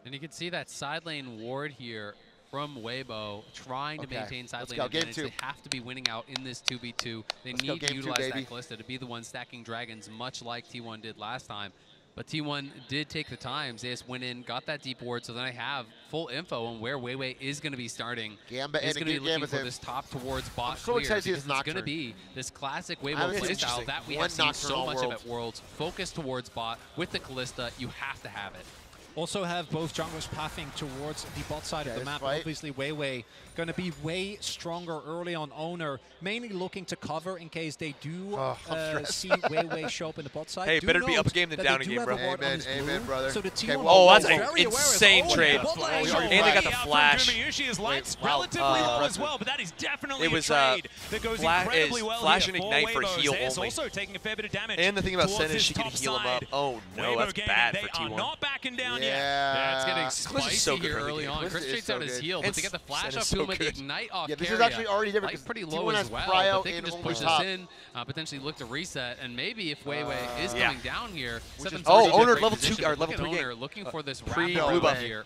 And you can see that side lane ward here from Weibo trying to
Okay,
maintain side
let's
lane
go. Game
advantage.
2.
They have to be winning out in this 2v2. They
Let's go.
need to
Game 2,
utilize
baby.
that Kalista to be the one stacking dragons, much like T1 did last time. But T1 did take the time. Zayas went in, got that deep ward, so then I have full info on where Weiwei is going to be starting.
Gambit
He's
and
going to be looking
Gambit's
for
in.
this top towards bot
I'm so
clear
excited to see
because
this
it's going to
Nocturne.
be this classic
I
Weibo
mean, it's
playstyle
interesting.
that we
One
have seen
Nocturne
so
all
much
Worlds.
of at Worlds. Focus towards bot. With the Kalista, you have to have it.
Also have both junglers pathing towards the bot side of the
this
map.
fight.
Obviously, Weiwei going to be way stronger early on Owner, mainly looking to cover in case they do
Oh, I'm stressed.
see Weiwei show up in the bot side.
Hey,
Do
better to be
note
up a game than
that
down
they
a
do
game,
have
bro.
ward on
Amen,
his
amen,
blue,
brother.
So the
Okay,
T1
well,
Oh, that's
very
an
aware of,
insane
oh,
trade.
bot lane.
Oh,
And they got the flash.
Gumayushi is lights
wow.
relatively low as well, but that is definitely
It was,
a trade that goes incredibly well
Flash
here
and
for
Ignite for
Weibo.
heal
Zayas
only.
also taking a fair bit of damage.
And the thing about
towards
Sen is
his
she can
top
heal him up.
side.
Oh, no,
Weibo
that's
Gaming,
bad
they
for
are
T1.
not backing down yet.
Yeah, it's getting
Kalista is
spicy
so good
here
early
early
game.
on.
Kalista
Chris
is
takes
so
out his
good.
heal,
And
but they get the flash
Sen
up
is
to
so
him with the
good.
Ignite off
Yeah, this
carry.
is actually already different
Life
because
pretty
T1
low
has
as well,
Cryo
but they can
in
just
only
push
top.
this in, potentially look to reset, and maybe if Weiwei is
Yeah.
coming down here,
Which is
730
Oh, Owner
great
level
position,
2 or
but
level
look at
3
Owner
game.
looking for this
pre
rapid
blue
buff
buff.
here.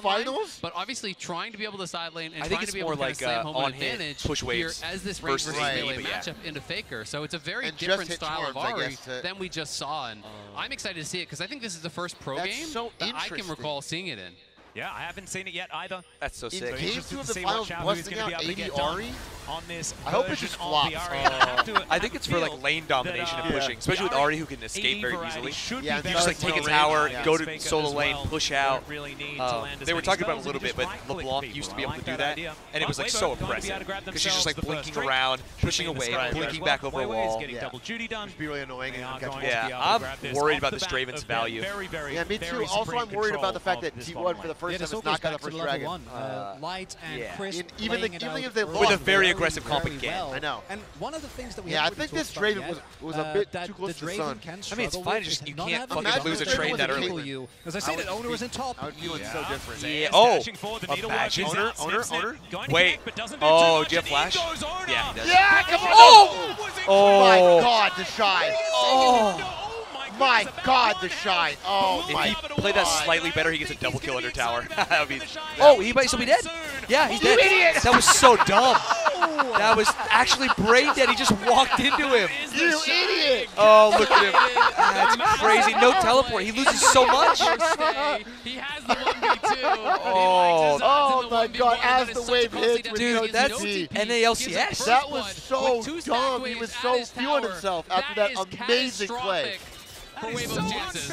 line,
finals?
but obviously trying to be able to side lane and
I
trying
think
to be
it's
able
more
to kind
like
of slam home an
on-hit
advantage
push
here
waves
as this range versus
versus
melee
Melee,
matchup into Faker. So it's a very
And just
different
hit
style of
Torms, I
Ahri
guess, to-
than we just saw, and I'm excited to see it because I think this is the first pro
That's
game
so
that I can
interesting.
recall seeing it in.
Yeah, I haven't seen it yet either.
That's so
In
sick.
game
interested
2 of
to
the
see
finals,
what Xiaohu is
busting
gonna be
out
able to
80
get done
Ahri.
on this
I hope it
version
just
of
flops.
the Ahri. And
I think it's for like lane domination and pushing, especially with Ahri who can escape very easily.
Yeah,
You just like take a tower, go to solo lane, push out.
Really
They were talking about it a little bit, but LeBlanc used to be able to do that, and it was like so impressive because she's just like blinking around, pushing away, blinking back over a wall.
Getting double duty done.
It'd be really annoying.
Yeah, I'm worried about this Draven's value.
Yeah, me too. Also, I'm worried about the fact that T1 for the first time has not got the first dragon.
Light and Chris
even
playing it
if
out
they
early.
lost,
With a very
they're
aggressive comp
very
again.
well.
I know.
And one of the things that we
Yeah, I
haven't
think
really
this
talked about
Draven
yet,
was a bit
that
too close
the
to the
Draven
sun.
can
I mean, it's
struggle
fine,
with
just
is
you
not
can't
having
fucking
the
lose a
Owner
trade that
to
early.
tickle you. As I
I
said,
would
Owner was in top.
I would feel it's so different.
Yeah.
Zayas
Oh,
dashing forward, the needle
imagine.
works out.
Owner.
Going to
Wait.
connect, but doesn't do
Oh,
too much,
do you have
and
flash?
in goes Owner.
Yeah, he does.
Yeah, come on!
Oh!
Oh my
Oh!
God, the shy!
Oh!
My God, the shy! Oh
If
my
he played that slightly better, he gets a double kill under tower. That would be.
Oh,
He might still be dead. Yeah, he's
You
dead.
idiot!
That was so dumb. That was actually brain dead. He just walked into him.
You idiot!
Oh, look at him. That's crazy. No teleport. He loses so much.
He has the 1v2.
Oh my God! As the wave hits with no
Dude, that's
TP.
NALCS.
That was so dumb. He was so feeling himself after that amazing play.
For Weibo's chances.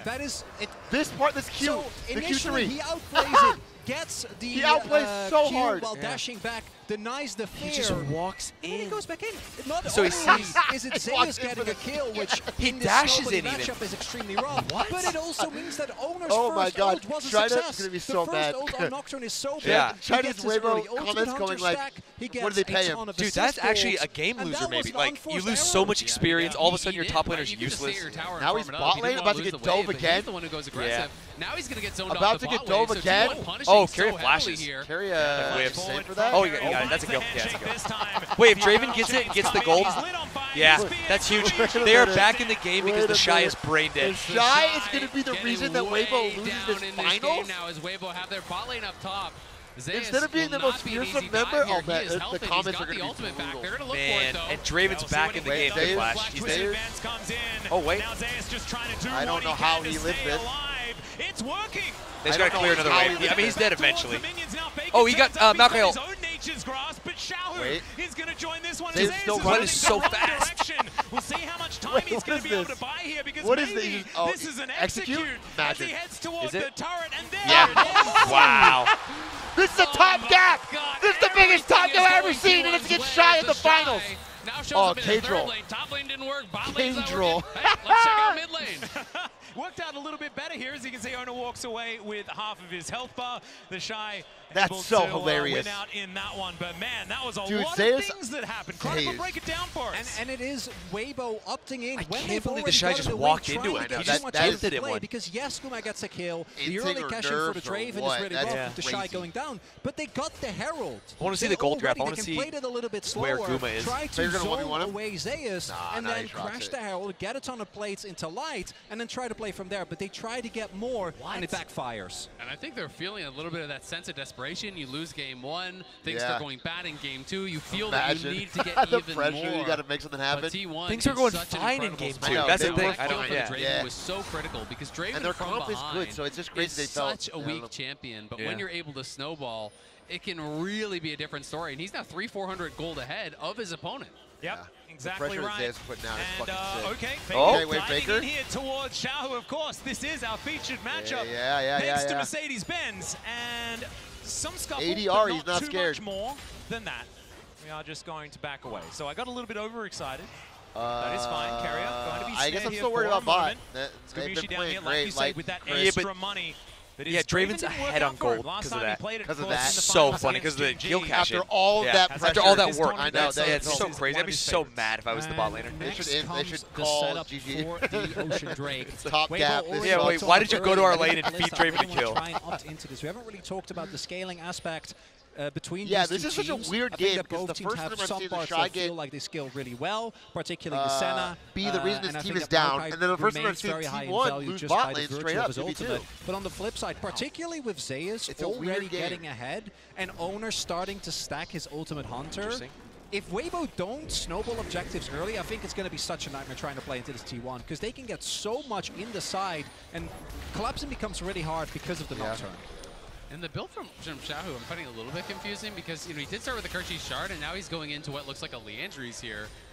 That is it.
This part, this Q,
So
the
initially
Q3.
he outplays it, gets the
He outplays so
Q
hard.
while dashing back, denies the fear.
He just walks
and then he
in.
goes back in. Not
So he
only
sees-
is it
He walks
Zayas
in
getting
for
a kill, which
He
in this
dashes
Snowball
in even.
matchup is extremely rough.
What?
But it also means that Owner's
Oh my
first
God,
ult was a
China's
success.
gonna be
The
so
first
mad.
ult on Nocturne is so big.
Yeah.
He
China's
gets his
Weibo
early ultimate
comments
Hunter
going like,
stack. He gets
what do they pay
a
him?
ton of
Dude,
assist
that's actually
goals,
a game
and
loser
that
maybe.
was
Like, you
unforced
lose so
error.
much experience. All of a sudden, your
He
top
did, right?
laner's
You could just sit
useless.
your tower and
Now
farm
he's
it up.
bot
He
lane,
didn't
about
wanna
to
lose
get
the wave,
dove
but
again.
He's the one who goes aggressive. Now he's going to get zoned
About
off
to
the
get
bot
dove
lane, so
again.
T1 punishing
Oh,
so
Carry
heavily
flashes.
here.
Carry
Wave.
save for that?
Oh, you got it. That's a kill. Yeah, that's a kill. Wait, if Draven gets it, gets the gold. Yeah, that's huge. They are back in the game because the Shy is brain
The
dead.
Shy is going to be the
Getting
reason that
way
Weibo loses
down
this
in
final.
game now as Weibo have their bot lane up top. Zayas
Instead of being
will
the most
not be an
fearsome
easy
member,
dive here.
oh,
He
man,
is
the
healthy.
comments
He's
are
got
gonna
the
be
ultimate back.
brutal.
They're going to look for
Man,
it, though.
and Draven's back in the game.
Wait,
Good flash. He's
Twist
dead.
advance comes in.
Oh, wait.
Now Zayas just trying to do
I don't
what
know
he
how
can
he
to
lived
stay
this.
alive. It's working.
They just
I
got to
don't
clear
know
another
how
wave.
he
I mean, he's dead eventually.
Oh,
he got, Malkael.
His own nature's grasp, but Xiaohu
Wait.
is going to join this one.
They're
Zayas
still
is
running
running
so
the wrong
fast.
direction. We'll see how much time
Wait,
he's
what
going
is
to be able
this?
to buy here because
What is
maybe
this? Oh,
this is an
execute?
execute as
Magic.
he heads towards
Is
the
it?
turret and there
Yeah.
it is.
Wow.
This is a top gap.
God,
This is the biggest top
everything
gap I've
is
ever
going
seen, and it's
T1's
against
way.
Shy in the
It's a
finals.
Shy. Now shows
Oh,
up in the third
K-Droll.
lane. Top lane didn't work. Bot lane's not
K-Droll.
working. Hey, let's check out mid lane.
Worked out a little bit better here. As you can see, Owner walks away with half of his health bar. The Shy
That's
able
so
to,
hilarious.
win out in that one. But man, that was a
Dude,
lot
Zayas-
of things that happened. Chronicle,
Zayas.
break it down for us.
And it is Weibo opting in
I
when
can't
they've
believe the
already
Shy
got
just
it away,
walked into
trying
it.
to get
That-
too much
that
out
is-
of the
did
play
one.
because yes, Guma gets a kill. The
Instinct
early
or
caching for the
nerves or
Draven
what?
is really
That's
rough. The Shy
crazy.
going down, but they got the Herald.
I wanna see
They
the gold draft. I
already-
wanna
they
see
can play it a little bit
where
slower.
Guma is.
Try
So you're
to
gonna 1v1
zone
him?
away Zayas
Nah,
and
nah,
then
he drops
crash
it.
the Herald, get a ton of plates into light, and then try to play from there. But they try to get more, and it backfires.
And I think they're feeling a little bit of that sense of desperation. You lose game one, things
Yeah.
start going bad in game two. You feel
Imagine
that you need to get
the
even
pressure.
more.
You got to make something happen.
But T1
Things are
in
going
such an
fine in
incredible
game
spot.
two. I know,
That's the
That
thing.
work
I don't.
for the
Yeah.
Draven
Yeah.
was so critical because Draven
And their
from
comp is
behind
good, so it's just crazy
is
they felt.
such a
I don't
weak
know.
champion. But
Yeah.
when you're able to snowball, it can really be a different story. And he's now 300-400 gold ahead of his opponent.
Yep,
The
exactly
pressure that
right.
Zayas putting out is
And
fucking sick.
okay,
Oh.
Faker
Okay, wait,
diving
Faker.
in here towards Xiaohu, of course. This is our featured matchup.
Yeah,
Thanks to
yeah.
Mercedes-Benz and some scuffle,
ADR,
but
he's not
too
scared.
much more than that. We are just going to back away. So I got a little bit overexcited.
That
is fine. Carrier going to be
I guess
scared
I'm
here
still worried
for a
about bot.
moment.
They've
Scooby
been
down
playing
here, like you
great,
say,
like
with that
crazy.
extra money. That
Yeah,
is,
Draven's
didn't work
ahead
out
on
for him.
gold
Last
because of
time he
that.
played it,
Because of
course,
that.
in the
So
finals
funny
against
because of the
Gen
kill
G.
cash
After
in.
all of
Yeah.
that
After all that
pressure.
work.
I know,
This
that
It's
is
so
is
crazy.
one
I'd
of
be
his
so
favorites.
mad if I was the bot laner.
They should
Comes the
call
setup
GG.
for the Ocean Drake.
Top
Weibo
gap.
already
Yeah,
got
wait,
some
why did you go to our
early
lane and
list
feed
up. I
Draven
really
to
wanna
kill?
try and opt into this. We haven't really talked about the scaling aspect between
Yeah,
these
this
two
is such a
teams.
weird
I think
game
that
because
both
the
teams
first
have
time I've
some
seen the
parts
Shy
that feel
get
like they scale really well, particularly the Senna.
be the reason
and I
his team
think
is
that
down,
Maokai
and then the first time I've
remains
seen
very high in
T1
value
lose
just
bot
by the
lane
virtue
straight
of
up,
his
maybe
ultimate.
two.
But on the flip side, particularly with Zayas
It's a weird
already
game.
getting ahead and Owner starting to stack his ultimate Hunter,
Interesting.
if Weibo don't snowball objectives early, I think it's going to be such a nightmare trying to play into this T1 because they can get so much in the side and collapsing becomes really hard because of the Nocturne.
And the build from Xiaohu, I'm finding a little bit confusing because he did start with the Kerchi Shard, and now he's going into what looks like a Liandry's here.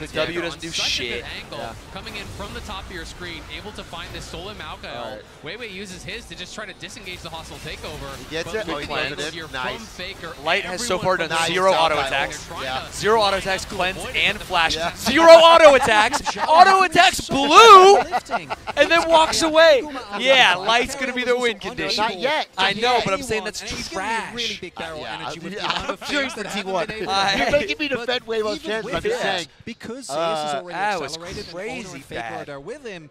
But
it's
W
Faker
doesn't
on
do
such
shit.
a good angle, coming in from the top of your screen, able to find this Soul and Malkael. Weiwei uses his to just try to disengage the hostile takeover.
He gets
but
it. Oh, he
cleanse
lands it.
here
Nice.
from Faker.
Light has so far done
Nice.
0 auto
Nice.
attacks.
Yeah.
0 auto attacks, cleanse, and flash.
Yeah.
0 auto attacks. Auto attacks blue, and then walks away. Yeah, Light's going to be the win condition.
Not yet.
I know, but I'm saying that's
And he's giving me
trash.
really big barrel energy with the
I'm
amount of
cheering
things
for
that haven't been able to
T1.
You're making me
But
defend Weibo's
even
chance,
with
I'm just
that,
saying.
because Zeus is already
that was
accelerated and
crazy
Owner and Faker are
bad.
there with him,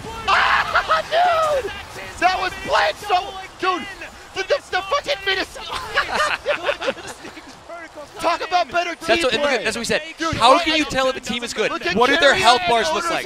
Dude! That was played so... Dude, the fucking Minnesota... Talk about better team play.
That's what we said. Dude, how can you tell if a team is good? What do their health bars look like?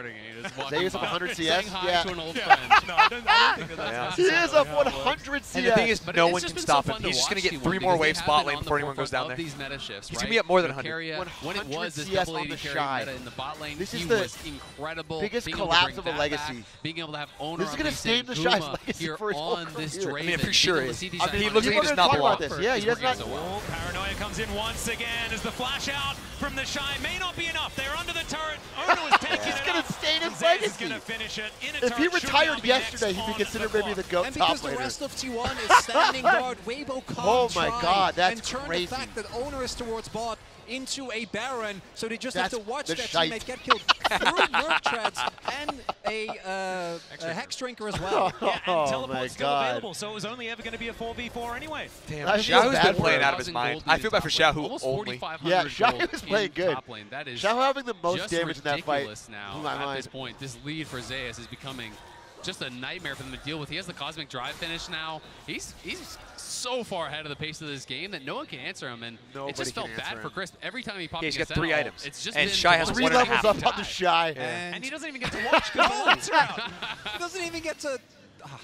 starting and you're just walking
Zay is up
by,
100 CS?
saying hi
Yeah.
to an old
Yeah.
friend.
No, I don't think that's
He is up 100 CS.
And the thing is,
But
no
it's
one
just
can
been so
stop
fun
him.
to
He's just going to
watch
get
T1
3 more
because they
waves
have
bot
been
lane
on the
before anyone goes
forefront
down
of
there.
these meta shifts,
He's
right?
going to be at more than
Lucaria,
100.
when it was this
100 CS
double
on
AD
the
carry
Shy.
meta in the bot lane,
This is
he
the
was incredible.
biggest
being able to
collapse
bring
of a
that
legacy.
back, being able to have owner
This is
on
gonna
Lee
save the
Sin,
Shy's
Guma
legacy
here
for his whole
on this
career.
Draven.
I mean, for
being
sure
able to
is.
see these
I mean, he
guys
looks like he does not belong.
This. Yeah, he does not.
Oh, Paranoia comes in once again as the flash out from the Shy may not be enough. They're under the turret. Ono is taking
He's
it
gonna
up.
stain his
Zayas is
legacy.
gonna finish it in a
If he
turret. Should
retired
now be
yesterday,
next
he'd be
on
considered
the
maybe the
clock.
GOAT
And
top
because
later.
the rest of T1 is standing guard. Weibo can't
Oh my
try
God, that's
and turn
crazy.
the fact that owner is towards bot into a Baron, so they just have
That's
to watch
the
that
shite.
teammate get killed through Merc Treads and a Hex Drinker as well.
Yeah, and
Oh
teleport's
my
still
God.
available, so it was only ever going to be a 4v4 anyway.
Damn,
I feel
Xiaohu's
bad
been
for
playing
him.
out of his mind. I feel bad for Xiaohu
Almost
only.
4,500
Yeah,
gold
Xiaohu was playing
in
good.
top lane. That is
Xiaohu having the most
just
damage in that fight
ridiculous now
blew my
at
mind.
this point. This lead for Zayas is becoming just a nightmare for them to deal with. He has the Cosmic Drive finish now. He's so far ahead of the pace of this game that no one can answer him, and
Nobody
it just
can
felt bad
answer
for
him.
Chris. Every time he popped
Yeah, he's got
against
3
Sentinel,
items.
it's just
And
been
Shy has
one
3
1.5
levels up on the
die.
Shy.
And he doesn't even get to watch because the lights are out.
He doesn't even get to.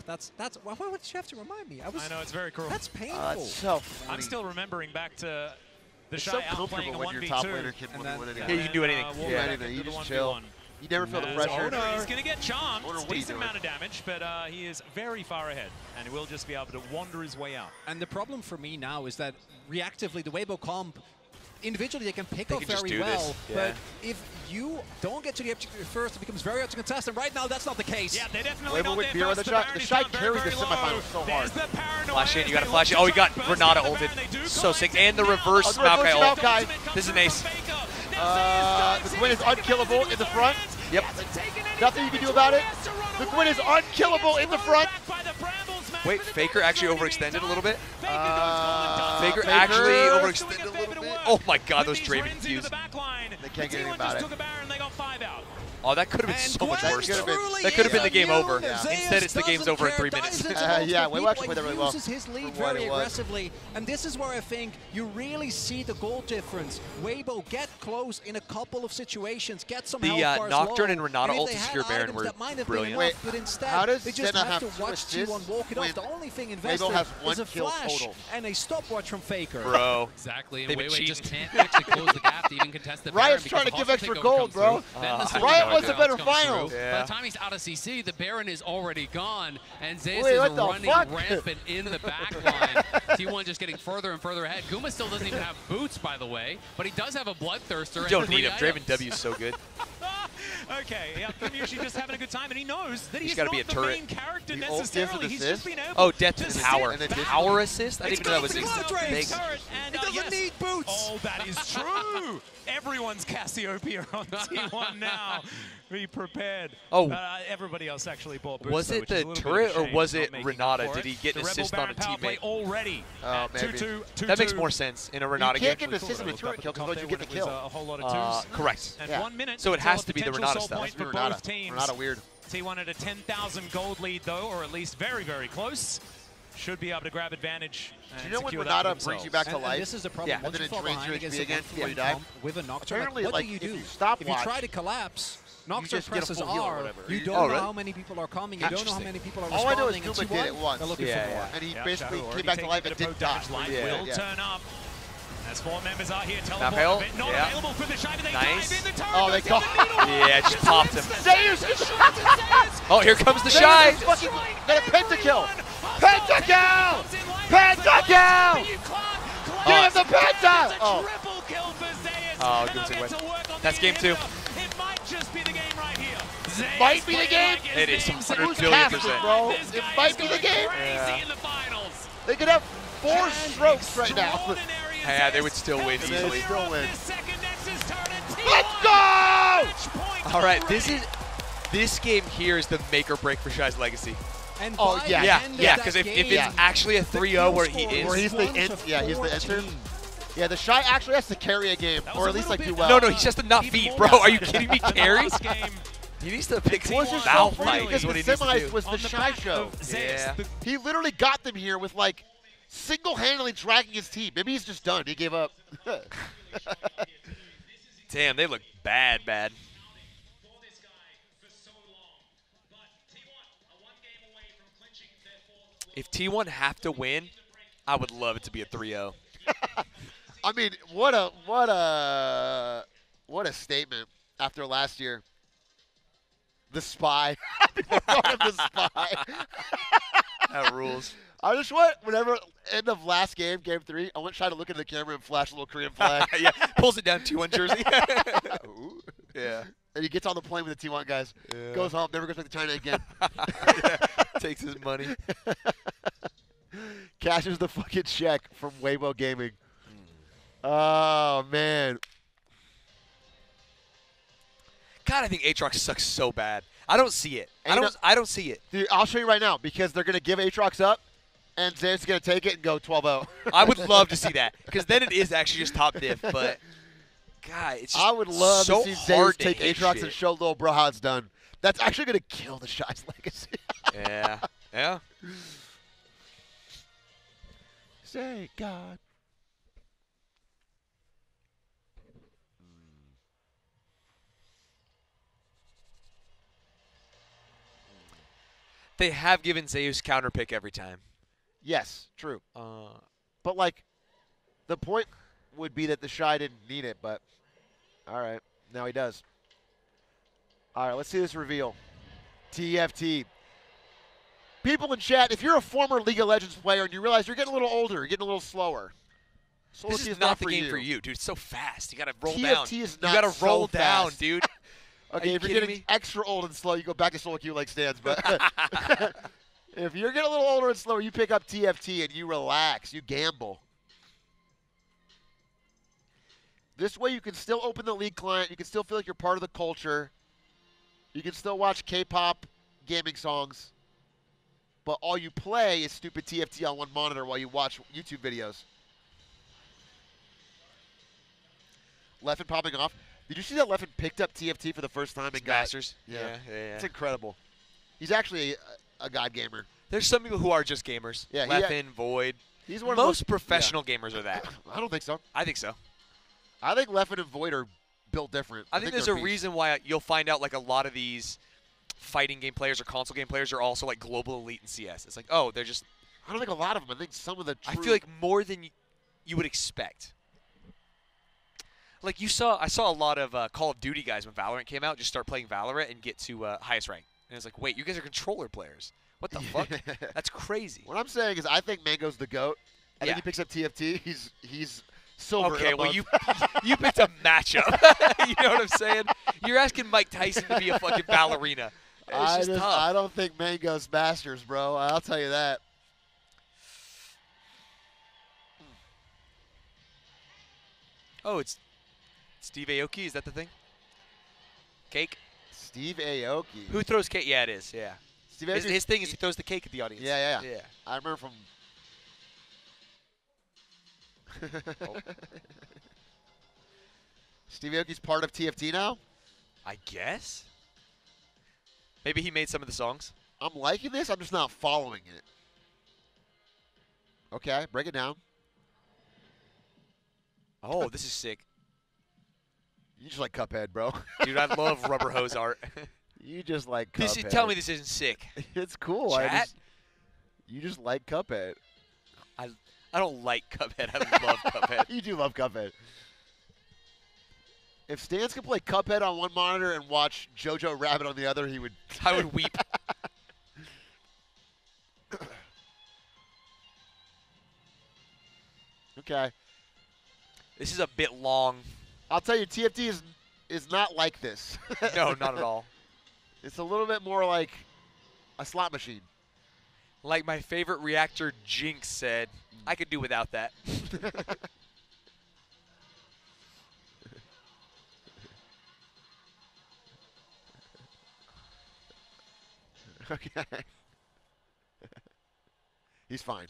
That's. Why would you have to remind me?
I know, it's very cruel.
That's painful.
That's so funny.
I'm still remembering back to the
It's
Shy
so
outplaying
comfortable
a
when your
1v2.
top laner can
And
win
then-
anything.
Yeah, you can do anything.
Walk
Yeah,
back
anything.
into
You
the
just
1v1.
chill. You never feel the
As
pressure.
Owner, he's going to get charmed.
Owner, what are you
Decent
doing?
amount of damage, but he is very far ahead, and he will just be able to wander his way out.
And the problem for me now is that reactively, the Weibo comp, individually they can pick
They
up
can just
very
do this,
well,
yeah.
but if you don't get to the objective first, it becomes very hard to contest, and right now that's not the case.
Yeah, they definitely
Weibo
not
with
there
Beer on
first.
the shot.
Baron
The
is
Shy
down
carried the
very low.
semifinals so hard.
There's the paranoia
Flash in,
as
you gotta
they
flash
look
in. Oh,
to
he got
try and burst
Renata
into the
ulted.
Baron. They do
So
collect
sick.
it
And the
now.
reverse
Oh, the reverse
Maokai ult.
Maokai.
This is an ace.
The Gwyn is unkillable in the front.
Yep.
Nothing you can do about it. The Gwyn is unkillable in the front.
Wait, Faker actually overextended a little bit.
Faker
Faker actually overextended a little bit. Oh my God, those Draven fuse.
They can't get anything about it.
Oh, that could have been
And
so much
Gwen
worse.
could've
though.
truly
That could have been the
is
game over.
immune.
Yeah.
Instead, it's the game's over in 3 minutes.
Yeah, Weibo actually played that really well.
Uses his lead
for what
very
it was.
aggressively, and this is where I think you really see the goal difference. Weibo get close in a couple of situations, get some
The,
health bars
Nocturne
low,
and Renata
if
ult
they
to
had
secure Baron
items
were
that might have
brilliant.
been enough,
Wait,
but instead
how does
they just
Senna
have
have
to watch
2 assists
T1 walk it off.
when
The only thing invested
Weibo has
is
1
a
kill
flash
total?
and a stopwatch from Faker.
Bro.
Exactly, and
They've been
Weiwei just
cheating.
can't actually close the gap to even contest the Baron
Riot's
because
trying to give
Hostile
extra
Takeover
gold,
comes
bro.
through. Then the
I
Soul
Riot
Guard
was the
comes
better
through.
finals.
Yeah.
By the time he's out of CC, the Baron is already gone, and Zayas
Wait,
is
what the
running
fuck?
rampant in the back line. T1 just getting further and further ahead. Guma still doesn't even have boots, by the way, but he does have a Bloodthirster.
You don't
and
need
3
him. Draven
items.
W is so good.
Okay, yeah, Kyushi just having a good time, and he knows that
He's
he's
gotta
not
be a
the
turret.
main character
The ult gives an
necessarily. He's just
assist?
been able
Oh, death
to
is
sit
power.
And then
back.
Power assist? I didn't even know that was
It's
existed.
got the
Big.
turret.
And,
It doesn't
yes.
need boots.
Oh, that is true. Everyone's Cassiopeia on T1 now. Be prepared.
Oh.
Everybody else actually bought boots.
Was
though,
it
which is a
the
little bit
turret
of a
or
shame
was
not
it
making up
Renata?
for
Did
it.
he get
The
an
Rebel
assist on a
Baron power play
teammate?
already.
Oh,
at
maybe.
2-2,
That makes
2-2.
more sense in a
You
Renata
can't
game.
get an assist with a turret kill because you get the kill.
A whole lot of twos.
Correct.
And
Yeah.
1 minute.
So it
until
has
a
to be the
potential
Renata
soul
stuff.
point for
Renata.
both teams.
Renata weird.
T1 at a 10,000 gold lead, though, or at least very, very close. Should be able to grab advantage.
Do you know when
secure that for
Renata brings you back to
And
life?
this is the problem.
Yeah.
Once
And then
you
it
fall
drains
behind
your
against
HP
a
again
1v1
before you die?
comp with a Nocturne,
Apparently,
what
like,
do you
if
do?
you stopwatch,
try to collapse, Nocturne
just get a
presses
full heal or
R,
whatever.
you
Oh,
don't know
really?
how many people are coming, you don't know how
Interesting.
many people are
All I know is
responding, and
Guma did it
T1
once.
are looking
Yeah,
for more.
yeah.
And he
Yeah,
basically
Shadow
came
already
back to
taking
life
a
and
bit of
didn't die.
damage. Light
Yeah,
will
yeah.
turn up. As 4 members are here,
Now,
teleport
Hale,
a bit. Not
yeah.
available for the Shiva. They
Nice.
dive in the turret.
Oh, they
goes
got-
down the middle.
Yeah, just popped him.
Zeus!
Oh, here comes the
Zeus
Shy.
is fucking got a pentakill! Pentakill! Pentakill! Give him the penta! Oh.
Triple kill for Zayas.
Oh,
And
good
they'll
segue.
get to work on
That's
the
game 2.
area. It might just be the game right here. Zayas
Might be the
playing
game.
like
It
his
is
name's
100
Who's
billion
casting,
percent.
bro?
This
It
guy
might
is
be the
going
game.
crazy
Yeah.
in the finals.
They could have 4 strokes right now.
Extraordinary
Yeah, they
Zayas
would still win
helps
easily.
clear
Still
off
win.
this second Nexus turret, and
Let's
T1
go!
match point
All right,
already.
this game here is the make or break for Shy's legacy.
And
Oh,
by
yeah.
the
Yeah,
end of
yeah,
that
because if
game,
it's actually a 3-0 where he is.
Where he's the
1
in,
to
yeah, he's the enter.
14.
Yeah, the Shy actually has to carry a game,
That was
or
a
at least
little
like do
bit,
well.
No, no, he's just a not
even
feed,
more
bro. Are you
lopsided
kidding me?
than the
Carry?
last game.
He needs to pick
It was just
foul
so funny
fight.
because
Is what
the
he needs to
semis
do.
was the
On
Shy
back
show.
of Zayas,
Yeah.
the
He literally got them here with like single-handedly dragging his team. Maybe he's just done. He gave up.
Damn, they look bad. If T1 have to win, I would love it to be a 3-0.
I mean, what a statement after last year. The spy. The spy.
That rules.
I just want, whenever end of last game, game 3, I want Shy to look at the camera and flash a little Korean flag.
Yeah, pulls it down 2-1 jersey.
Ooh.
Yeah.
And he gets on the plane with the T1 guys.
Yeah.
Goes home, never goes back to China again.
Yeah, takes his money.
Cashes the fucking check from Weibo Gaming. Oh, man.
God, I think Aatrox sucks so bad. I don't see it. I don't see it.
Dude, I'll show you right now because they're going to give Aatrox up, and Xayah's going to take it and go 12-0.
I would love to see that because then it is actually just top diff. But, God, it's just
I would love
so
to see
hard
Xayah take Aatrox and show little bro how it's done. That's actually going to kill the Shy's legacy.
Yeah. Yeah.
Say God.
They have given Zeus counter pick every time.
Yes, true. But, like, the point would be that the Shy didn't need it, but all right, now he does. All right, let's see this reveal. TFT. People in chat, if you're a former League of Legends player and you realize you're getting a little older, you're getting a little slower.
This is not the game for you, dude. It's so fast. You got to roll
TFT
down.
Is not
you got to roll
so
down,
fast.
dude.
Okay, if you're getting extra old and slow, you go back to solo queue like stands. But if you're getting a little older and slower, you pick up TFT and you relax. You gamble. This way you can still open the League client. You can still feel like you're part of the culture. You can still watch K-pop gaming songs. But all you play is stupid TFT on one monitor while you watch YouTube videos. Leffen popping off. Did you see that Leffen picked up TFT for the first time in
Masters?
Yeah.
Yeah.
It's incredible. He's actually a god gamer.
There's some people who are just gamers.
Yeah,
Leffen, Void.
He's one of
most professional gamers are that.
I don't think so.
I think so.
I think Leffen and Void are built different.
I think there's a reason why you'll find out like a lot of these fighting game players or console game players are also like global elite in CS. It's like, oh, they're just.
I don't think a lot of them. I think some of the.
I feel like more than you would expect. Like I saw a lot of Call of Duty guys when Valorant came out just start playing Valorant and get to highest rank. And it's like, wait, you guys are controller players. What the fuck? That's crazy.
What I'm saying is I think Mango's the GOAT. I think he picks up TFT. He's silver.
Okay, well, you picked a matchup. You know what I'm saying? You're asking Mike Tyson to be a fucking ballerina. It's just tough.
I don't think Mango's Masters, bro. I'll tell you that.
Oh, it's Steve Aoki. Is that the thing? Cake?
Steve Aoki.
Who throws cake? Yeah, it is. Yeah.
Steve
his thing is he throws the cake at the audience.
Yeah.
Yeah.
I remember from. Steve Aoki's part of TFT now?
I guess. Maybe he made some of the songs.
I'm liking this. I'm just not following it. Okay, break it down.
Oh, this is sick.
You just like Cuphead, bro.
Dude, I love rubber hose art.
You just like Cuphead.
Tell me this isn't sick.
It's cool.
Chat?
You just like Cuphead.
I don't like Cuphead. I love Cuphead.
You do love Cuphead. If Stans could play Cuphead on one monitor and watch Jojo Rabbit on the other, he would.
I would weep.
Okay.
This is a bit long.
I'll tell you, TFT is not like this.
No, not at all.
It's a little bit more like a slot machine.
Like my favorite reactor, Jinx, said, I could do without that.
Okay. He's fine.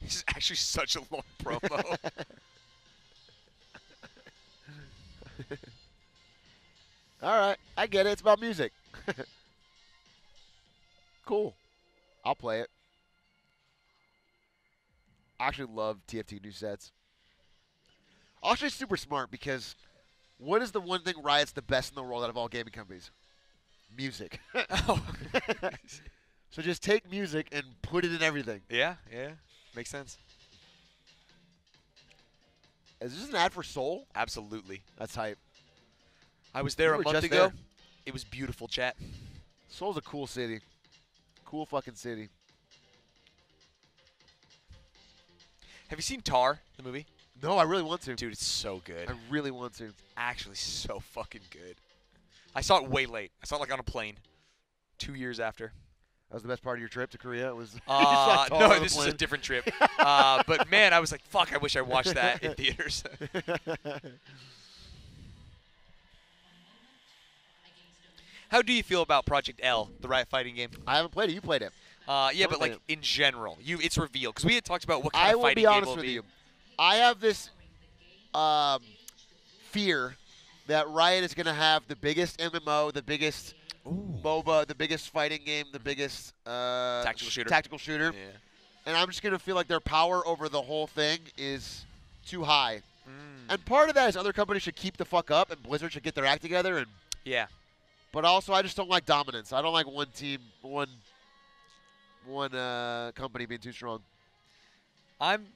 This is actually such a long promo.
All right. I get it. It's about music. Cool. I'll play it. I actually love TFT new sets. Actually, super smart because what is the one thing Riot's the best in the world out of all gaming companies? Music.
Oh.
So just take music and put it in everything.
Yeah. Makes sense.
Is this an ad for Seoul?
Absolutely.
That's hype.
I was there a month ago.
There.
It was beautiful, chat.
Seoul's a cool city. Cool fucking city.
Have you seen Tar, the movie?
No, I really want to.
Dude, it's so good.
I really want to.
Actually, so fucking good. I saw it way late. I saw it like on a plane 2 years after.
That was the best part of your trip to Korea? It was
no, this is a different trip. But, man, I was like, fuck, I wish I watched that in theaters. How do you feel about Project L, the Riot fighting game?
I haven't played it. You played it.
Yeah, but like in general, it's revealed because we had talked about what kind of fighting game it will be. I will be honest with you.
I have this fear that Riot is going to have the biggest MMO, the biggest MOBA, the biggest fighting game, the biggest tactical shooter.
Yeah.
And I'm just going to feel like their power over the whole thing is too high. And part of that is other companies should keep the fuck up, and Blizzard should get their act together. And
yeah.
But also, I just don't like dominance. I don't like one team, one company being too strong.
I'm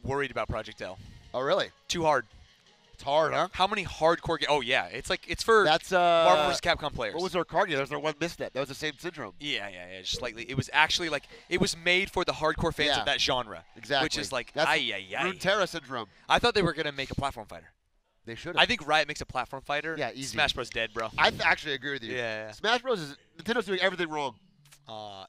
worried about Project L.
Oh, really?
Too hard.
It's hard, huh?
How many hardcore games? Oh, yeah. It's for Marvel vs. Capcom players.
What was their card game? There was their one misstep. That was the same syndrome.
Yeah. Just slightly. It was actually like, it was made for the hardcore fans of that genre.
Exactly.
Which is like,
that's Runeterra syndrome.
I thought they were going to make a platform fighter.
They should have.
I think Riot makes a platform fighter.
Yeah, easy.
Smash Bros. Dead, bro.
I actually agree with you.
Yeah.
Smash Bros. Nintendo's doing everything wrong.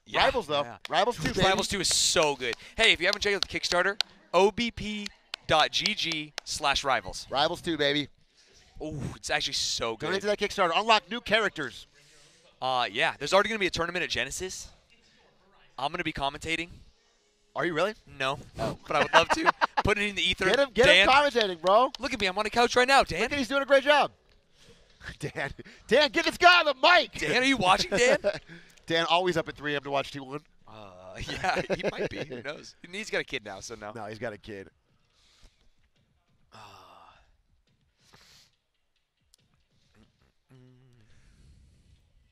Yeah.
Rivals, though.
Yeah.
Rivals 2, baby.
Rivals 2 is so good. Hey, if you haven't checked out the Kickstarter, obp.gg/rivals.
Rivals 2, baby.
Oh, it's actually so good.
Donate to that Kickstarter. Unlock new characters.
Yeah. There's already going to be a tournament at Genesis. I'm going to be commentating.
Are you really?
No. Oh. But I would love to. Put it in the ether.
Get him commentating, bro.
Look at me. I'm on a couch right now, Dan.
Look at he's doing a great job. Dan, get this guy on the mic.
Dan, are you watching, Dan?
Dan always up at 3 a.m. to watch T1.
Yeah, he might be. Who knows? He's got a kid now, so no.
No, he's got a kid.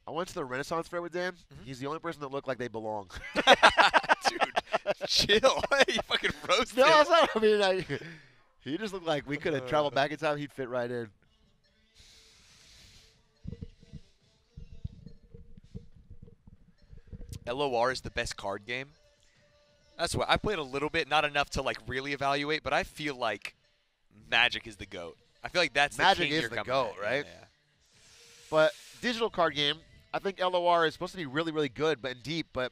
I went to the Renaissance Fair with Dan. He's the only person that looked like they belong.
Dude, chill. You fucking roasted.
No, that's not. I mean, he just looked like we could have traveled back in time. He'd fit right in.
LOR is the best card game. That's what I played a little bit, not enough to like really evaluate, but I feel like Magic is the GOAT. I feel like that's
Magic
the king
is
you're
the
coming
GOAT,
at.
right?
Yeah.
But digital card game, I think LOR is supposed to be really, really good, but deep. But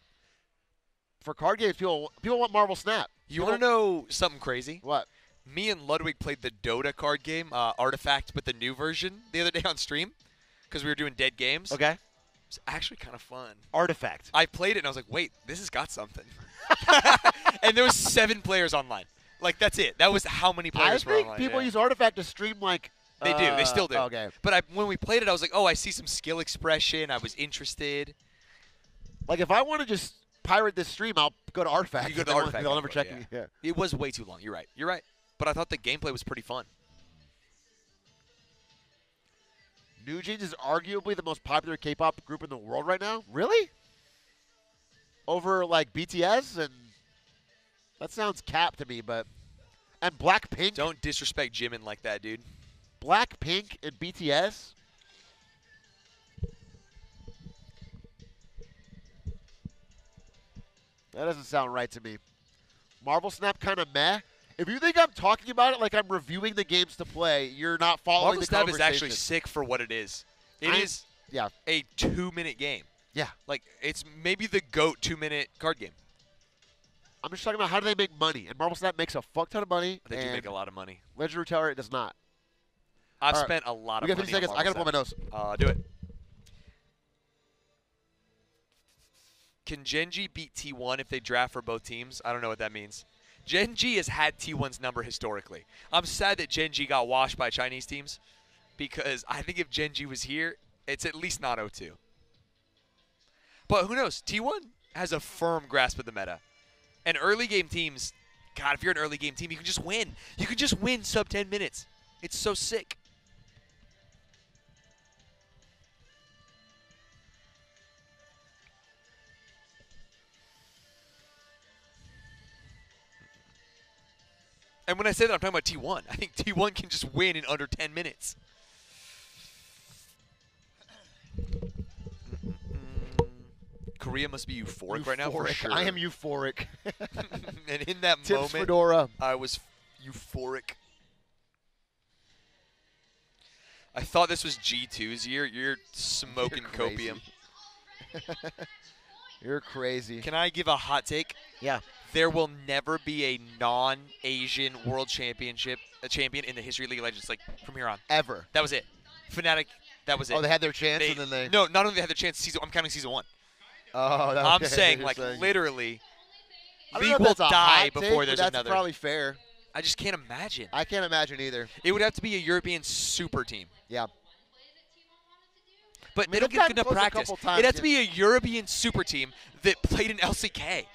for card games, people want Marvel Snap.
You want to know something crazy?
What?
Me and Ludwig played the Dota card game, Artifact, but the new version the other day on stream because we were doing dead games.
Okay.
It's actually kind of fun.
Artifact.
I played it and I was like, wait, this has got something. And there was 7 players online. Like, that's it. That was how many players were online.
I think people use Artifact to stream like...
They do. They still do.
Okay.
But when we played it, I was like, oh, I see some skill expression. I was interested.
Like, if I want to just pirate this stream, I'll go to Artifact.
You go to Artifact.
They'll never check me.
Yeah. It was way too long. You're right. You're right. But I thought the gameplay was pretty fun.
New Jeans is arguably the most popular K-pop group in the world right now. Really? Over, like, BTS? And that sounds cap to me, but... And Blackpink?
Don't disrespect Jimin like that, dude.
Blackpink and BTS? That doesn't sound right to me. Marvel Snap kind of meh. If you think I'm talking about it like I'm reviewing the games to play, you're not following the conversation.
Marvel Snap is actually sick for what it is. It is a 2-minute game.
Yeah.
Like, it's maybe the GOAT 2-minute card game.
I'm just talking about how do they make money. And Marvel Snap makes a fuck ton of money.
They do make a lot of money.
Legend of Runeterra does not.
I've spent a lot of money.
We got 50 seconds. I got to pull my nose.
Do it. Can Gen.G beat T1 if they draft for both teams? I don't know what that means. Gen.G has had T1's number historically. I'm sad that Gen.G got washed by Chinese teams because I think if Gen.G was here, it's at least not 0-2. But who knows? T1 has a firm grasp of the meta. And early game teams, God, if you're an early game team, you can just win. You can just win sub 10 minutes. It's so sick. And when I say that, I'm talking about T1. I think T1 can just win in under 10 minutes. Korea must be euphoric right now for sure.
I am euphoric.
And in that
Tips
moment,
Fedora.
I was euphoric. I thought this was G2's year. You're smoking copium.
You're crazy.
Can I give a hot take?
Yeah.
There will never be a non-Asian world champion in the history of League of Legends, like, from here on.
Ever.
That was it. Fnatic, that was it.
Oh, they had their chance and then they...
No, not only they had their chance, I'm counting season 1.
Oh, that's
I'm saying, like, literally, League will die before there's another.
That's probably fair.
I just can't imagine.
I can't imagine either.
It would have to be a European super team.
Yeah.
But they don't get enough practice. It'd have to be a European super team that played in LCK.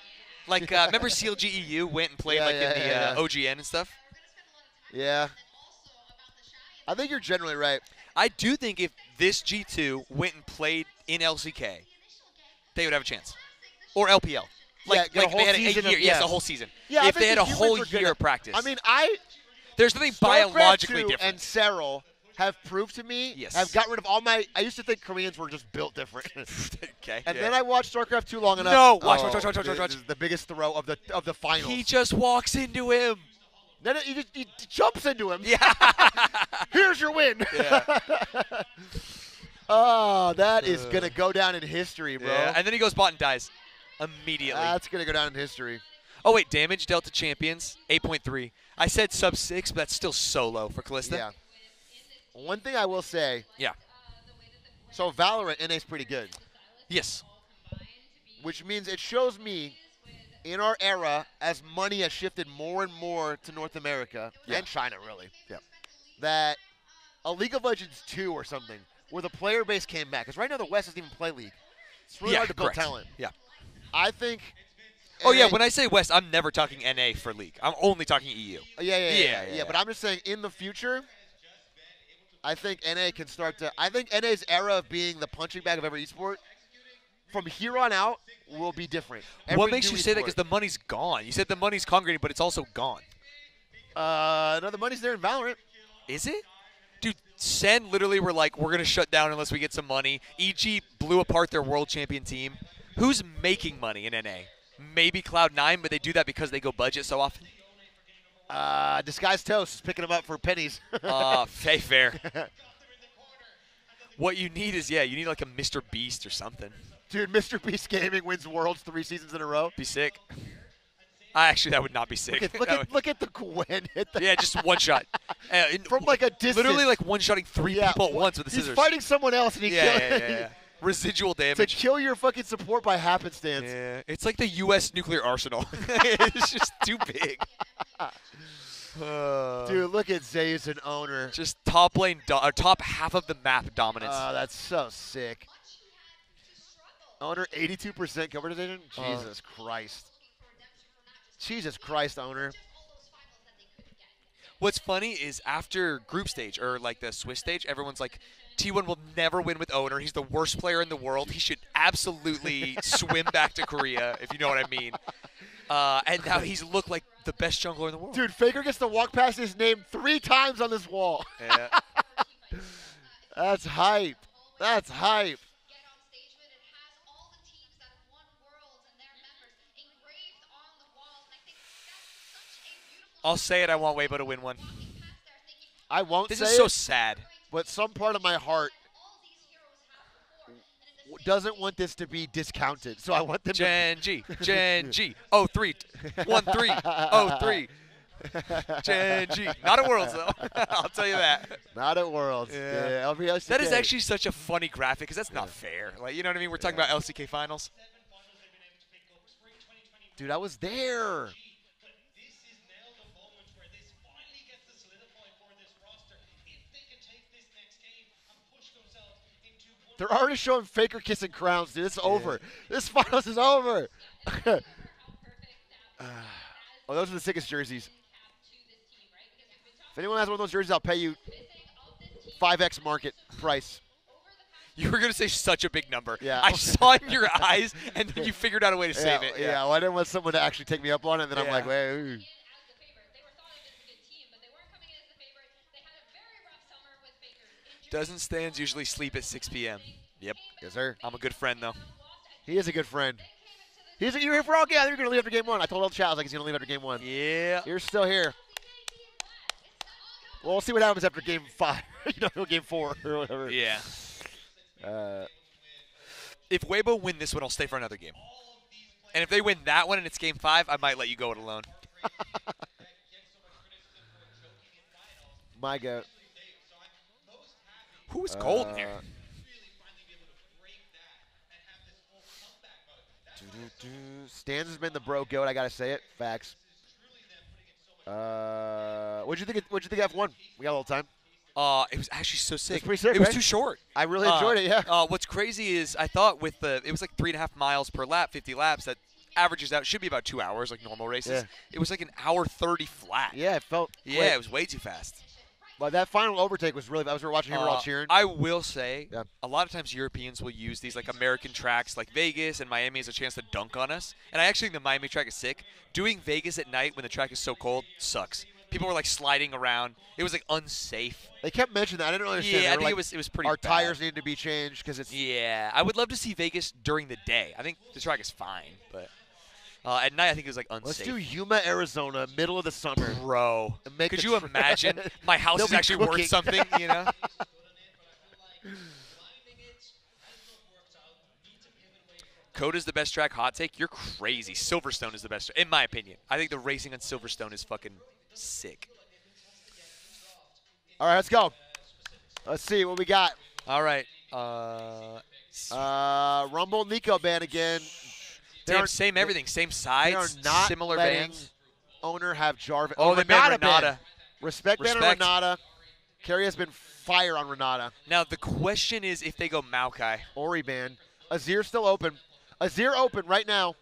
Like, remember CLGEU went and played in the OGN and stuff?
Yeah. I think you're generally right.
I do think if this G2 went and played in LCK, they would have a chance. Or LPL. Like,
they had
a year. Yes, a whole season.
Yeah,
if they had a whole year of practice.
I mean,
there's nothing biologically different.
And Serral have proved to me, have got rid of all my... I used to think Koreans were just built different.
Okay.
And then I watched StarCraft 2 long enough.
No! Watch.
This is the biggest throw of the finals.
He just walks into him.
Then he jumps into him.
Yeah.
Here's your win.
Yeah.
Oh, that is going to go down in history, bro.
Yeah. And then he goes bot and dies immediately.
That's going to go down in history.
Oh, wait. Damage Delta Champions, 8.3. I said sub 6, but that's still so low for Kalista.
Yeah. One thing I will say.
Yeah.
So Valorant, NA's pretty good.
Yes.
Which means it shows me, in our era, as money has shifted more and more to North America, and China, really, that a League of Legends 2 or something, where the player base came back. Because right now the West doesn't even play League. It's really hard to build talent.
Yeah.
I think...
Oh, yeah, when I say West, I'm never talking NA for League. I'm only talking EU.
Yeah, but I'm just saying, in the future... I think NA can start to... I think NA's era of being the punching bag of every esport, from here on out, will be different.
What makes you say that? Because the money's gone. You said the money's congregating, but it's also gone.
No, the money's there in Valorant.
Is it? Dude, Sen literally were like, we're going to shut down unless we get some money. EG blew apart their world champion team. Who's making money in NA? Maybe Cloud9, but they do that because they go budget so often.
Disguised Toast is picking them up for pennies.
Fair. What you need is, you need like a Mr. Beast or something.
Dude, Mr. Beast Gaming wins Worlds 3 seasons in a row.
Be sick. Actually, that would not be sick.
Look at the Gwen hit that.
Yeah, just one shot.
From like a distance.
Literally like one-shotting 3 people at once with the scissors.
He's fighting someone else and he kills
Residual damage.
To kill your fucking support by happenstance.
Yeah, it's like the U.S. nuclear arsenal. It's just too big.
Dude, look at Zays and Owner.
Just top lane, top half of the map dominance.
Oh, that's so sick. Owner, 82% coverage vision? Jesus Christ. Jesus Christ, Owner.
What's funny is after group stage, or like the Swiss stage, everyone's like, T1 will never win with Owner. He's the worst player in the world. He should absolutely swim back to Korea, if you know what I mean. And now he's looked like the best jungler in the world.
Dude, Faker gets to walk past his name 3 times on this wall.
Yeah.
That's hype. That's hype.
I'll say it. I want Weibo to win one.
I won't say it.
This is so sad.
But some part of my heart doesn't want this to be discounted. So I want them
Gen G. 03. 1-3. 03. Gen G. Not at Worlds, though. I'll tell you that.
Not at Worlds. Yeah.
That is actually such a funny graphic because that's not fair. Like, you know what I mean? We're talking about LCK finals.
Dude, I was there. They're already showing Faker kissing crowns, dude. It's over. This finals is over. Oh, those are the sickest jerseys. If anyone has one of those jerseys, I'll pay you 5x market price.
You were going to say such a big number.
Yeah.
I saw it in your eyes, and then you figured out a way to save it.
Yeah, well, I didn't want someone to actually take me up on it, and then I'm like, wait. Ooh.
Doesn't Stans usually sleep at 6 p.m.? Yep.
Yes, sir.
I'm a good friend, though.
He is a good friend. You're here for all game. I think you're going to leave after game 1. I told old Chaz like he's going to leave after game 1.
Yeah.
You're still here. Well, we'll see what happens after game 5. Game 4 or whatever.
Yeah. If Weibo win this one, I'll stay for another game. And if they win that one and it's game 5, I might let you go it alone.
My goat.
Who is golden here?
Stans has been the bro goat. I gotta say it. Facts. What'd you think? What'd you think of F1? We got a little time.
It was actually so sick.
It was pretty sick.
It was
right?
too short.
I really enjoyed it. Yeah.
What's crazy is I thought with it was like 3.5 miles per lap, 50 laps. That averages out. Should be about 2 hours like normal races.
Yeah.
It was like an hour 30 flat.
Yeah, it felt.
Yeah,
quick.
it was way too fast.
But that final overtake was really. I was watching. We were all cheering.
I will say, a lot of times Europeans will use these like American tracks, like Vegas and Miami, as a chance to dunk on us. And I actually think the Miami track is sick. Doing Vegas at night when the track is so cold sucks. People were like sliding around. It was like unsafe.
They kept mentioning that. I didn't really understand.
Yeah, I think
like,
it was pretty.
Our
bad.
tires need to be changed because it's.
Yeah, I would love to see Vegas during the day. I think the track is fine, but at night I think it was like unsafe.
Let's do Yuma, Arizona, middle of the summer,
bro. Could you imagine? My house is actually worth something, you know? Coda's the best track. Hot take? You're crazy. Silverstone is the best, in my opinion. I think the racing on Silverstone is fucking sick.
All right, let's go. Let's see what we got.
All right.
Rumble Nico band again.
Same everything. Same sides.
They are not
similar
letting
bands.
Owner have Jarvis.
Oh, they made Renata.
Respect ban on Renata. Kerry has been fire on Renata.
Now the question is if they go Maokai.
Ori ban. Azir still open. Azir open right now.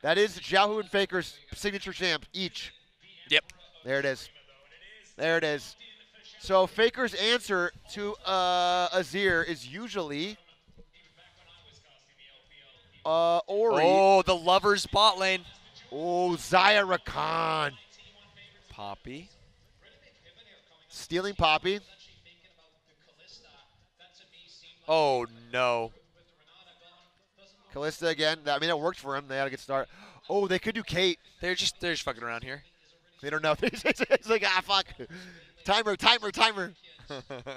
That is Xiaohu and Faker's signature champ each.
Yep.
There it is. There it is. So Faker's answer to Azir is usually Ori.
Oh, the lovers bot lane.
Oh, Xayah Rakan.
Poppy.
Stealing Poppy.
Oh, no.
Kalista again. I mean, it worked for him. They had a good start. Oh, they could do Kate.
They're just fucking around here.
They don't know. It's like, fuck. Timer.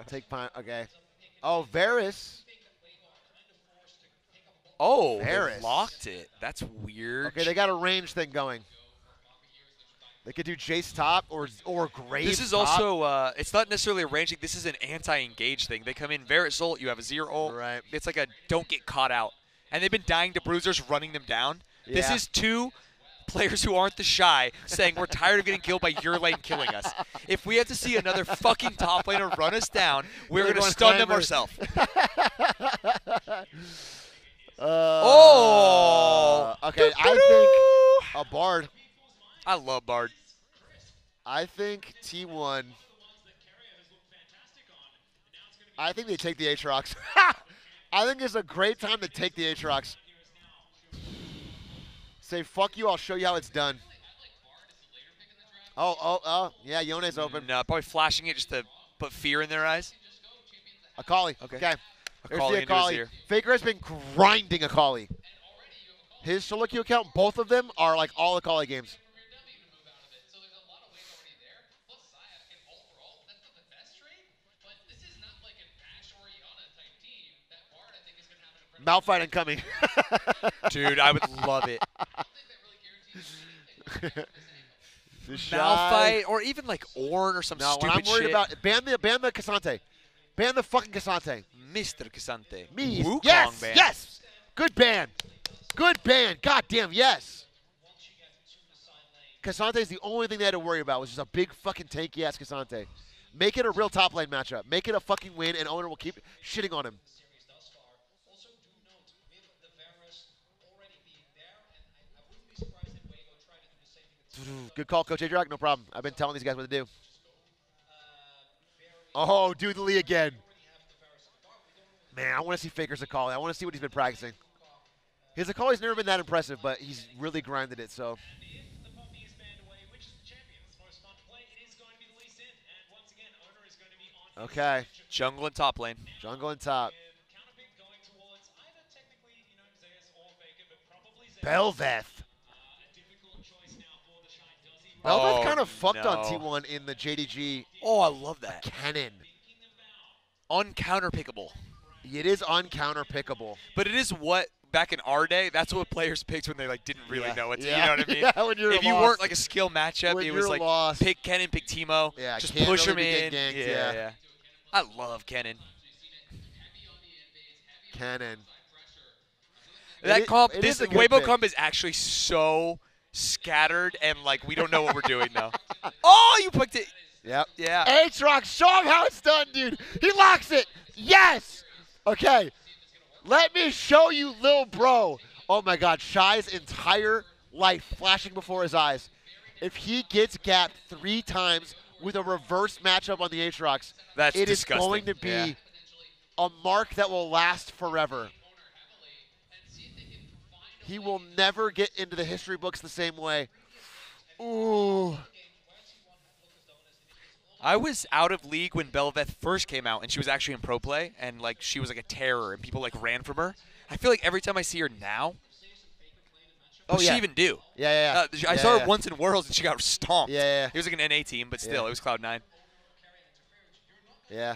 Take time. Okay. Oh, Varus.
Oh,
Varus.
they locked it. That's weird.
Okay, they got a range thing going. They could do Jace top or Graves.
This is
top.
also, it's not necessarily a ranging. This is an anti-engage thing. They come in, Varus ult, you have a Azir ult.
Right.
It's like a don't get caught out. And they've been dying to bruisers, running them down.
Yeah.
This is two players who aren't the shy saying we're tired of getting killed by your lane killing us. If we have to see another fucking top laner run us down, we're going to stun them ourselves.
Okay, I think a Bard.
I love Bard.
I think T1. I think they take the Aatrox. I think it's a great time to take the Aatrox. Say, fuck you, I'll show you how it's done. Oh, yeah, Yone's open.
No, probably flashing it just to put fear in their eyes.
Akali.
Okay.
There's
Akali
the
into his
Akali.
ear.
Faker has been grinding Akali. His solo queue account, both of them are like all Akali games. Malphite incoming.
Dude, I would love it.
Shy.
Malphite, or even like Ornn or some stupid
what I'm worried
shit.
about, ban the Cassante. Ban the fucking Cassante.
Mr. Cassante.
Me.
Wukong
Yes,
ban.
yes. Good ban. Good ban. God damn, yes. Cassante is the only thing they had to worry about was just a big fucking tanky ass Cassante. Make it a real top lane matchup. Make it a fucking win, and Owner will keep shitting on him. Good call, Coach A-Drag. No problem. I've been telling these guys what to do. Oh, do the Lee again. Man, I want to see Faker's Akali. I want to see what he's been practicing. His Akali's never been that impressive, but he's really grinded it, so. Okay.
Jungle and top lane.
Jungle and top. Belveth. Belveth kind of fucked on T1 in the JDG.
Oh, I love that.
Cannon.
Uncounterpickable.
It is uncounterpickable.
But it is what, back in our day, that's what players picked when they like didn't really know what to, you know what I mean?
Yeah, when you're
if you
lost.
weren't like a skill matchup,
When
it was like
lost.
pick Kennen, pick Teemo, just push him in.
Ganked,
I love Kennen.
Cannon.
That comp,
it
this
is a good
Weibo
pick.
comp is actually so scattered and like we don't know what we're doing now. Oh, you picked it.
Yep.
Yeah.
Aatrox, show him how it's done, dude. He locks it. Yes. Okay. Let me show you, lil bro. Oh my God, Shy's entire life flashing before his eyes. If he gets gapped 3 times with a reverse matchup on the Aatrox, it
disgusting.
is going to be a mark that will last forever. He will never get into the history books the same way. Ooh.
I was out of league when Belveth first came out, and she was actually in pro play, and like she was like a terror, and people like ran from her. I feel like every time I see her now, what does she even do?
Yeah.
I saw her once in Worlds, and she got stomped.
Yeah.
It was like an NA team, but still, it was Cloud9.
Yeah.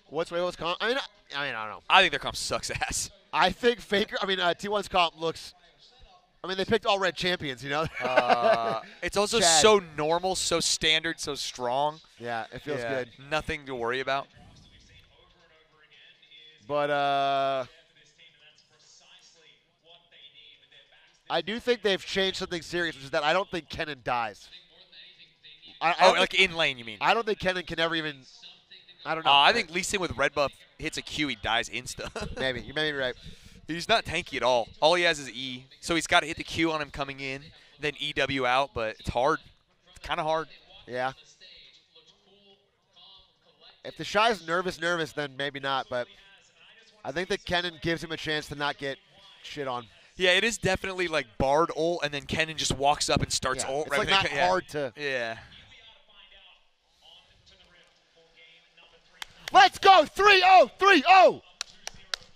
What's Weibo's comp? I mean, I don't know.
I think their comp sucks ass.
I think Faker. I mean, T1's comp looks. I mean, they picked all red champions, you know.
It's also
Chad.
so normal, so standard, so strong.
Yeah, it feels good.
Nothing to worry about.
But I do think they've changed something serious, which is that I don't think Kennen dies.
Like in lane, you mean?
I don't think Kennen can ever even. I don't know.
I think Lee Sin with red buff hits a Q, he dies insta.
Maybe. You may be right.
He's not tanky at all. All he has is E. So he's got to hit the Q on him coming in, then EW out, but it's hard. It's kind of hard.
Yeah. If the Shy's nervous, then maybe not. But I think that Kennen gives him a chance to not get shit on.
Yeah, it is definitely like Bard ult, and then Kennen just walks up and starts ult.
It's like not hard to.
Yeah.
Let's go! 3-0! 3-0!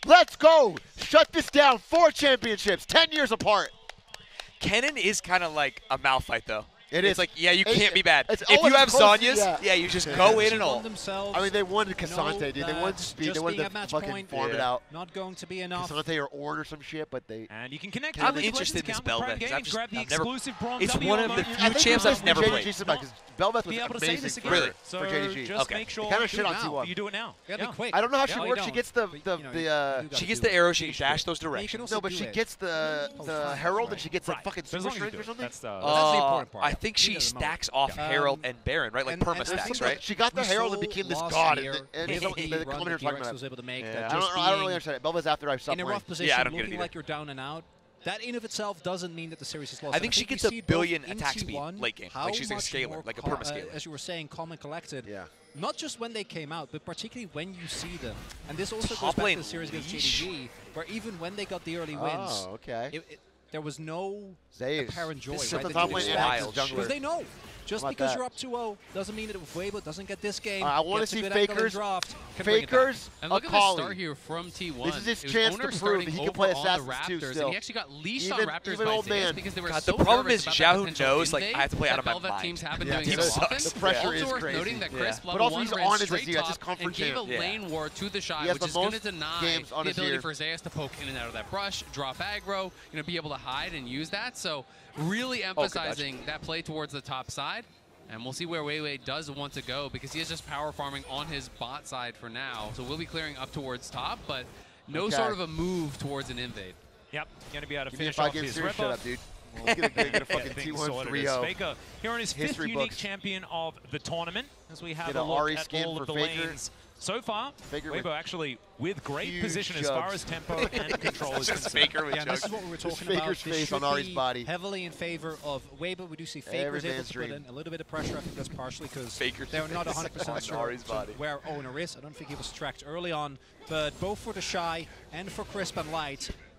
Let's go! Shut this down. 4 championships, 10 years apart.
Kennen is kind of like a Malphite, though.
It
It's
is.
like, yeah, you can't be bad.
It's
If you
always
have
close,
Zhonya's, you just go in and ult.
I mean, they wanted Cassante, dude. They wanted speed. They wanted to fucking farm it out.
Not going to be enough.
Cassante or Ornn or some shit, but they.
And you can connect.
I'm interested in this Belveth.
Grab the exclusive bronze.
It's one of the few champs I've never played.
Belveth was amazing for JDG.
Just make sure
kind of shit on T1.
you do it now.
Gotta be quick.
I don't know how she works. She gets the
She gets the arrow. She can dash those directions.
No, but she gets the Herald and she gets like fucking super strength or something.
That's the important part.
I think she stacks off Herald and Baron, right? Like perma stacks, right?
She got the Herald and became this god. And the commentators talking about
was able to make
I don't really understand it. Belveth's after I stopped
in a
playing.
rough position, looking like you're down and out. That in of itself doesn't mean that the series is lost.
I think she gets a billion attack speed late game. Like she's like a scaler, like a perma scaler.
As you were saying, calm and collected.
Yeah.
Not just when they came out, but particularly when you see them. And this also
Top
goes back
lane
to the series against
leash.
JDG, where even when they got the early wins,
Oh, okay.
there was no
Zeus.
apparent joy.
This is
Right?
the
They
top
didn't
lane
expect
and
it.
jungler.
Because they know. Just
How about
because
that?
you're up 2-0 doesn't mean that Weibo doesn't get this game.
I want to
gets a
see
good angle in
Fakers.
draft, can bring it back.
Fakers.
And look at the start here from T1.
This is his
It was
chance to
Owner
prove
starting
that he can
over
play
on the
Assassins too
Raptors,
still.
and he actually got leashed
Even-
on Raptors
even
by
old
Zeus
man.
because they were
God,
so
the problem
nervous
is
about
Xiao
that
Hu
potential
knows, like,
invade
I have to play out of
that
my
Belveth
mind.
teams have been
Yeah,
doing
team
so
sucks.
often.
The pressure
Also
is
worth
crazy.
noting that
Yeah.
Chris
But
level
also
1
he's
ran
on his
straight
Azir. That's his
top
comfort
and gave a
champ.
Yeah.
lane ward to the Shy,
He has
which
the
is going to
most
deny
games on
the
his
ability
ear.
for Zeus to poke in and out of that brush, drop aggro, be able to hide and use that. So really emphasizing that play towards the top side. And we'll see where Weiwei does want to go because he is just power farming on his bot side for now. So we'll be clearing up towards top, but no sort of a move towards an invade.
Yep, going to be able to
Give me a
finish off
5-game
his
series
rip
shut
up.
up, dude. Let's get a fucking
things
T1
sorted.
3-0.
Faker here on his 5th
History
unique
books.
champion of the tournament as we have
Get
a
an
look
Ahri
at
skin
all
for
of the
Faker.
lanes. So far,
Faker with
Weibo actually with great
huge
position as far
jugs.
as tempo and control is
Just
concerned.
Faker with
Yeah, and this
jugs.
is what we were talking
Faker's
about. This
face
should
on Ahri's
be
body.
heavily in favor of Weibo. We do see Faker's
Every
able
man's
to put
dream.
in a little bit of pressure. I think that's partially because
Faker's
they're not
face
100%
on
sure
Ahri's body.
where Owner is. I don't think he was tracked early on, but both for the Shy and for Crisp and Light,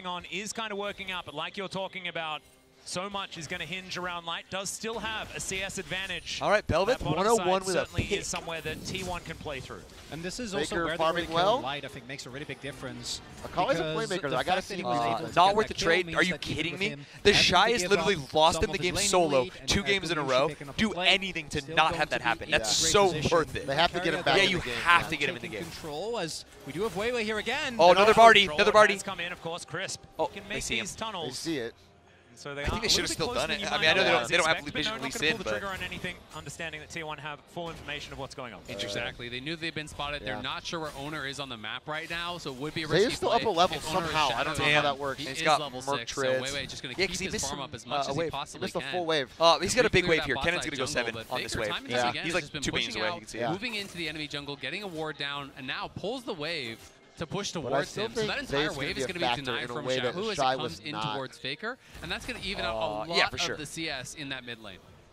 focusing on is kind of working out, but like you're talking about, so much is going to hinge around Light. Does still have a CS advantage.
All right, Belveth,
101 with a
certainly
pick.
is somewhere that T1 can play through.
And this is
Faker
also where
farming
the
well.
Light, I think, makes a really big difference.
Akali's a playmaker, though. I gotta see.
Not worth the trade. Are you kidding me? The Shy is literally lost in the game solo 2 games in a row. Do anything to not have that happen. That's so worth it.
They have to get him back.
Yeah,
in
you
the game.
have to get him in the game.
Control as we do have Weiwei here again.
Oh, another Barty. Another Barty.
Come in, of course, Crisp.
Oh,
can
they
make
see him.
these tunnels.
They see it.
So they
I think they should have still done it. I mean, I know they don't have vision release in,
but
but
trigger on anything, understanding that T1 have full information of what's going on.
Exactly. They knew they've been spotted.
Yeah.
They're not sure where Owner is on the map right now, so it would be a
Zay
risky
is still
play
up a level
if Owner is
somehow. I don't know how
shadowing
that
him.
works.
He
He's
is
got
level
Merc
6, so
treads.
Weiwei just going
Yeah,
to
'cause
keep
he
his
missed
farm
some,
up as much as he
wave.
possibly
Missed a
can.
full wave.
he's got a big
Clear
wave
that
here.
bot
Kennan's
side
going to go
jungle,
7
but
on this
Faker
wave.
time and time again
He's
has
like
just been
2 minions
pushing
away.
out,
You can see
Yeah.
moving into the enemy jungle, getting a ward down, and now pulls the wave to push
But I
towards
still
him. So
think
that
Zay's
entire
gonna
wave
be
is
a
going to be
factor
denied
in a
from
way that
Shahu as
Shy
it
was
comes in
not.
towards Faker, and that's going to even out a
yeah,
lot
for sure.
of the CS in that mid lane.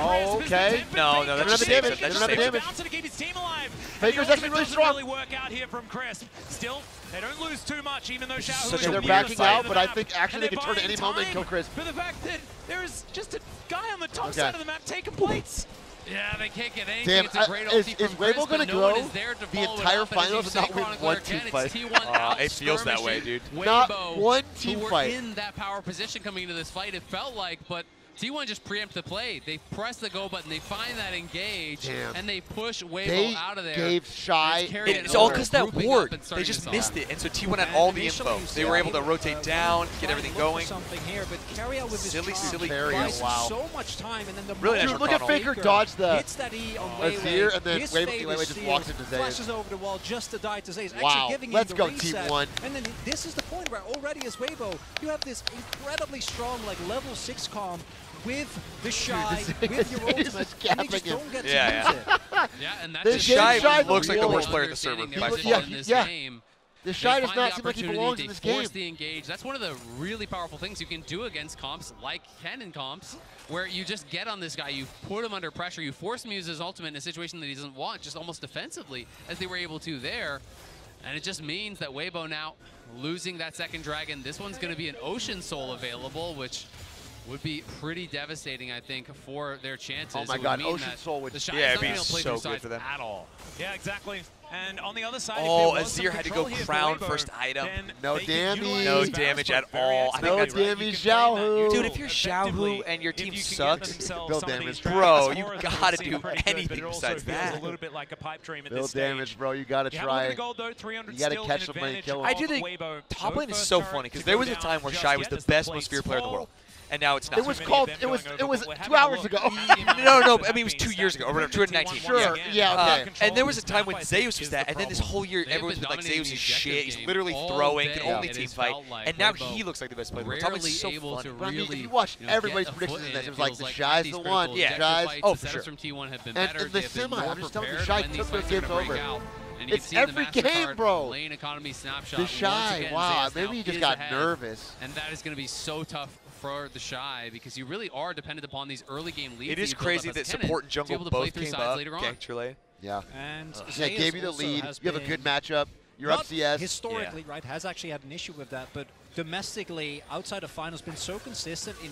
Oh, okay.
No,
They
that's
don't have the damage.
just
They don't have the damage.
To keep his team alive.
Faker's actually really strong.
Really work out here from Crisp. Still, they don't lose too much, even though Xiao
such
is
a
They're
weird
backing
fight.
out, but I think actually they can turn at any moment and kill Crisp.
For the fact that there is just a guy on the top
Okay.
side of the map taking plates.
Yeah, they can't get anything.
Damn,
It's a great
is
ulti from
Weibo
Chris,
gonna
but no one
go
is there to
the
follow it
entire
up, and as
finals
you
and
say,
not win
Chronicler,
one
again,
team fight?
it's T1
It feels that way,
skirmishing
dude.
Not
Weibo,
one
who
team
were
fight.
in that power position coming into this fight, it felt like, but T1 just preempt the play. They press the go button, they find that engage, and they push Weibo
They
out of there.
gave Shy.
It's all because that ward. They just missed it, and so T1 had all the info. They were able to rotate down, get everything going.
Something here, but Keria with his
silly
Keria, wow.
so much time, and then the
really nice.
Look at Faker dodge the
hits that E on
Azir, and then
his
Weibo just walks into Zaze.
Flashes over the wall just to die to Zaze.
Wow,
Actually giving
let's
him
go
the reset.
T1.
And then this is the point where already as Weibo, you have this incredibly strong like level 6 comp with the Shy, with your ultimate, and they just don't get to use it.
Yeah, and that's
This
just
Shy
looks like the worst player in the server.
The Shy does not seem like he belongs in this game.
Force the engage. That's one of the really powerful things you can do against comps like Kennen comps, where you just get on this guy, you put him under pressure, you force him to use his ultimate in a situation that he doesn't want, just almost defensively, as they were able to there. And it just means that Weibo now losing that second dragon. This one's going to be an Ocean Soul available, which would be pretty devastating, I think, for their chances.
Oh my God, Ocean Soul would
it'd be so good for them
at all. Yeah, exactly. And on the other side,
Azir had to go crown first item.
No damage.
No damage at all. I think
no
that's
damage, Xiaohu.
Dude, if you're Xiaohu and your team sucks,
build damage,
bro, you gotta do anything besides that.
A little bit like a pipe dream at
build
this
damage, bro. You gotta try. You gotta catch somebody and kill him.
I do think top lane is so funny because there was a time where Shy was the best most feared player in the world. And now it's not.
It was called. It was 2 hours ago.
no. I mean, it was 2 years ago, or whatever, 2019.
Sure. Yeah. Okay.
And there was a time when Zeus was that, and then this whole year, everyone's been like, Zeus is shit. He's literally throwing, can only team fight, and now he looks like the best player. Top lane's so fun.
I mean, if you watch everybody's predictions in this, it was like the Shy's the one.
Yeah.
Shy's.
Oh, for sure.
And in the semi, I'm just telling you, Shy took those games over. It's every game, bro.
Lane economy snapshot.
The Shy. Wow. Maybe he just got nervous.
And that is going to be so tough for the Shy because you really are dependent upon these early game leads.
It is crazy that support and jungle both came up. Actually.
Yeah.
And
yeah, gave you the lead. You have a good matchup. You're up CS.
Historically, right, has actually had an issue with that, but domestically, outside of finals, been so consistent in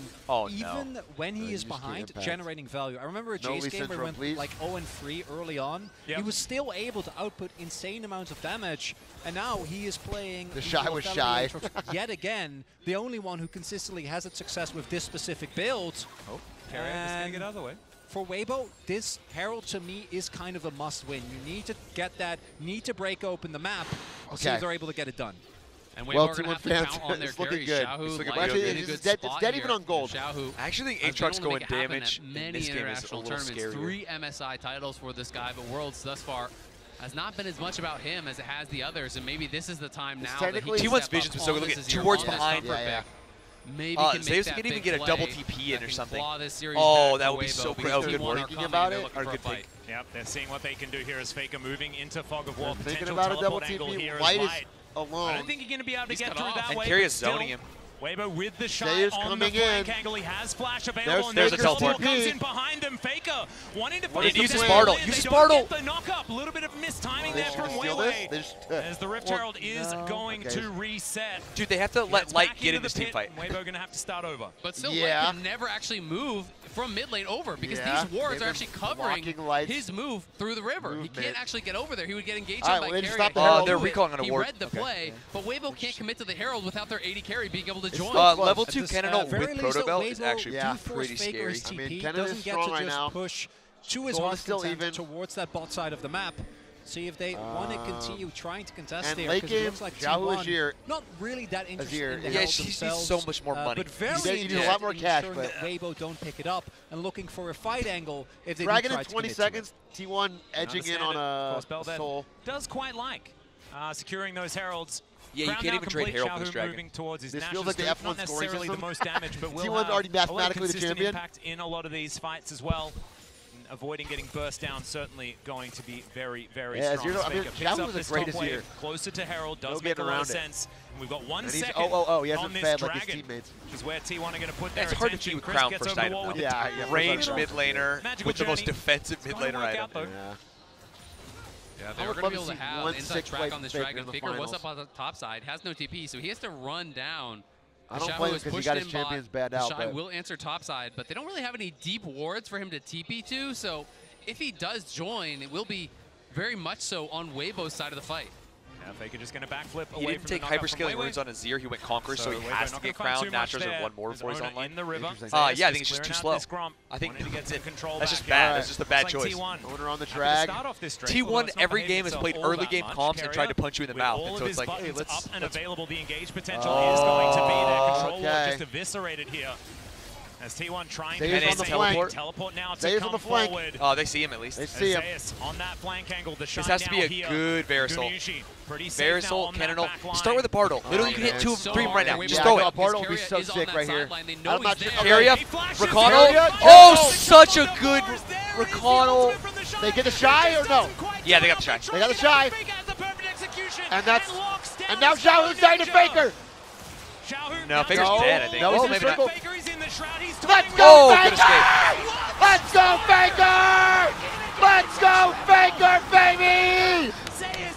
even when he is behind, generating value. I remember a Jace game where he went like 0-3 early on. He was still able to output insane amounts of damage, and now he is playing
the Shy was Shy.
Yet again, the only one who consistently has had success with this specific build.
Oh, Keria is going to get out of the way.
For Weibo, this Herald to me is kind of a must-win. You need to get that, need to break open the map, see if they're able to get it done.
And well, T1 fans, it's
looking good. It's dead even on gold.
Xiaohu
I actually think Aatrox going damage
in
this game is a little scary.
3 MSI titles for this guy, but Worlds thus far has not been as much about him as it has the others, and maybe this is the time now that he
T1's vision's been so good. Look at 2 wards behind.
Maybe
Zeus can even get a double TP in or something.
Oh,
that would be so great. Oh, good work.
Thinking about it?
Or good pick.
Yep, they're seeing what they can do here as Faker moving into Fog of War.
Thinking about a double TP. White is alone.
I don't think you're going to be able to get through that
and
way.
And Keria's zoning him.
Weibo with the Shy on the flank angle. He has flash available.
There's a teleport.
Comes in behind him. Faker wanting to find
use Spartle. Use Spartle.
The knock up. A little bit of mistiming there from Weiwei. As the Rift Herald is going to reset.
Dude, they have to let Light get in this team fight.
Weibo going to have to start over.
But still, Light can never actually move from mid lane over because these wards are actually covering his move through the river. He can't actually get over there. He would get engaged by Keria.
They're recalling on a ward.
He read the play, but Weibo can't commit to the Herald without their AD carry being able to join.
Level 2 Kennen with Proto Belt is actually pretty scary.
I mean, Kennen doesn't get to just push to his heart content towards that bot side of the map. See if they want to continue trying to contest there, because it looks like T1 not really that interested in the Herald themselves.
so much more money.
But very
interested a lot more cash,
in
but
that Weibo don't pick it up and looking for a fight angle if they
Dragon
try
in
to
20 seconds, T1 edging in on a Soul.
Does quite like securing those Heralds.
Yeah, you can't even trade Herald for this Dragon.
Moving towards his
this feels like the F1
not
scoring
necessarily
system.
the most damage, but will
T1's already mathematically the champion.
Impact in a lot of these fights as well. And avoiding getting burst down certainly going to be very, very strong.
I mean, that was the greatest here.
Closer to Herald does make a lot of sense. And we've got 1 second
he hasn't
on this
fed
Dragon,
like his teammates.
which is where T1 are going to put their
it's
attention.
hard to keep Crown first item. Range mid laner with the most defensive mid laner item.
Yeah, they were going to be able to have inside track on this Dragon. Faker was up on the top side, has no TP, so he has to run down.
I don't blame him because he got his champions bad out.
Shy will answer top side, but they don't really have any deep wards for him to TP to, so if he does join, it will be very much so on Weibo's side of the fight.
Faker just going to backflip away.
He didn't take hyperscaling runes on Azir. He went Conqueror, so he has to get crowned. Natras are one more before he's online.
In the river.
Yeah, I think it's just too slow. I think that's just bad. That's just a bad choice.
Owner on the drag.
T1 every game has played early game comps and tried to punch you in the mouth. And so it's like, hey,
let's up and available. The engage potential is going to be there. Control wall just eviscerated here. As T1 trying to
on the flank.
Teleport now to come forward.
Oh, they see him at least.
They see him.
On that flank angle, the
this has to be a good Verisol. Verisol, Cannonal. Start with a Bartle. Literally, you can hit 2 of 3 right now. Just throw it.
Bartle will be so sick right here.
I'm not sure. Keria, Rakanal. Oh, such a good Rakanal.
They get the shy or no?
Yeah, they got the shy.
They got the shy. And now Xiaohu's dying to Faker.
No, Faker's dead, I think.
No,
oh, maybe not.
Let's go,
Faker!
Good escape. Let's go, Faker! Let's go, Faker, baby!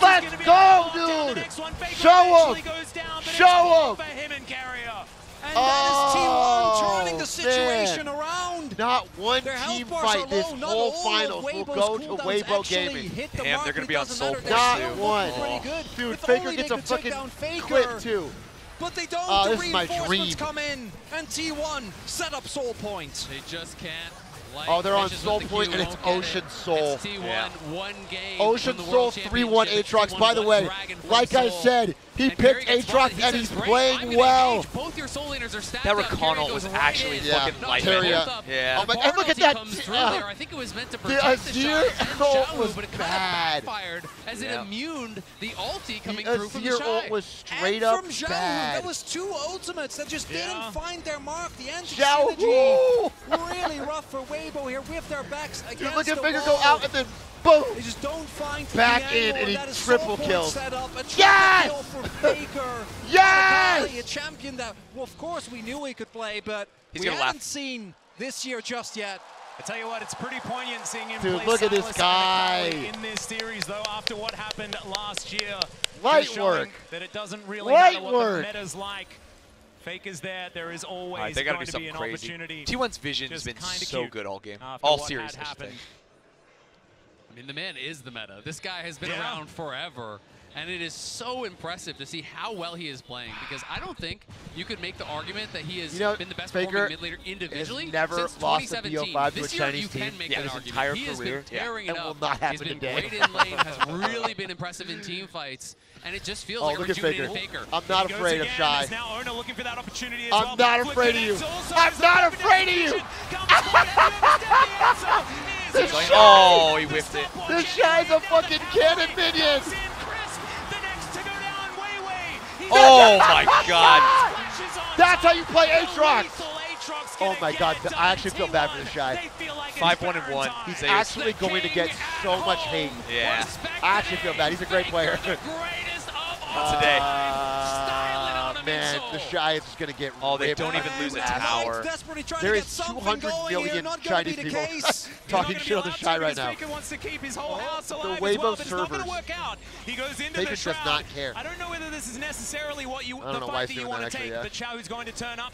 Let's go, dude! Show him! Show him!
And that is T1 turning the situation around.
Not one team fight this whole finals will go to Weibo Gaming.
Damn, they're going to be on Soul Point,
Not
too.
one. Dude, Faker gets a fucking clip, too.
But they don't.
Oh,
the
this is my
reinforcements
dream.
come in, and T1 set up Soul Point.
They just can't.
Oh, they're on Soul Point, and it's Ocean Soul.
It's T1, one game
Ocean Soul 3-1 Aatrox. By the way, like I said, he picked Aatrox, and he's playing well.
Both your Soul Laners are stacked
that Rakanal was actually fucking light.
Yeah. Oh my, and look at that.
I think it was meant to
The
protect the
Azir ult was
but it
bad.
backfired as it immuned the ulti coming
The
through from the
Azir
Shy.
ult was straight
and
up
from Xiaohu,
bad.
there was 2 ultimates that just didn't find their mark. The
Xiaohu!
anti-synergy really rough for Weibo here with their backs against
Dude, look at
the
Faker
wall.
go out and then boom!
They just don't find
back
the
in, and he
that is
triple
Soul Point
kills.
set up. A triple
Yes!
kill for Faker.
Yes!
Sakali, a champion that, well, of course, we knew he could play, but
He's
we
gonna
haven't
laugh.
seen this year just yet.
I tell you what, it's pretty poignant seeing him
Dude,
play
look at this
Sylas
guy.
and Akali in this series, though, after what happened last year.
Light
Just showing
work.
That it doesn't really
Light
matter what
work.
the meta's like. Faker's there. There is always
They
going
gotta do
to be
something
an
crazy.
opportunity.
T1's vision has
Just
been
kinda
so
cute
good all game.
after
All
what
series,
had
I should say.
happened.
I mean, the man is the meta. This guy has been around forever, and it is so impressive to see how well he is playing, because I don't think you could make the argument that he has been the best
Faker
performing mid laner individually
has never
since
lost a
2017.
BO5 to a
This year,
Chinese
you
team
can make
in
that
his
argument.
entire
He has
career.
been tearing it
And
up.
will not happen
He's been
today.
great in lane, has really been impressive in team fights, and it just feels like a
look at
rejuvenated
Faker.
Faker.
I'm not afraid of Shy.
Now Owner looking for that opportunity as
I'm not afraid of you. I'm not afraid of you.
Oh, he whiffed it.
This Shy's a fucking cannon minion.
Oh my god.
That's how you play Aatrox. Oh my god, I actually feel bad for the Shy.
5-1-1.
He's actually going to get so much hate.
Yeah.
I actually feel bad. He's a great player.
Not today.
Man, the Shy is just going to get
Oh, they
ripped
don't even lose a tower.
There is 200 million Chinese people talking shit on the Shy right now.
Faker wants to keep his whole house alive
The
as well,
Weibo
but it's not going
servers.
to work out. He goes into
Faker
the
does
shroud.
not care.
I don't know whether this is necessarily what you,
I don't
the
know why
fight
he's
that you
doing
want
that
to take,
actually,
but Xiaohu's going to turn up.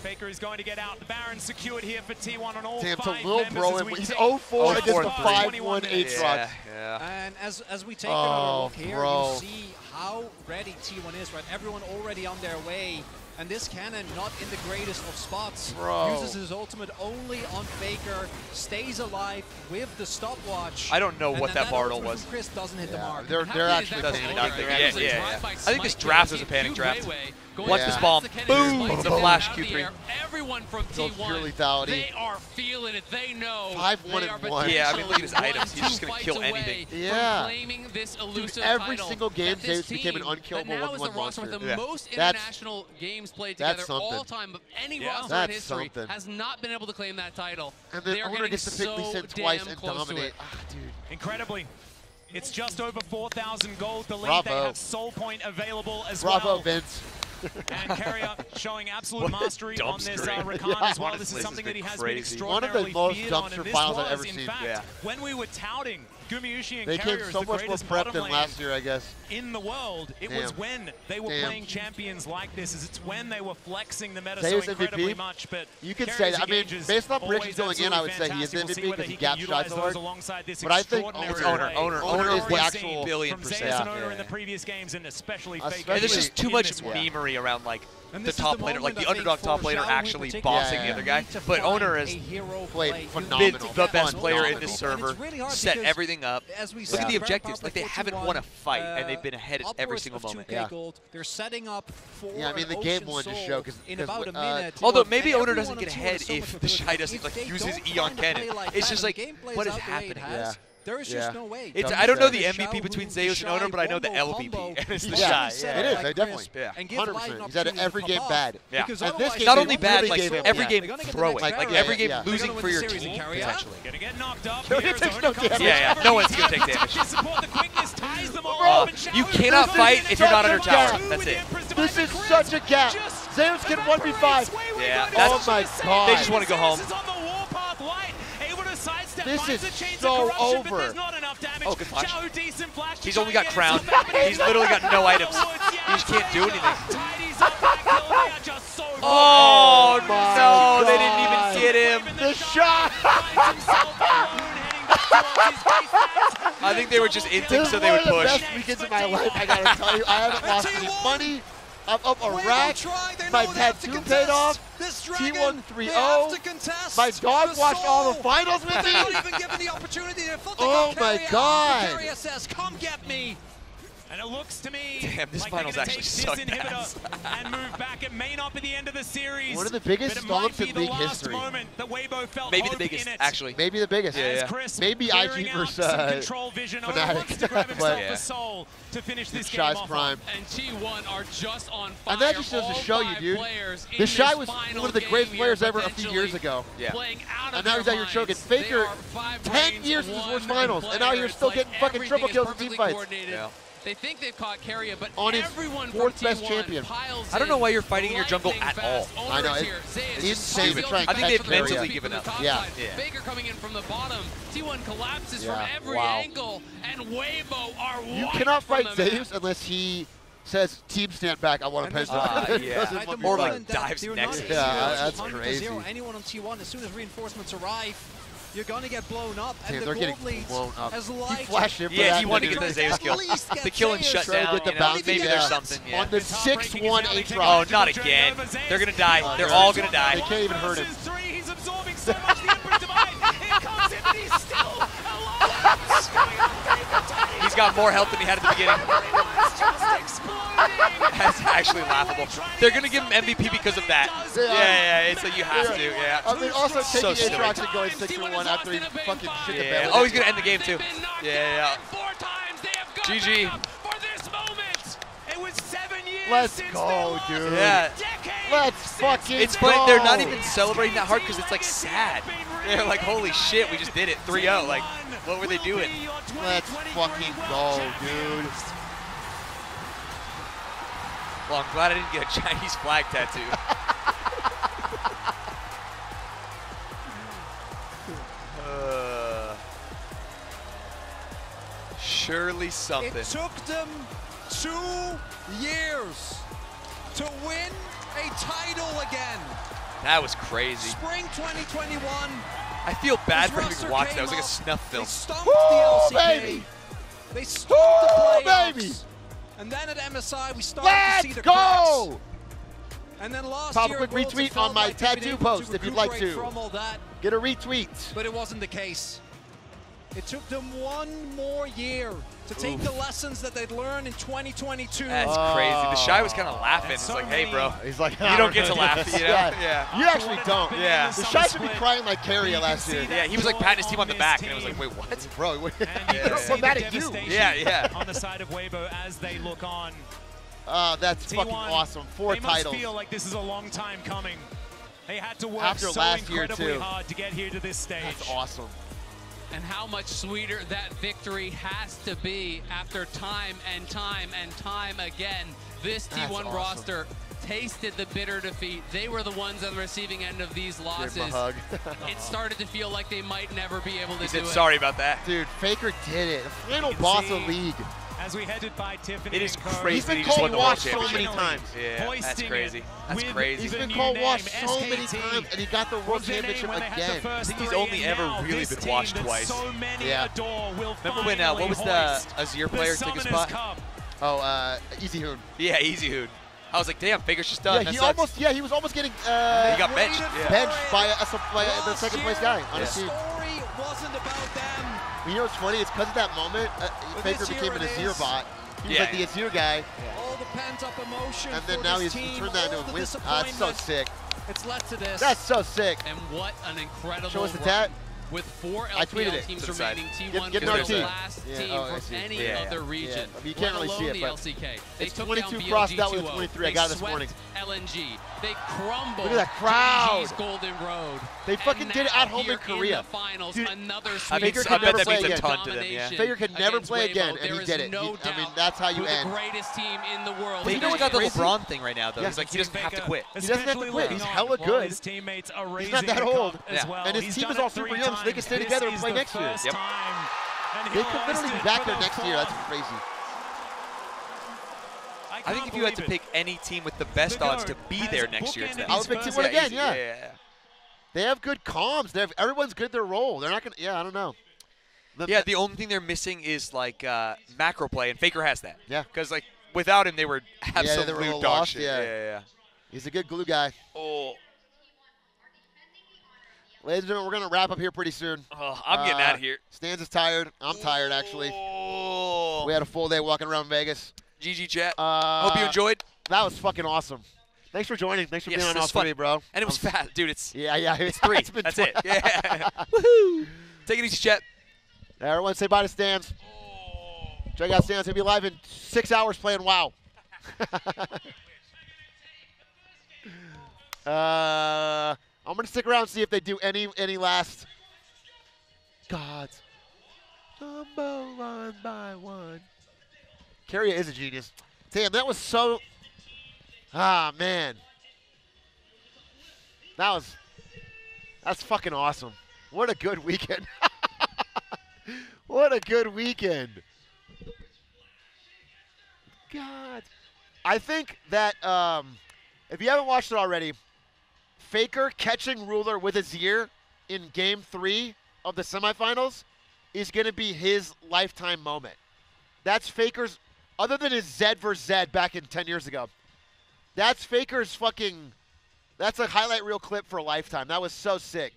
Faker is going to get out. The Baron secured here for T1 on all
Damn, it's
5
a little
members
bro.
as we
He's
take
0-4 against the
5-1
5-1 Aatrox.
Yeah.
And as we take another look here,
bro.
you see how ready T1 is, right? Everyone already on their way. And this cannon not in the greatest of spots.
Bro.
Uses his ultimate only on Faker, stays alive with the stopwatch.
I don't know
and
what
then
that Bartle
ultimate
was.
from Chris doesn't hit the
Yeah,
mark.
they're actually
Doesn't
panicking.
nothing. Yeah. I think this draft was a panic draft.
Watch
this bomb. Boom! The flash Q3.
Everyone from
Goes pure
T1,
lethality.
they are feeling it. They know.
5-1-1.
Yeah, I mean, look at his
potentially
items. He's just
one,
gonna
two
kill
fights
anything.
away
Yeah.
from claiming this elusive
every
title.
single game,
That this
Zeus became an
team
unkillable
that now is the
1-1
roster with
monster.
the
Yeah.
most
That's-
international games played
that's
together all
something.
time of any
Yeah.
roster in
That's
history
something.
has not been able to claim that title.
And
They
then
are
Owner
getting
gets to pick
so
Lee Sin twice
damn
and
close to
dominate.
it.
Ah, dude.
Incredibly. It's just over 4,000 gold. The lead,
Bravo.
they have Soul Point available as
Bravo,
well.
Vince.
And Keria showing absolute
What a
mastery on this
dumpster.
Rakan
Yeah.
as well. This
Honestly,
is something
this
that he
has
has
been
been
crazy.
extraordinarily
One of the most
feared on,
dumpster
and this
finals I've
was,
ever
in
seen.
fact,
Yeah.
when we were touting Gumayusi and
They came
Carrier as
so
the
much more
greatest
prepped
bottom
than last year, I guess.
in the world. It was when they were playing champions like this. It's when they were flexing the meta so incredibly much. But
you could say that. I mean, based on predictions going in, I would say he is MVP because he gap shots hard. But I think
it's Owner is the actual
billion%. Owner in the previous games, and especially Faker.
There's just too much memery around like the top laner, like the underdog top laner actually bossing the other guy. But Owner is
played phenomenal.
The best player in this server, set everything up. Look at the objectives. Like they haven't won a fight, and they've been ahead at every single moment.
They're setting up for
I mean, the game one just showed because
although maybe Owner doesn't get ahead if the Shy doesn't like use his Eon cannon. It's just like, what is happening?
There is just no way.
I don't know the MVP between Zeus and Owner, but I know the LVP, and it's the Shy.
It is, definitely. 100%. He's had every game bad.
Yeah.
And this game
not only bad,
really
like every game throwing. Like every game losing for your team, potentially.
Gonna get knocked up.
No one's gonna take damage. You cannot fight if you're not under tower. That's it.
This is such a gap. Zeus can 1v5.
Yeah.
Oh my god.
They just want to go home.
This is so over.
Oh, good flash. He's only got crown. He's literally got no items. He just can't do anything. Oh, no, they didn't even get him.
The shot.
I think they were just inting so they would push.
This is one of the best weekends of my life, I gotta tell you. I haven't lost any money. I'm up a rack. My tattoo paid off. T1 3-0. My dog watched all the finals with me. Oh my god.
Come get me.
And it looks to me
damn, this
like
finals
they're
actually
take this
suck
inhibitor and move back. It may not be the end of the series.
One of the biggest stomps in league history.
Maybe the biggest, actually.
Maybe the biggest. Maybe IG versus Fnatic. But
to finish this
Shy's
game
prime.
And T1 are just on fire.
And that just goes to show you, dude. The Shy was one of the greatest players ever a few years ago.
Yeah.
And now he's out here choking. Faker, 10 years in his worst finals, and now you're still getting fucking triple kills in team fights.
Yeah. They think they've caught Carrier, but
on his
everyone
fourth best champion.
I don't know why you're fighting in your jungle at all.
I know. It's insane to try and
I think they've
catch
mentally given up.
Yeah.
Baker coming in from the bottom. T1 collapses from every angle, and Weibo are
You cannot fight Zeus unless he says, team stand back, I want to pencil.
Or like dives next.
Yeah, that's crazy.
Anyone on T1, as soon as reinforcements arrive, you're going to get blown up.
Damn,
and
they're
the
getting
gold leads
blown up.
as
He flashed him for that.
Yeah, he wanted to get the Zeus kill. The kill and shut down.
Get the bounce.
Maybe there's something.
On the 6-1 Aatrox.
Oh, not again. They're going to die. They're all going to die.
They can't even hurt him.
He's absorbing so much the Emperor's Divine. Here comes him, and he's still alive.
He's got more health than he had at the beginning. That's actually laughable. They're going to give him MVP because of that. Yeah, it's like you have to. Yeah.
I mean, also taking Aatrox and going 6-1 after he fucking shit the bed.
Oh, he's going to end the game too. Yeah. GG.
Let's go, dude.
Yeah.
Let's fucking
It's
go.
funny, they're not even celebrating that hard because it's like sad. They're like, holy shit, we just did it. 3-0. Like, what were they doing?
Let's fucking go, dude.
Well, I'm glad I didn't get a Chinese flag tattoo. Surely something.
It took them 2 years to win a title again.
That was crazy.
Spring 2021.
I feel bad for having watched that. It was like a snuff film.
They stomped the LCK.
Baby.
They stomped the playoffs.
Baby.
And then at MSI, we started to see the cracks. And then last
Pop a
year,
quick retweet on my tattoo post if you'd like to.
From all that,
get a retweet.
but it wasn't the case. It took them 1 more year to take the lessons that they'd learned in 2022.
That's crazy. The Shy was kind of laughing. It's like, hey, bro.
He's like,
you don't get to laugh, you know? Yeah.
You actually don't.
Yeah.
The Shy should be crying like Carrier last year.
Yeah, he was like patting his team on the back, and it was like, wait, what?
Bro,
We're
mad at you.
Yeah.
On the side of Weibo as they look on.
That's fucking awesome. 4 titles.
They must feel like this is a long time coming. They had to work
After
so
last year,
incredibly
too.
hard to get here to this stage.
That's awesome.
And how much sweeter that victory has to be after time and time and time again. This T1 roster tasted the bitter defeat. They were the ones on the receiving end of these losses.
Give him a hug.
It started to feel like they might never be able to
He
do
said
it.
sorry about that.
Dude, Faker did it. The final boss of League.
As we headed by Tiffany,
It is
and Co.
crazy.
He's been
He just won
cold
the world
washed so many
championship.
times.
Yeah, that's crazy. That's crazy.
He's been cold washed so many times, and he got the world championship again.
I think he's only ever really been washed twice.
Yeah.
Remember when, what was the Azir player took his spot?
Oh, Easy Hoon.
Yeah, Easy Hoon. I was like, damn, Faker's just done.
Yeah, he was almost getting
he got benched.
Benched by the second place guy on his team.
Story wasn't about them.
You know what's funny? It's because of that moment, Faker became an Azir bot. He was like the Azir guy.
All the pent-up emotion.
And then now he's turned that into a win. That's so sick.
It's led to this.
That's so sick.
And what an incredible
Show us the
run.
tat.
With 4
I tweeted
LPL
it.
teams
To the side.
remaining, T1
Get
was
an
the
RT.
last
Yeah,
team
I
from
see.
any
Yeah,
other
yeah.
region.
Yeah. You can't really see it,
the
but
LCK. They
it's
took
22
down
crossed out
BLG
with
2-0.
23. I
They
got it this
swept
morning.
LNG. They crumbled.
Look at that crowd.
GG's Golden Road.
They fucking
And
did it
now
at home
here
in Korea.
the finals,
Dude,
another
I
sweep.
Faker
I
could
bet
never
that
play
means a
again.
ton to them, yeah.
Faker could never
Against
play
Weibo.
again, and
There
he
is
did it.
no
I mean,
doubt
that's how you
who
end.
the greatest team in the world.
But you know
Faker's
what's
got the
crazy?
LeBron thing right now, though.
Yeah.
He's like, he doesn't have to quit.
He doesn't have to quit. He's hella good.
His teammates are
He's not
raising
that
the
old.
cup as well.
And his
He's
team
done
is all
it
super
3
young, so they can
times.
stay together and
This
play
is
next
the
year.
first
Yep.
time, and
They
he'll
could literally
hoist
be
it
back
for
there
the
next year. That's
club.
crazy.
I think if you had to pick any team with the best odds to be there next year, it's them.
I would pick T1 again,
easy.
yeah. They have good comms. Everyone's good at their role. They're not going to, I don't know.
The only thing they're missing is, like, macro play, and Faker has that.
Yeah.
Because, like, without him, they were absolute
they were a little
dog
lost,
shit.
yeah. He's a good glue guy.
Oh.
Ladies and gentlemen, we're going to wrap up here pretty soon.
Oh, I'm getting out of here.
Stans is tired. I'm tired, actually.
Oh.
We had a full day walking around Vegas.
GG chat. Hope you enjoyed.
That was fucking awesome. Thanks for joining. Thanks for being on all three, bro.
And it was fast. Dude, it's
it's
3.
It's been
That's
20.
it. Yeah. Woohoo. Take it easy, chat.
Everyone say bye to Stans. Check out Stans. He'll be live in 6 hours playing WoW. I'm going to stick around and see if they do any last gods. Number 1 by 1. Carrier is a genius. Damn, that was so... Ah, man. That's fucking awesome. What a good weekend. What a good weekend. God. I think that if you haven't watched it already, Faker catching Ruler with Azir in Game 3 of the semifinals is going to be his lifetime moment. That's Faker's, other than his Zed versus Zed back in 10 years ago, that's Faker's fucking, that's a highlight reel clip for a lifetime. That was so sick.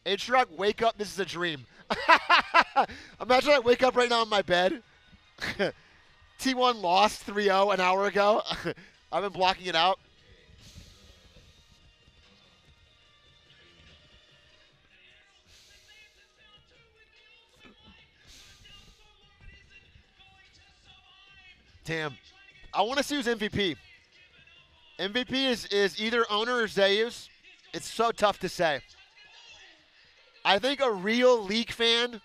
H-Rock, wake up, this is a dream. Imagine I wake up right now in my bed. T1 lost 3-0 an hour ago. I've been blocking it out. Damn. I want to see who's MVP. MVP is either Owner or Zeus. It's so tough to say. I think a real League fan,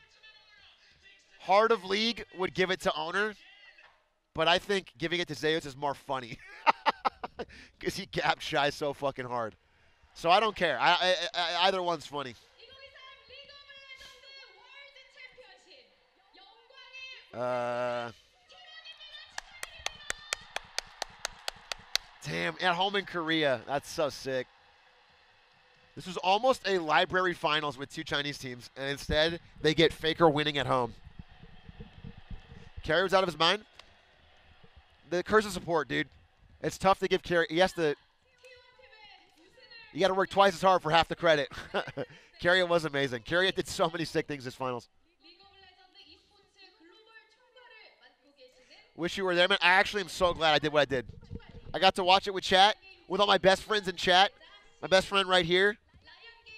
heart of League, would give it to Owner. But I think giving it to Zeus is more funny. Because he gapped Shy so fucking hard. So I don't care. Either one's funny. Damn, at home in Korea. That's so sick. This was almost a library finals with 2 Chinese teams, and instead they get Faker winning at home. Carry was out of his mind. The curse of support, dude. It's tough to give Carry. He has to. You got to work twice as hard for half the credit. Carry was amazing. Carry did so many sick things this finals. Wish you were there, man. I actually am so glad I did what I did. I got to watch it with chat, with all my best friends in chat. My best friend right here.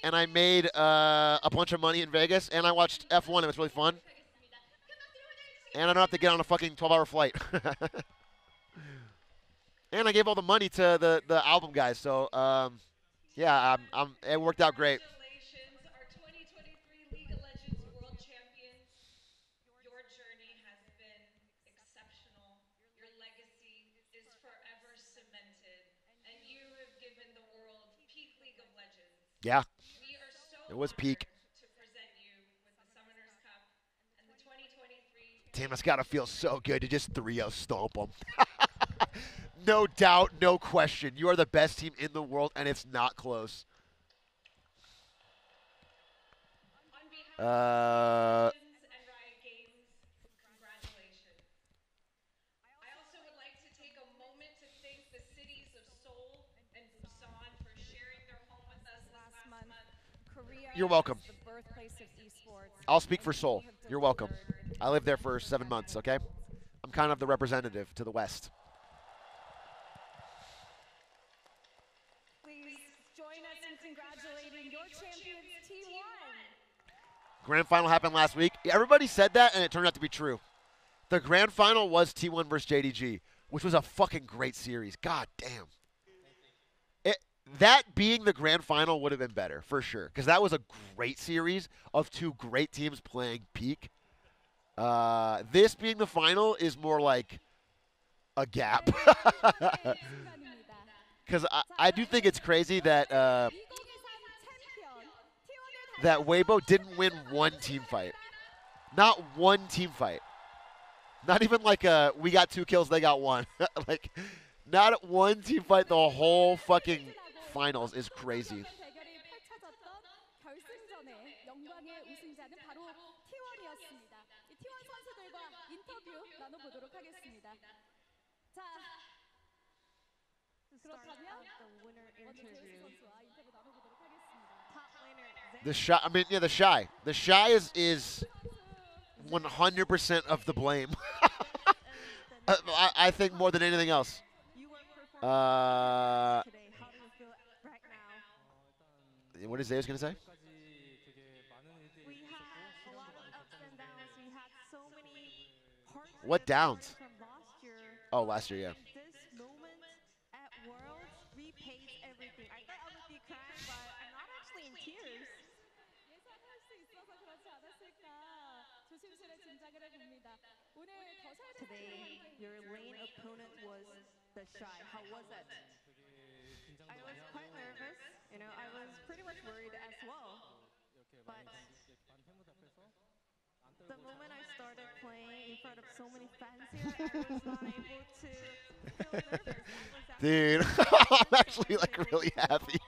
And I made a bunch of money in Vegas. And I watched F1. It was really fun. And I don't have to get on a fucking 12-hour flight. And I gave all the money to the album guys. So, yeah, it worked out great.
Your legacy is forever cemented, and you
Yeah. It was peak. Damn, it's got to feel so good to just 3-0 stomp them. No doubt, no question. You are the best team in the world, and it's not close. You're welcome. I'll speak for Seoul. You're welcome. I lived there for 7 months, okay? I'm kind of the representative to the West.
Please join us in congratulating your champions, T1.
Grand final happened last week. Everybody said that, and it turned out to be true. The grand final was T1 versus JDG, which was a fucking great series. God damn. That being the grand final would have been better, for sure, because that was a great series of two great teams playing peak. This being the final is more like a gap. Because I do think it's crazy that that Weibo didn't win one team fight. Not one team fight. Not even like we got 2 kills, they got 1. Like, not one team fight the whole fucking finals is crazy. The Shy, I mean, yeah, the Shy. The Shy is 100% of the blame. I think more than anything else. What is Zeus going to say? What downs? Oh, last year, yeah.
Today, your lane opponent was the Shy. How was it? I was quite nervous. You know, I was pretty much worried as well. But the moment I started playing in front of so many fans here, I was not able to feel nervous.
Dude, I'm actually like really happy.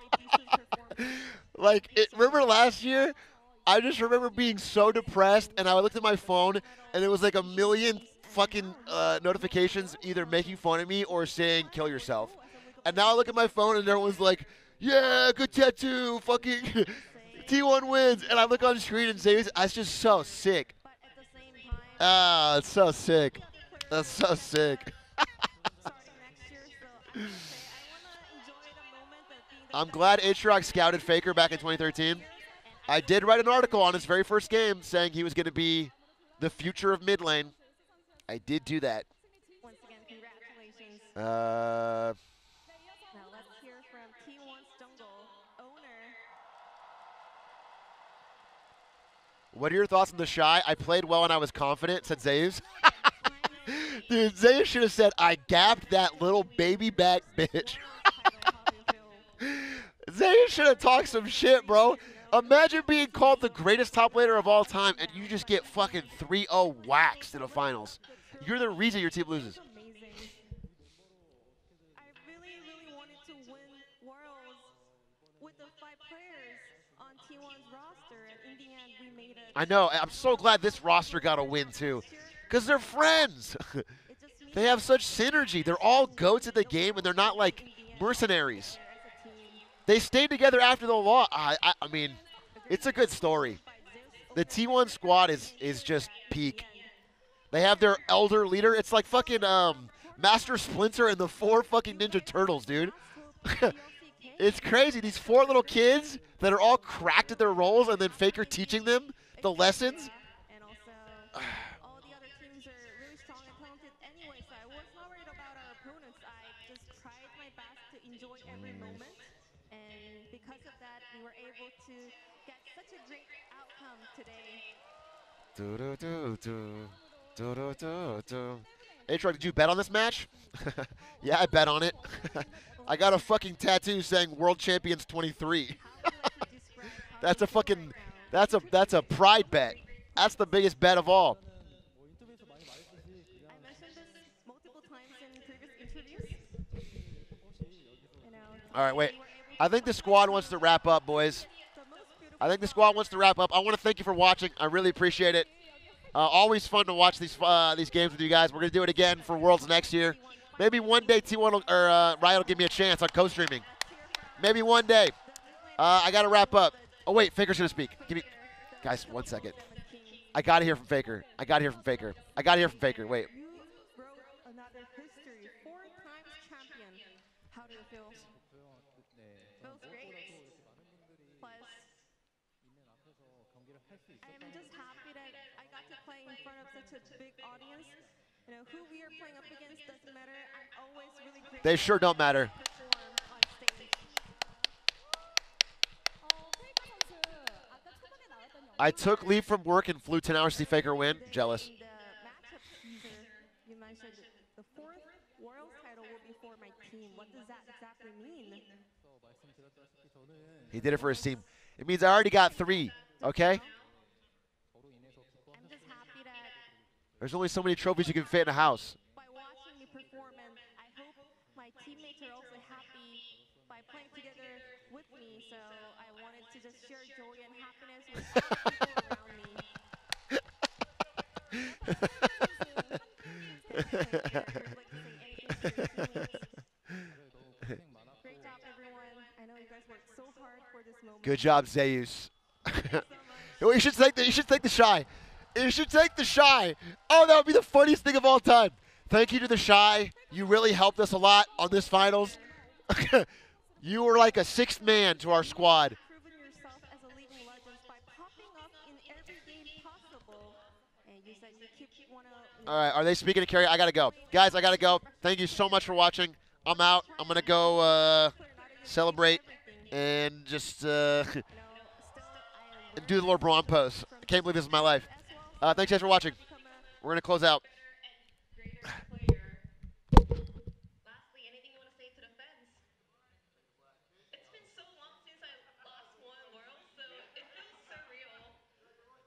Like, remember last year? I just remember being so depressed, and I looked at my phone, and it was like a million fucking notifications either making fun of me or saying kill yourself. And now I look at my phone, and everyone's like, yeah, good tattoo, fucking T1 wins. And I look on the screen and say, that's just so sick. Ah, it's so sick. That's so sick. I'm glad Aatrox scouted Faker back in 2013. I did write an article on his very first game saying he was going to be the future of mid lane. I did do that.
Once again, congratulations.
Now
let's hear from T1's jungle owner.
What are your thoughts on the Shy? I played well and I was confident, said Zeus. Dude, Zeus should have said, I gapped that little baby back bitch. Zeus should have talked some shit, bro. Imagine being called the greatest top laner of all time and you just get fucking 3-0 waxed in the finals. You're the reason your team loses.
I really wanted to win Worlds with the 5 players on T1's roster, and in the end we made it.
I know. I'm so glad this roster got a win too, because they're friends. They have such synergy. They're all goats at the game, and they're not like mercenaries. They stayed together after the law. I mean, it's a good story. The T1 squad is just peak. They have their elder leader. It's like fucking Master Splinter and the 4 fucking Ninja Turtles, dude. It's crazy. These 4 little kids that are all cracked at their roles, and then Faker teaching them the lessons.
And also, all the other teams are really strong and talented anyway, so I was not worried about our opponents. I just tried my best to enjoy every moment. And because of that, we were able to get such a great outcome today.
Aatrox, did you bet on this match? Yeah, I bet on it. I got a fucking tattoo saying World Champions 23. That's a fucking, that's a pride bet. That's the biggest bet of all.
I mentioned this multiple times in previous interviews.
All right, wait. I think the squad wants to wrap up, boys. I think the squad wants to wrap up. I want to thank you for watching. I really appreciate it. Always fun to watch these games with you guys. We're going to do it again for Worlds next year. Maybe one day T1 or Riot will give me a chance on co-streaming. Maybe one day. I got to wrap up. Oh, wait. Faker's going to speak. Give me, guys, 1 second. I got to hear from Faker. I got to hear from Faker. I got to hear from Faker. Wait.
You wrote another history. 4 times champion. How do you feel? Feels great. Plus, I'm just happy that I got to play in front of such a big audience. You know, who we are playing up against doesn't matter. I'm always really grateful.
They sure don't matter. I took leave from work and flew 10 hours to see Faker win. Jealous.
In the matchup teaser, you mentioned the 4th World title will be for my team. What does that exactly mean?
He did it for his team. It means I already got 3, okay?
I'm just happy that
There's only so many trophies you can fit in a house.
by watching me perform, and I hope my teammates are also happy by playing together with me. So I wanted to just share joy and happiness with all the people around me. Great job, everyone. I know you guys worked so hard for this moment.
Good job, Zeus. You should take the shy. You should take the shy. Oh, that would be the funniest thing of all time. Thank you to the shy. You really helped us a lot on this finals. You were like a 6th man to our squad.
Proven yourself as a League of Legends by popping up in every game possible. And you said you want to.
All right, are they speaking to Carrie? I got to go. Guys, I got to go. Thank you so much for watching. I'm out. I'm going to go celebrate and just do the Lord Braun pose. I can't believe this is my life. Thanks, guys, for watching. We're going to close out.